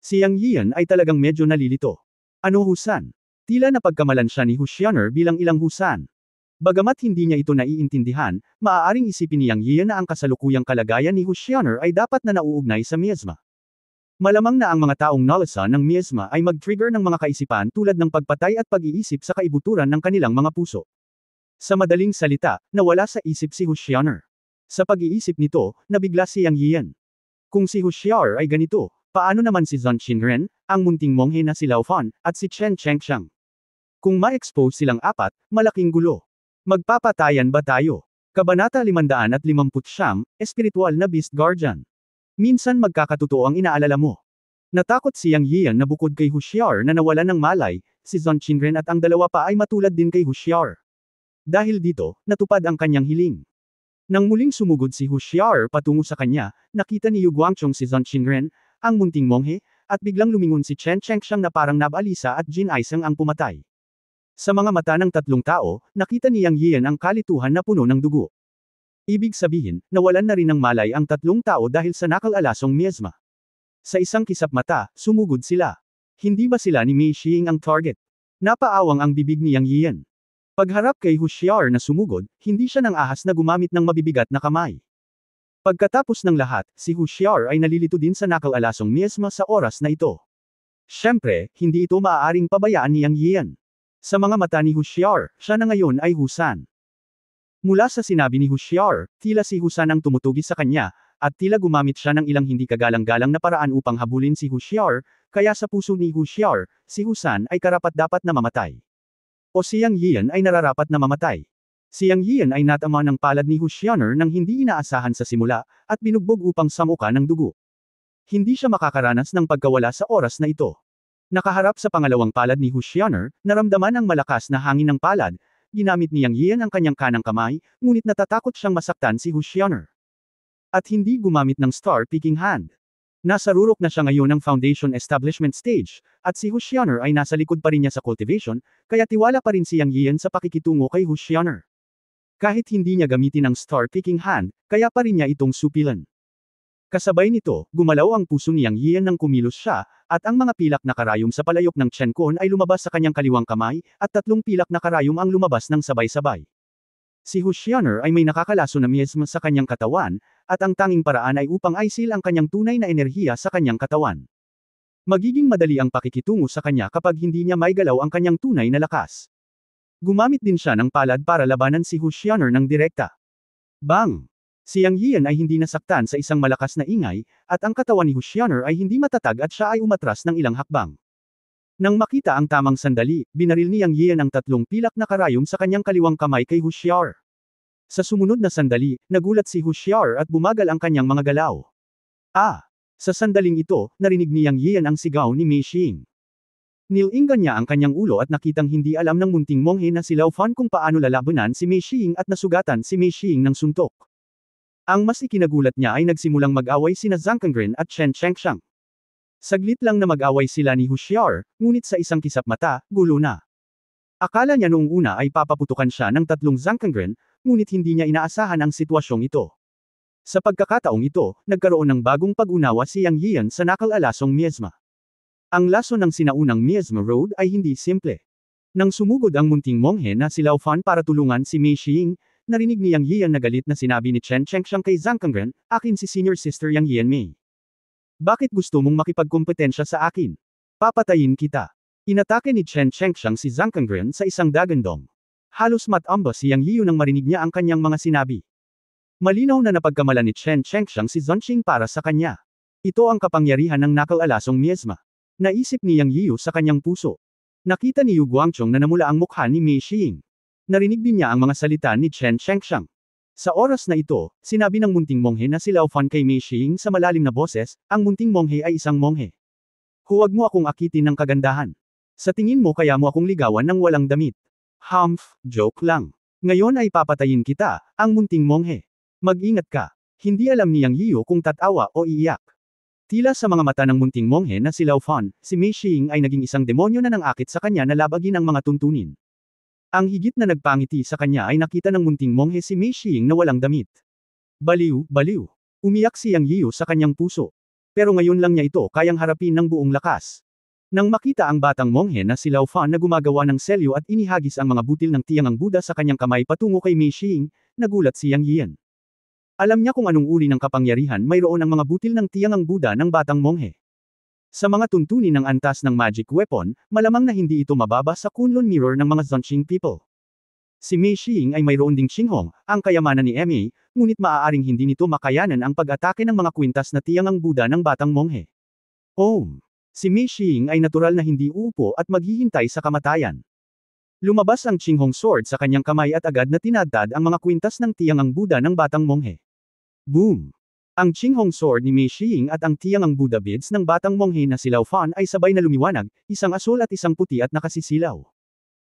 S1: Si Yang Yian ay talagang medyo nalilito. Ano Husan? Tila napagkamalan siya ni Hushyaner bilang ilang Husan. Bagamat hindi niya ito naiintindihan, maaaring isipin ni Yang Yian na ang kasalukuyang kalagayan ni Hushyaner ay dapat na nauugnay sa miasma. Malamang na ang mga taong nalasan ng miasma ay mag-trigger ng mga kaisipan tulad ng pagpatay at pag-iisip sa kaibuturan ng kanilang mga puso. Sa madaling salita, nawala sa isip si Hushyaner. Sa pag-iisip nito, nabigla si Yang Yian. Kung si Hushyar ay ganito, paano naman si Zhang Qinren, ang munting monghe na si Lao Fan, at si Chen Chengxiang? Kung ma-expose silang apat, malaking gulo. Magpapatayan ba tayo? Kabanata 559, Espiritual na Beast Guardian. Minsan magkakatotoo ang inaalala mo. Natakot si Yang Yian na bukod kay Hushyar na nawalan ng malay, si Zhang Qinren at ang dalawa pa ay matulad din kay Hushyar. Dahil dito, natupad ang kanyang hiling. Nang muling sumugod si Hushyar patungo sa kanya, nakita ni Yu Guangchong si Zhang Qinren, ang munting monghe, at biglang lumingon si Chen Chengxiang na parang nabalisa at Jin Aisang ang pumatay. Sa mga mata ng tatlong tao, nakita ni Yang Yian ang kalituhan na puno ng dugo. Ibig sabihin, nawalan na rin ng malay ang tatlong tao dahil sa nakal-alasong miasma. Sa isang kisap mata, sumugod sila. Hindi ba sila ni Mei Xing ang target? Napaawang ang bibig ni Yang Yian. Pagharap kay Hushyar na sumugod, hindi siya nang ahas na gumamit ng mabibigat na kamay. Pagkatapos ng lahat, si Hushyar ay nalilito din sa nakal-alasong miasma sa oras na ito. Siyempre, hindi ito maaaring pabayaan ni Yang Yian. Sa mga mata ni Hushyar, siya na ngayon ay Husan. Mula sa sinabi ni Hushyar, tila si Husan ang tumutugi sa kanya, at tila gumamit siya ng ilang hindi kagalang-galang na paraan upang habulin si Hushyar, kaya sa puso ni Hushyar, si Husan ay karapat-dapat na mamatay. O si Yang Yian ay nararapat na mamatay. Si Yang Yian ay natama ng palad ni Husyaner nang hindi inaasahan sa simula, at binugbog upang samuka ng dugo. Hindi siya makakaranas ng pagkawala sa oras na ito. Nakaharap sa pangalawang palad ni Husyaner, naramdaman ang malakas na hangin ng palad, ginamit ni Yang Yian ang kanyang kanang kamay, ngunit natatakot siyang masaktan si Husyaner. At hindi gumamit ng star-picking hand. Nasa rurok na siya ngayon ng foundation establishment stage, at si Husyaner ay nasa likod pa rin niya sa cultivation, kaya tiwala pa rin si Yang Yian sa pakikitungo kay Husyaner. Kahit hindi niya gamitin ang star-picking hand, kaya pa rin niya itong supilan. Kasabay nito, gumalaw ang puso ni Yang Yian nang kumilos siya, at ang mga pilak na karayom sa palayok ng Chen Kun ay lumabas sa kanyang kaliwang kamay, at 3 pilak na karayom ang lumabas ng sabay-sabay. Si Husyaner ay may nakakalaso na miasma sa kanyang katawan, at ang tanging paraan ay upang aisil ang kanyang tunay na enerhiya sa kanyang katawan. Magiging madali ang pakikitungo sa kanya kapag hindi niya maigalaw ang kanyang tunay na lakas. Gumamit din siya ng palad para labanan si Husyaner ng direkta. Bang! Si Yang Yian ay hindi nasaktan sa isang malakas na ingay, at ang katawan ni Husyaner ay hindi matatag at siya ay umatras ng ilang hakbang. Nang makita ang tamang sandali, binaril ni Yang Yian ang 3 pilak na karayom sa kanyang kaliwang kamay kay Hushyar. Sa sumunod na sandali, nagulat si Hushyar at bumagal ang kanyang mga galaw. Sa sandaling ito, narinig ni Yang Yian ang sigaw ni Mei Xing. Nilinggan niya ang kanyang ulo at nakitang hindi alam ng munting monghe na si Lao Fan kung paano lalabanan si Mei Xing at nasugatan si Mei Xing ng suntok. Ang mas ikinagulat niya ay nagsimulang mag-away sina Zhang Kangren at Chen Chengxiang. Saglit lang na mag-away sila ni Hushyar, ngunit sa isang kisap mata, gulo na. Akala niya noong una ay papaputukan siya ng 3 Zhang Kangren, ngunit hindi niya inaasahan ang sitwasyong ito. Sa pagkakataong ito, nagkaroon ng bagong pag-unawa si Yang Yian sa nakal-alasong miasma. Ang laso ng sinaunang miasma road ay hindi simple. Nang sumugod ang munting monghe na si Lao Fan para tulungan si Mei Xing, narinig ni Yang Yian na galit na sinabi ni Chen Chengxiang kay Zhang Kangren, "Akin si senior sister Yang Yian Mei. Bakit gusto mong makipagkompetensya sa akin? Papatayin kita." Inatake ni Chen Chengxiang si Zhang Kangren sa isang dagandong. Halos matamba si Yang Yian nang marinig niya ang kanyang mga sinabi. Malinaw na napagkamala ni Chen Chengxiang si Zhongqing para sa kanya. Ito ang kapangyarihan ng nakal-alasong miasma. Naisip ni Yang Yiu sa kanyang puso. Nakita ni Yu Guangchong na namula ang mukha ni Mei Xing. Narinig din niya ang mga salita ni Chen Chengxiang. Sa oras na ito, sinabi ng munting monghe na si Lao Fan kay Mei Xing sa malalim na boses, ang munting monghe ay isang monghe. Huwag mo akong akitin ng kagandahan. Sa tingin mo kaya mo akong ligawan ng walang damit. Joke lang. Ngayon ay papatayin kita, ang munting monghe. Mag-ingat ka. Hindi alam ni Yang Yiu kung tatawa o iiyak. Tila sa mga mata ng munting monghe na si Lao Fan, si Mei Xing ay naging isang demonyo na nangakit sa kanya na labagin ang mga tuntunin. Ang higit na nagpangiti sa kanya ay nakita ng munting monghe si Mei Xing na walang damit. Baliw. Umiyak si Yang Yiu sa kanyang puso. Pero ngayon lang niya ito kayang harapin ng buong lakas. Nang makita ang batang monghe na si Lao Fan na gumagawa ng selyo at inihagis ang mga butil ng tiyangang Buddha sa kanyang kamay patungo kay Mei Xing, nagulat si Yang Yian. Alam niya kung anong uri ng kapangyarihan mayroon ang mga butil ng tiyangang Buddha ng batang monghe. Sa mga tuntunin ng antas ng magic weapon, malamang na hindi ito mababa sa Kunlun Mirror ng mga Zhongqing people. Si Mei Xiying ay mayroon ding Xinghong, ang kayamanan ni Ma, ngunit maaaring hindi nito makayanan ang pag-atake ng mga kwintas na tiyangang Buddha ng batang monghe. Si Mei Xiying ay natural na hindi uupo at maghihintay sa kamatayan. Lumabas ang Xinghong sword sa kanyang kamay at agad na tinadtad ang mga kwintas ng tiyangang Buddha ng batang monghe. Boom! Ang Xinghong sword ni Mei Xiying at ang tiyangang Buddha beads ng batang monghe na si Lao Fan ay sabay na lumiwanag, isang asul at isang puti at nakasisilaw.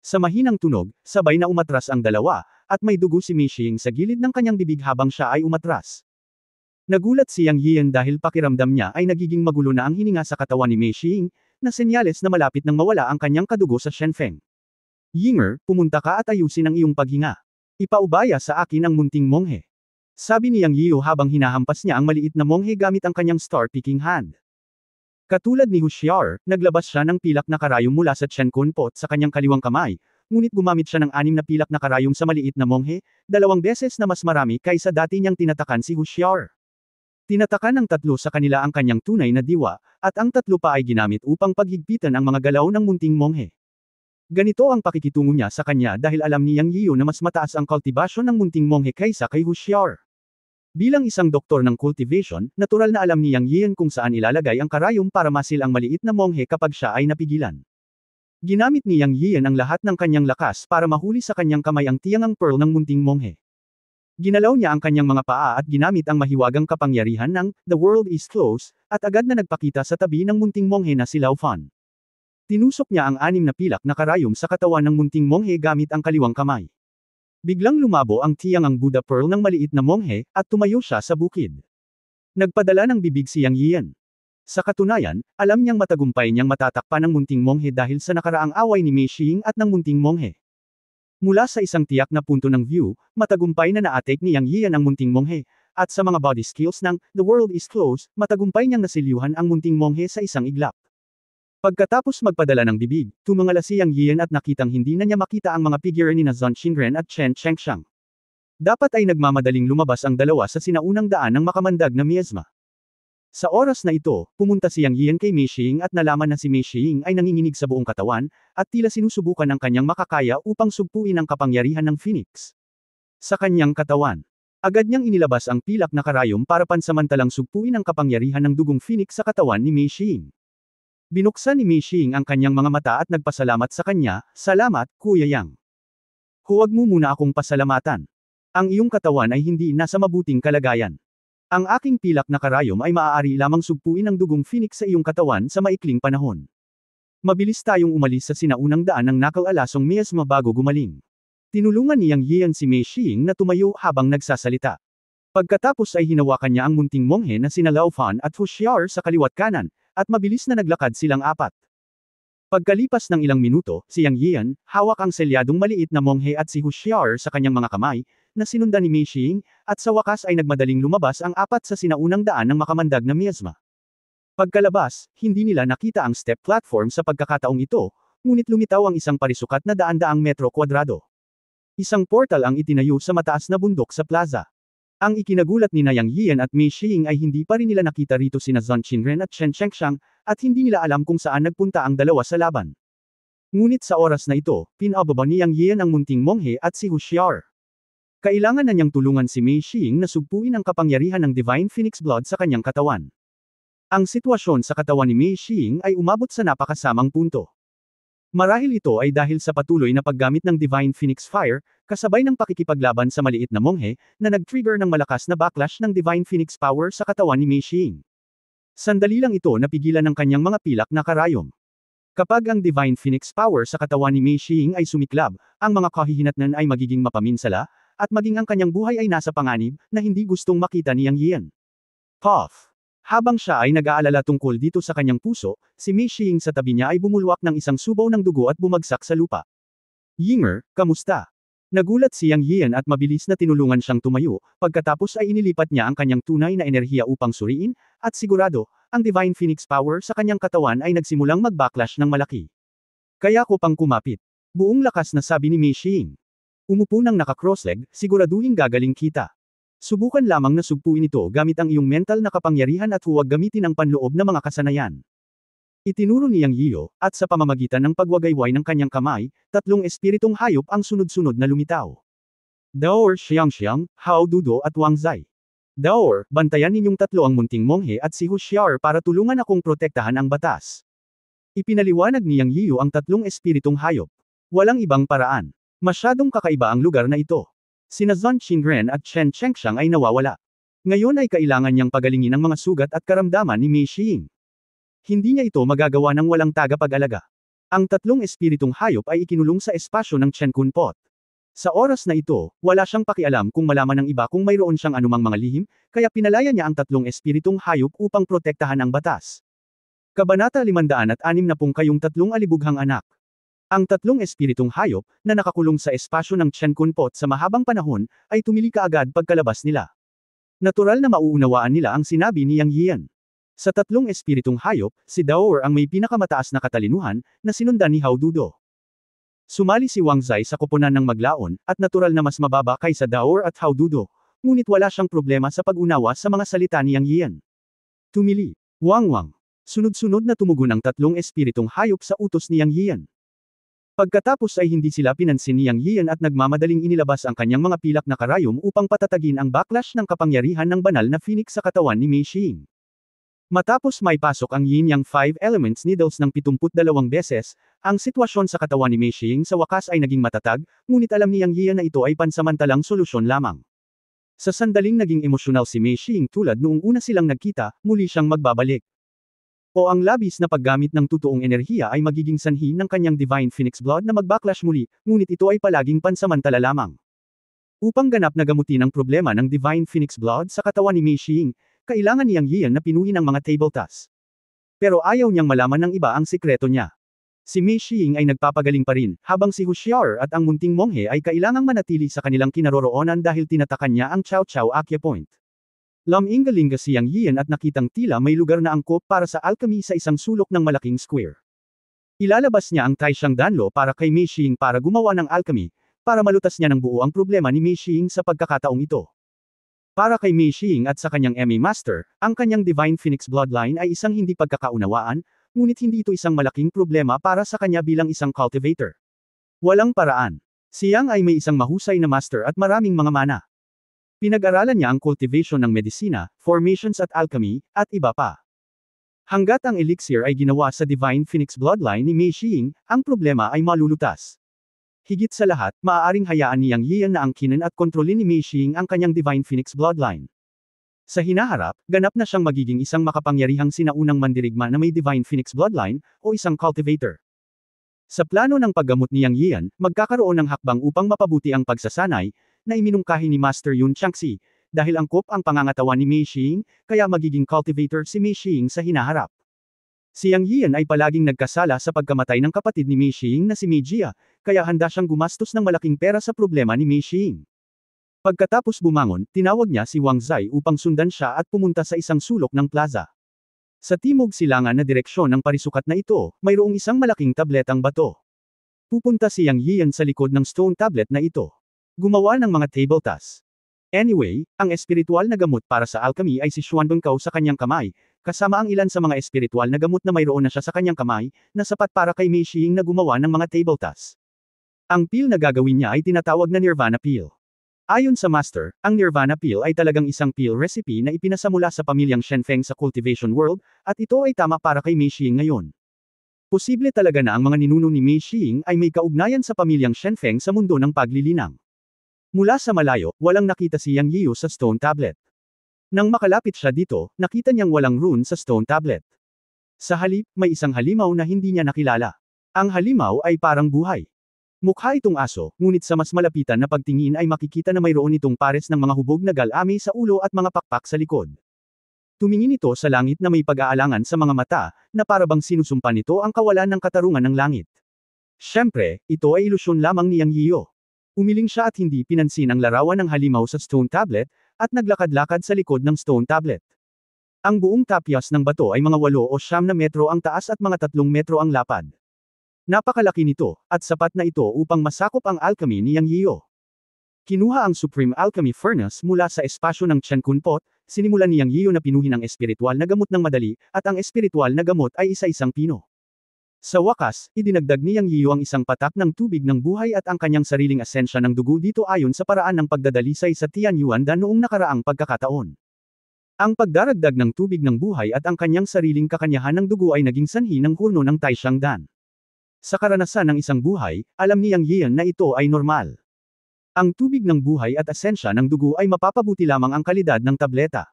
S1: Sa mahinang tunog, sabay na umatras ang dalawa, at may dugo si Mei Xiying sa gilid ng kanyang bibig habang siya ay umatras. Nagulat si Yang Yian dahil pakiramdam niya ay nagiging magulo na ang hininga sa katawan ni Mei Xiying, na senyales na malapit nang mawala ang kanyang kadugo sa Shenfeng. Yinger, pumunta ka at ayusin ang iyong paghinga. Ipaubaya sa akin ang munting monghe. Sabi ni Yang Yiu habang hinahampas niya ang maliit na monghe gamit ang kanyang star-picking hand. Katulad ni Hushiar, naglabas siya ng pilak na karayom mula sa Chen Kun Pot sa kanyang kaliwang kamay, ngunit gumamit siya ng 6 na pilak na karayom sa maliit na monghe, 2 beses na mas marami kaysa dati niyang tinatakan si Hushiar. Tinatakan ng 3 sa kanila ang kanyang tunay na diwa, at ang 3 pa ay ginamit upang paghigpitan ang mga galaw ng munting monghe. Ganito ang pakikitungo niya sa kanya dahil alam ni Yang Yiu na mas mataas ang kultivasyon ng munting monghe kaysa kay Hushiar. Bilang isang doktor ng cultivation, natural na alam ni Yang Yian kung saan ilalagay ang karayom para masil ang maliit na monghe kapag siya ay napigilan. Ginamit ni Yang Yian ang lahat ng kanyang lakas para mahuli sa kanyang kamay ang tiyangang pearl ng munting monghe. Ginalaw niya ang kanyang mga paa at ginamit ang mahiwagang kapangyarihan ng "The world is close", at agad na nagpakita sa tabi ng munting monghe na si Lao Fan. Tinusok niya ang 6 na pilak na karayom sa katawan ng munting monghe gamit ang kaliwang kamay. Biglang lumabo ang tiyangang Buddha pearl ng maliit na monghe, at tumayo siya sa bukid. Nagpadala ng bibig si Yang Yian. Sa katunayan, alam niyang matagumpay niyang matatakpan ang munting monghe dahil sa nakaraang away ni Mei Xiying at ng munting monghe. Mula sa isang tiyak na punto ng view, matagumpay na na-atake ni Yang Yian ang munting monghe, at sa mga body skills ng "The world is close", matagumpay niyang nasilyuhan ang munting monghe sa isang iglap. Pagkatapos magpadala ng bibig, tumangala si Yang Yian at nakitang hindi na niya makita ang mga figure ni na Zhang Qinren at Chen Chengxiang. Dapat ay nagmamadaling lumabas ang dalawa sa sinaunang daan ng makamandag na miasma. Sa oras na ito, pumunta si Yang Yian kay Mei Xiying at nalaman na si Mei Xiying ay nanginginig sa buong katawan, at tila sinusubukan ng kanyang makakaya upang sugpuin ang kapangyarihan ng Phoenix. Sa kanyang katawan, agad niyang inilabas ang pilak na karayom para pansamantalang sugpuin ang kapangyarihan ng dugong Phoenix sa katawan ni Mei Xiying. Binuksan ni Mei Xiying ang kanyang mga mata at nagpasalamat sa kanya, "Salamat, Kuya Yang. Huwag mo muna akong pasalamatan. Ang iyong katawan ay hindi nasa mabuting kalagayan. Ang aking pilak na karayom ay maaari lamang sugpuin ang dugong Phoenix sa iyong katawan sa maikling panahon. Mabilis tayong umalis sa sinaunang daan ng nakal-alasong miasma bago gumaling." Tinulungan ni Yang Yian si Mei Xiying na tumayo habang nagsasalita. Pagkatapos ay hinawakan niya ang munting monghe na sina Lao Fan at Hushiar sa kaliwat kanan, at mabilis na naglakad silang 4. Pagkalipas ng ilang minuto, si Yang Yian, hawak ang selyadong maliit na monghe at si Hushiar sa kanyang mga kamay, na sinundan ni Mei Xiying, at sa wakas ay nagmadaling lumabas ang 4 sa sinaunang daan ng makamandag na miasma. Pagkalabas, hindi nila nakita ang step platform sa pagkakataong ito, ngunit lumitaw ang isang parisukat na daan-daang metro kwadrado. Isang portal ang itinayo sa mataas na bundok sa plaza. Ang ikinagulat ni Yang Yian at Mei Xiying ay hindi pa rin nila nakita rito sina Zhang Qinren at Chen Chengxiang, at hindi nila alam kung saan nagpunta ang dalawa sa laban. Ngunit sa oras na ito, pinababa ni Yang Yian ang munting monghe at si Hushiar. Kailangan na niyang tulungan si Mei Xiying na sugpuin ang kapangyarihan ng Divine Phoenix Blood sa kanyang katawan. Ang sitwasyon sa katawan ni Mei Xiying ay umabot sa napakasamang punto. Marahil ito ay dahil sa patuloy na paggamit ng Divine Phoenix Fire, kasabay ng pakikipaglaban sa maliit na monghe, na nag-trigger ng malakas na backlash ng Divine Phoenix Power sa katawan ni Mei Xiying. Sandali lang ito napigilan ng kanyang mga pilak na karayom. Kapag ang Divine Phoenix Power sa katawan ni Mei Xiying ay sumiklab, ang mga kahihinatnan ay magiging mapaminsala, at maging ang kanyang buhay ay nasa panganib, na hindi gustong makita ni Yang Yian. Puff! Habang siya ay nag-aalala tungkol dito sa kanyang puso, si Mei Xiying sa tabi niya ay bumulwak ng isang subaw ng dugo at bumagsak sa lupa. "Yinger, kamusta?" Nagulat si Yang Yian at mabilis na tinulungan siyang tumayo, pagkatapos ay inilipat niya ang kanyang tunay na enerhiya upang suriin, at sigurado, ang Divine Phoenix Power sa kanyang katawan ay nagsimulang mag-backlash ng malaki. "Kaya ko pang kumapit." Buong lakas na sabi ni Mei Xiying. Umupo ng naka-crossleg, siguraduhin gagaling kita. Subukan lamang na sugpuin ito gamit ang iyong mental na kapangyarihan at huwag gamitin ang panloob na mga kasanayan. Itinuro ni Yang Yiyo, at sa pamamagitan ng pagwagayway ng kanyang kamay, tatlong espiritong hayop ang sunod-sunod na lumitaw. Daor Xiangxiang, Hao Dudo at Wang Zai. Daor, bantayan ninyong tatlo ang munting monghe at si Hu Xiao para tulungan akong protektahan ang batas. Ipinaliwanag ni Yang Yiyo ang tatlong espiritong hayop. Walang ibang paraan. Masyadong kakaiba ang lugar na ito. Sina Zhang Qingren at Chen Chengxiang ay nawawala. Ngayon ay kailangan niyang pagalingin ang mga sugat at karamdaman ni Mei Xiying. Hindi niya ito magagawa ng walang tagapag-alaga. Ang tatlong espiritong hayop ay ikinulong sa espasyo ng Chen Kun Pot. Sa oras na ito, wala siyang pakialam kung malaman ng iba kung mayroon siyang anumang mga lihim, kaya pinalaya niya ang tatlong espiritong hayop upang protektahan ang batas. Kabanata 560 Kayong tatlong alibughang anak. Ang tatlong espiritong hayop, na nakakulong sa espasyo ng Chen Kun Pot sa mahabang panahon, ay tumili kaagad pagkalabas nila. Natural na mauunawaan nila ang sinabi ni Yang Yian. Sa tatlong espiritong hayop, si Daor ang may pinakamataas na katalinuhan, na sinundan ni Hao Dudo. Sumali si Wang Zai sa koponan ng maglaon, at natural na mas mababa kaysa Daor at Hao Dudo, ngunit wala siyang problema sa pag-unawa sa mga salita ni Yang Yian. Tumili. Wang. Sunod-sunod na tumugon ang tatlong espiritong hayop sa utos ni Yang Yian. Pagkatapos ay hindi sila pinansin ni Yang Yian at nagmamadaling inilabas ang kanyang mga pilak na karayom upang patatagin ang backlash ng kapangyarihan ng banal na phoenix sa katawan ni Mei Xiying. Matapos may pasok ang Yin-Yang 5 Elements Needles ng 72 beses, ang sitwasyon sa katawan ni Mei Xiying sa wakas ay naging matatag, ngunit alam ni Yang Yian na ito ay pansamantalang solusyon lamang. Sa sandaling naging emosyonal si Mei Xiying tulad noong una silang nagkita, muli siyang magbabalik. O ang labis na paggamit ng totoong enerhiya ay magiging sanhi ng kanyang Divine Phoenix Blood na mag-backlash muli, ngunit ito ay palaging pansamantala lamang. Upang ganap na gamutin ang problema ng Divine Phoenix Blood sa katawan ni Mei Xiying, kailangan ni Yang Yian na pinuhin ang mga table tasks. Pero ayaw niyang malaman ng iba ang sikreto niya. Si Mei Xiying ay nagpapagaling pa rin, habang si Hu Xiao at ang munting monghe ay kailangang manatili sa kanilang kinaroroonan dahil tinatakan niya ang Cao Cao Acupoint. Lumingalinga si Yang Yian at nakitang tila may lugar na angkop para sa alchemy sa isang sulok ng malaking square. Ilalabas niya ang Taishan Danlo para kay Mei Xiying para gumawa ng alchemy, para malutas niya ng buo ang problema ni Mei Xiying sa pagkakataong ito. Para kay Mei Xiying at sa kanyang MA Master, ang kanyang Divine Phoenix Bloodline ay isang hindi pagkakaunawaan, ngunit hindi ito isang malaking problema para sa kanya bilang isang cultivator. Walang paraan. Si Yang ay may isang mahusay na master at maraming mga mana. Pinag-aralan niya ang cultivation ng medisina, formations at alchemy, at iba pa. Hanggat ang elixir ay ginawa sa Divine Phoenix Bloodline ni Mei Xiying, ang problema ay malulutas. Higit sa lahat, maaaring hayaan ni Yang Yian na angkinin at kontrolin ni Mei Xiying ang kanyang Divine Phoenix Bloodline. Sa hinaharap, ganap na siyang magiging isang makapangyarihang sinaunang mandirigma na may Divine Phoenix Bloodline, o isang cultivator. Sa plano ng paggamot ni Yang Yian, magkakaroon ng hakbang upang mapabuti ang pagsasanay, na iminungkahi ni Master Yun Changxi, dahil angkop ang pangangatawan ni Mei Xiying, kaya magiging cultivator si Mei Xiying sa hinaharap. Si Yang Yian ay palaging nagkasala sa pagkamatay ng kapatid ni Mei Xiying na si Mei Jia, kaya handa siyang gumastos ng malaking pera sa problema ni Mei Xiying. Pagkatapos bumangon, tinawag niya si Wang Zai upang sundan siya at pumunta sa isang sulok ng plaza. Sa timog silangan na direksyon ng parisukat na ito, mayroong isang malaking tabletang bato. Pupunta si Yang Yian sa likod ng stone tablet na ito. Gumawa ng mga table tasks. Anyway, ang espiritual na gamot para sa alchemy ay si Xuan Bengkao sa kanyang kamay, kasama ang ilan sa mga espiritual na gamot na mayroon na siya sa kanyang kamay, na sapat para kay Mei Xiying na gumawa ng mga table tasks. Ang pill na gagawin niya ay tinatawag na Nirvana Pill. Ayon sa Master, ang Nirvana Pill ay talagang isang pill recipe na ipinasamula sa pamilyang Shenfeng sa cultivation world, at ito ay tama para kay Mei Xiying ngayon. Posible talaga na ang mga ninuno ni Mei Xiying ay may kaugnayan sa pamilyang Shenfeng sa mundo ng paglilinang. Mula sa malayo, walang nakita si Yang Yiu sa stone tablet. Nang makalapit siya dito, nakita niyang walang rune sa stone tablet. Sa halip, may isang halimaw na hindi niya nakilala. Ang halimaw ay parang buhay. Mukha itong aso, ngunit sa mas malapitan na pagtingin ay makikita na mayroon itong pares ng mga hubog na galami sa ulo at mga pakpak sa likod. Tumingin ito sa langit na may pag-aalangan sa mga mata, na parabang sinusumpa nito ang kawalan ng katarungan ng langit. Siyempre, ito ay ilusyon lamang ni Yang Yiu. Umiling siya at hindi pinansin ang larawan ng halimaw sa stone tablet, at naglakad-lakad sa likod ng stone tablet. Ang buong tapyas ng bato ay mga 8 o 9 na metro ang taas at mga 3 metro ang lapad. Napakalaki nito, at sapat na ito upang masakop ang alchemy ni Yang Yiu. Kinuha ang Supreme Alchemy Furnace mula sa espasyo ng Chen Kun Pot, sinimulan ni Yang Yiyo na pinuhin ang espiritual na gamot ng madali, at ang espiritual na gamot ay isa-isang pino. Sa wakas, idinagdag ni Yang Yiyo ang isang patak ng tubig ng buhay at ang kanyang sariling asensya ng dugo dito ayon sa paraan ng pagdadalisay sa Tianyuan-dan noong nakaraang pagkakataon. Ang pagdaragdag ng tubig ng buhay at ang kanyang sariling kakanyahan ng dugo ay naging sanhi ng hurno ng Taishandan. Sa karanasan ng isang buhay, alam ni Yang Yiyan na ito ay normal. Ang tubig ng buhay at asensya ng dugo ay mapapabuti lamang ang kalidad ng tableta.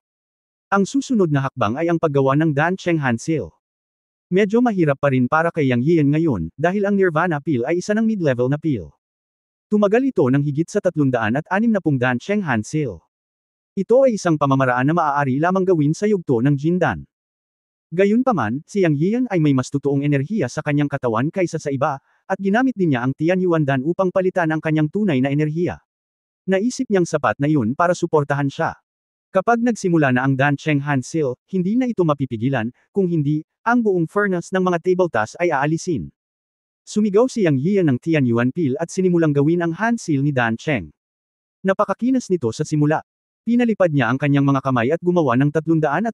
S1: Ang susunod na hakbang ay ang paggawa ng Dan Cheng Han Seal. Medyo mahirap pa rin para kay Yang Yiyan ngayon, dahil ang Nirvana Pill ay isa ng mid-level na pill. Tumagal ito ng higit sa 360 Dan Cheng Han Seal. Ito ay isang pamamaraan na maaari lamang gawin sa yugto ng Jindan. Gayunpaman, si Yang Yiyan ay may mas totoong enerhiya sa kanyang katawan kaysa sa iba, at ginamit din niya ang Tianyuan-dan upang palitan ang kanyang tunay na enerhiya. Naisip niyang sapat na yun para suportahan siya. Kapag nagsimula na ang Dan Cheng Han Seal, hindi na ito mapipigilan, kung hindi, ang buong furnace ng mga tabletas ay aalisin. Sumigaw si Yang Yiyan ng Tianyuan Pill at sinimulang gawin ang Han Seal ni Dan Cheng. Napakakinas nito sa simula. Pinalipad niya ang kanyang mga kamay at gumawa ng 320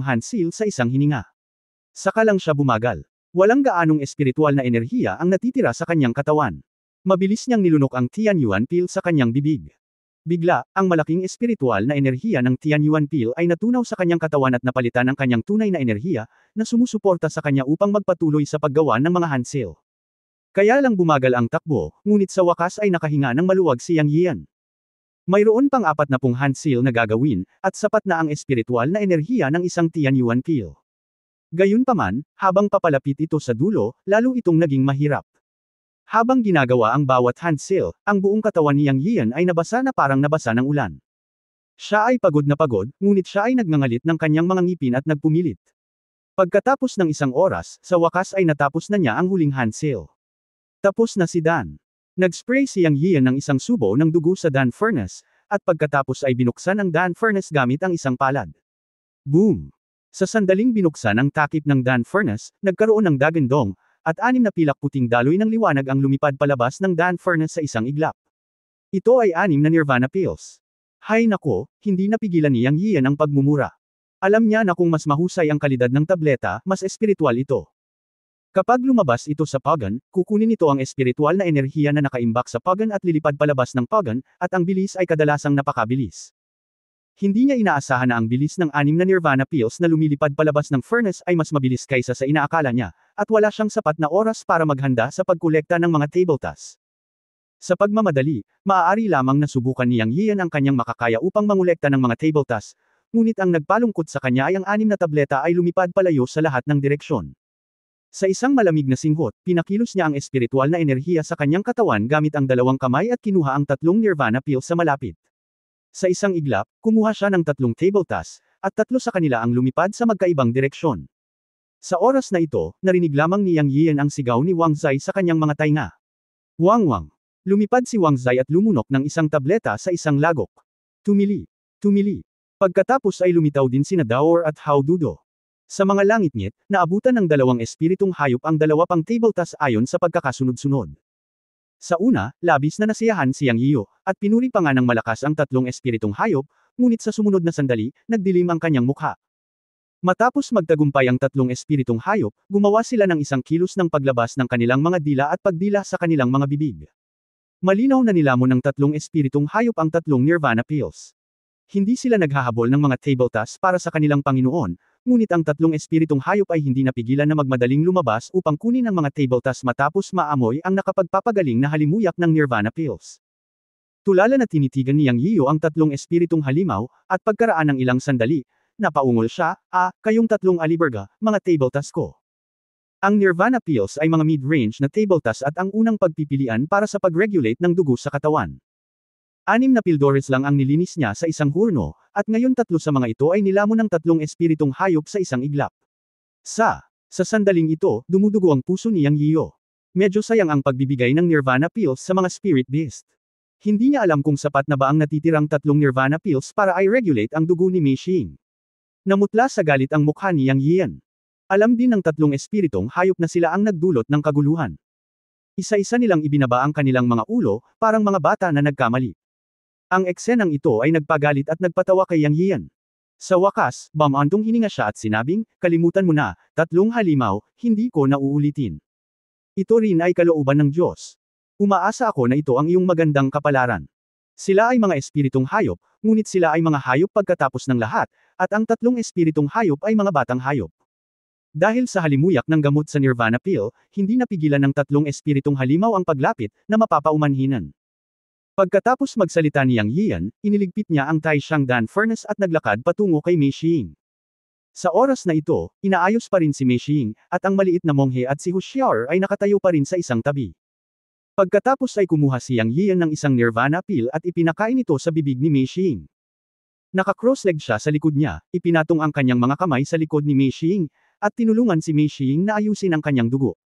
S1: Han Seal sa isang hininga. Saka lang siya bumagal. Walang gaanong espiritual na enerhiya ang natitira sa kanyang katawan. Mabilis niyang nilunok ang Tianyuan Pill sa kanyang bibig. Bigla, ang malaking espiritual na enerhiya ng Tianyuan Pill ay natunaw sa kanyang katawan at napalitan ang kanyang tunay na enerhiya, na sumusuporta sa kanya upang magpatuloy sa paggawa ng mga Han Seal. Kaya lang bumagal ang takbo, ngunit sa wakas ay nakahinga ng maluwag si Yang Yiyan. Mayroon pang 40 Han Seal na gagawin, at sapat na ang espiritual na enerhiya ng isang Tianyuan Pill. Gayunpaman, habang papalapit ito sa dulo, lalo itong naging mahirap. Habang ginagawa ang bawat Han Seal, ang buong katawan ni Yang Yiyan ay nabasa na parang nabasa ng ulan. Siya ay pagod na pagod, ngunit siya ay nagngangalit ng kanyang mga ngipin at nagpumilit. Pagkatapos ng isang oras, sa wakas ay natapos na niya ang huling Han Seal. Tapos na si Dan. Nag-spray si Yang Yiyan ng isang subo ng dugo sa Dan Furnace, at pagkatapos ay binuksan ang Dan Furnace gamit ang isang palad. Boom! Sa sandaling binuksan ang takip ng Dan Furnace, nagkaroon ng dagandong, at 6 na pilak puting daloy ng liwanag ang lumipad palabas ng Dan Furnace sa isang iglap. Ito ay 6 na Nirvana Pills. Hay nako, hindi napigilan ni Yang Yiyan ang pagmumura. Alam niya na kung mas mahusay ang kalidad ng tableta, mas espiritual ito. Kapag lumabas ito sa Pagan, kukunin ito ang espiritual na enerhiya na nakaimbak sa Pagan at lilipad palabas ng Pagan, at ang bilis ay kadalasang napakabilis. Hindi niya inaasahan na ang bilis ng 6 na Nirvana Pills na lumilipad palabas ng furnace ay mas mabilis kaysa sa inaakala niya, at wala siyang sapat na oras para maghanda sa pagkolekta ng mga tabletas. Sa pagmamadali, maaari lamang na subukan ni Yang Yiyan ang kanyang makakaya upang mangolekta ng mga tabletas, ngunit ang nagpalungkot sa kanya ay ang 6 na tableta ay lumipad palayo sa lahat ng direksyon. Sa isang malamig na singhot, pinakilos niya ang espiritual na enerhiya sa kanyang katawan gamit ang 2 kamay at kinuha ang 3 Nirvana Pills sa malapit. Sa isang iglap, kumuha siya ng 3 tabletas, at 3 sa kanila ang lumipad sa magkaibang direksyon. Sa oras na ito, narinig lamang ni Yang Yiyan ang sigaw ni Wang Zai sa kanyang mga tainga. Wang Wang! Lumipad si Wang Zai at lumunok ng isang tableta sa isang lagok. Tumili. Tumili. Pagkatapos ay lumitaw din sina Daor at Hao Dudo. Sa mga langit-ngit, naabutan ng 2 espiritong hayop ang 2 pang tabletas ayon sa pagkakasunod-sunod. Sa una, labis na nasiyahan si Yang Yiyo, at pinuri pa nga ng malakas ang 3 espiritong hayop, ngunit sa sumunod na sandali, nagdilim ang kanyang mukha. Matapos magtagumpay ang 3 espiritong hayop, gumawa sila ng isang kilos ng paglabas ng kanilang mga dila at pagdila sa kanilang mga bibig. Malinaw na nilamon ng 3 espiritong hayop ang 3 Nirvana Pills. Hindi sila naghahabol ng mga tabletas para sa kanilang Panginoon, ngunit ang 3 espiritong hayop ay hindi napigilan na magmadaling lumabas upang kunin ang mga tabletas matapos maamoy ang nakapagpapagaling na halimuyak ng Nirvana Pills. Tulala na tinitigan ni Yang Yiyo ang 3 espiritong halimaw, at pagkaraan ng ilang sandali, napaungol siya, kayong 3 aliberga, mga tabletas ko. Ang Nirvana Pills ay mga mid-range na tabletas at ang unang pagpipilian para sa pag-regulate ng dugo sa katawan. 6 na pildores lang ang nilinis niya sa isang hurno, at ngayon 3 sa mga ito ay nilamon ng 3 espiritong hayop sa isang iglap. Sa sandaling ito, dumudugo ang puso ni Yang Yiyo. Medyo sayang ang pagbibigay ng Nirvana Pills sa mga spirit beast. Hindi niya alam kung sapat na ba ang natitirang 3 Nirvana Pills para i-regulate ang dugo ni Mei Xing. Namutla sa galit ang mukha ni Yang Yiyan. Alam din ng 3 espiritong hayop na sila ang nagdulot ng kaguluhan. Isa-isa nilang ibinaba ang kanilang mga ulo, parang mga bata na nagkamali. Ang eksenang ito ay nagpagalit at nagpatawa kay Yang Yiyan. Sa wakas, bumantong hininga siya at sinabing, kalimutan mo na, 3 halimaw, hindi ko na uulitin. Ito rin ay kalooban ng Diyos. Umaasa ako na ito ang iyong magandang kapalaran. Sila ay mga espiritong hayop, ngunit sila ay mga hayop pagkatapos ng lahat, at ang 3 espiritong hayop ay mga batang hayop. Dahil sa halimuyak ng gamot sa Nirvana pill, hindi napigilan ng 3 espiritong halimaw ang paglapit, na mapapaumanhinan. Pagkatapos magsalita ni Yang Yian, iniligpit niya ang Tai Shangdan furnace at naglakad patungo kay Mei Xing. Sa oras na ito, inaayos pa rin si Mei Xing, at ang maliit na monghe at si Hu Xiaoer ay nakatayo pa rin sa isang tabi. Pagkatapos ay kumuha si Yang Yian ng isang Nirvana pill at ipinakain ito sa bibig ni Mei Xing. Naka-cross-leg siya sa likod niya, ipinatong ang kanyang mga kamay sa likod ni Mei Xing, at tinulungan si Mei Xing na ayusin ang kanyang dugo.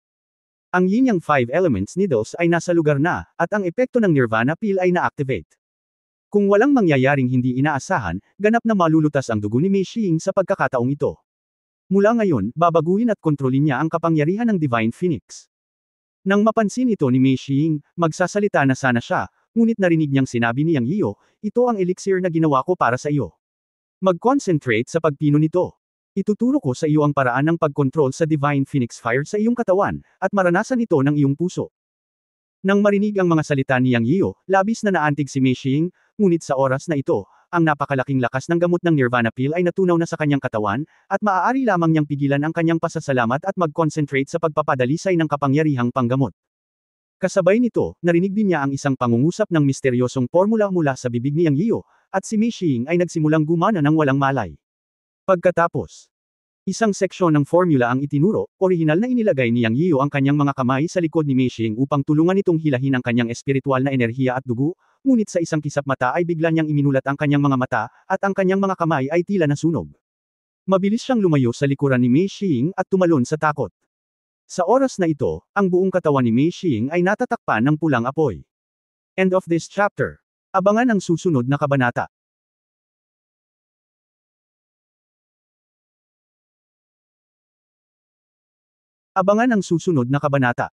S1: Ang Yin Yang 5 Elements Needles ay nasa lugar na, at ang epekto ng Nirvana pill ay na-activate. Kung walang mangyayaring hindi inaasahan, ganap na malulutas ang dugo ni Mei Xing sa pagkakataong ito. Mula ngayon, babaguhin at kontrolin niya ang kapangyarihan ng Divine Phoenix. Nang mapansin ito ni Mei Xing, magsasalita na sana siya, ngunit narinig niyang sinabi ni Yang Yiyo, ito ang elixir na ginawa ko para sa iyo. Mag-concentrate sa pagpino nito. Ituturo ko sa iyo ang paraan ng pagkontrol sa Divine Phoenix Fire sa iyong katawan, at maranasan ito ng iyong puso. Nang marinig ang mga salita ni Yang Yiyo, labis na naantig si Mei Xing, ngunit sa oras na ito, ang napakalaking lakas ng gamot ng Nirvana pill ay natunaw na sa kanyang katawan, at maaari lamang niyang pigilan ang kanyang pasasalamat at mag-concentrate sa pagpapadalisay ng kapangyarihang panggamot. Kasabay nito, narinig din niya ang isang pangungusap ng misteryosong formula mula sa bibig ni Yang Yiyo, at si Mei Xing ay nagsimulang gumana ng walang malay. Pagkatapos, isang seksyon ng formula ang itinuro, orihinal na inilagay ni Yang Yiyo ang kanyang mga kamay sa likod ni Mei Xing upang tulungan itong hilahin ang kanyang espiritual na enerhiya at dugo, ngunit sa isang kisap mata ay bigla niyang iminulat ang kanyang mga mata, at ang kanyang mga kamay ay tila nasunog. Mabilis siyang lumayo sa likuran ni Mei Xing at tumalon sa takot. Sa oras na ito, ang buong katawan ni Mei Xing ay natatakpan ng pulang apoy. End of this chapter. Abangan ang susunod na kabanata. Abangan ang susunod na kabanata.